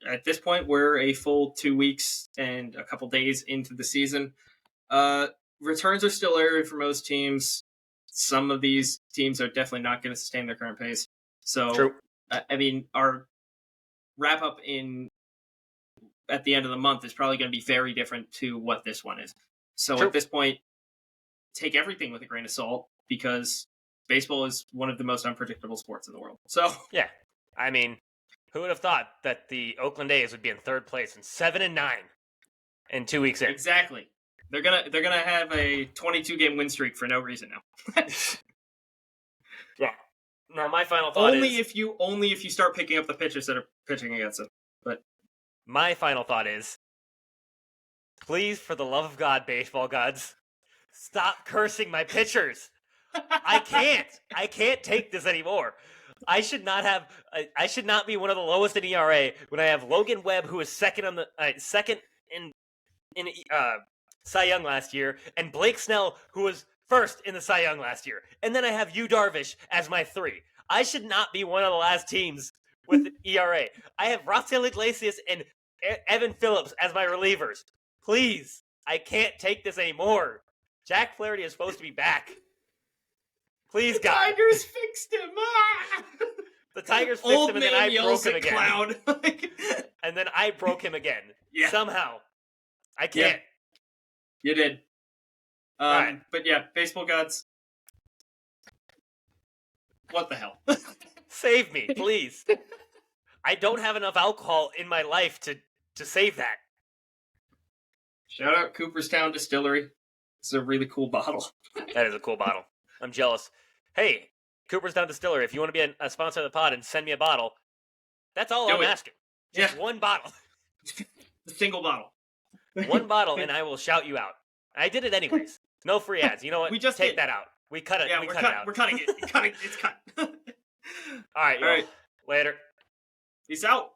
Speaker 1: at this point, we're a full 2 weeks and a couple days into the season. Returns are still early for most teams. Some of these teams are definitely not going to sustain their current pace. So,
Speaker 2: true.
Speaker 1: Our wrap up at the end of the month is probably going to be very different to what this one is. So
Speaker 2: true.
Speaker 1: At this point, take everything with a grain of salt because baseball is one of the most unpredictable sports in the world. So
Speaker 2: yeah, who would have thought that the Oakland A's would be in third place and 7-9 in 2 weeks in?
Speaker 1: Exactly. They're gonna have a 22-game win streak for no reason now.
Speaker 2: Yeah. Now my final thought
Speaker 1: only if you start picking up the pitchers that are pitching against them. But
Speaker 2: my final thought is, please, for the love of God, baseball gods, stop cursing my pitchers. I can't take this anymore. I should not be one of the lowest in ERA when I have Logan Webb, who is second in Cy Young last year, and Blake Snell, who was first in the Cy Young last year. And then I have Yu Darvish as my 3. I should not be one of the last teams with ERA. I have Rafael Iglesias and Evan Phillips as my relievers. Please, I can't take this anymore. Jack Flaherty is supposed to be back. Please, God.
Speaker 1: The Tigers fixed him.
Speaker 2: The Tigers fixed him, and then I broke him again. And then I broke him again. Yeah. Somehow. I can't.
Speaker 1: Yeah. You did.
Speaker 2: right.
Speaker 1: But yeah, baseball gods. What the hell?
Speaker 2: Save me, please. I don't have enough alcohol in my life to save that.
Speaker 1: Shout out Cooperstown Distillery. It's a really cool bottle.
Speaker 2: That is a cool bottle. I'm jealous. Hey, Cooperstown Distillery, if you want to be a sponsor of the pod and send me a bottle, that's all I'm asking. Just one bottle.
Speaker 1: A single bottle.
Speaker 2: One bottle, and I will shout you out. I did it anyways. No free ads. You know what?
Speaker 1: We just
Speaker 2: take
Speaker 1: did.
Speaker 2: that out. We cut it.
Speaker 1: Yeah,
Speaker 2: we
Speaker 1: we're
Speaker 2: cut it out.
Speaker 1: We're cutting it. It's cut.
Speaker 2: All right, y'all.
Speaker 1: All right.
Speaker 2: Later.
Speaker 1: Peace out.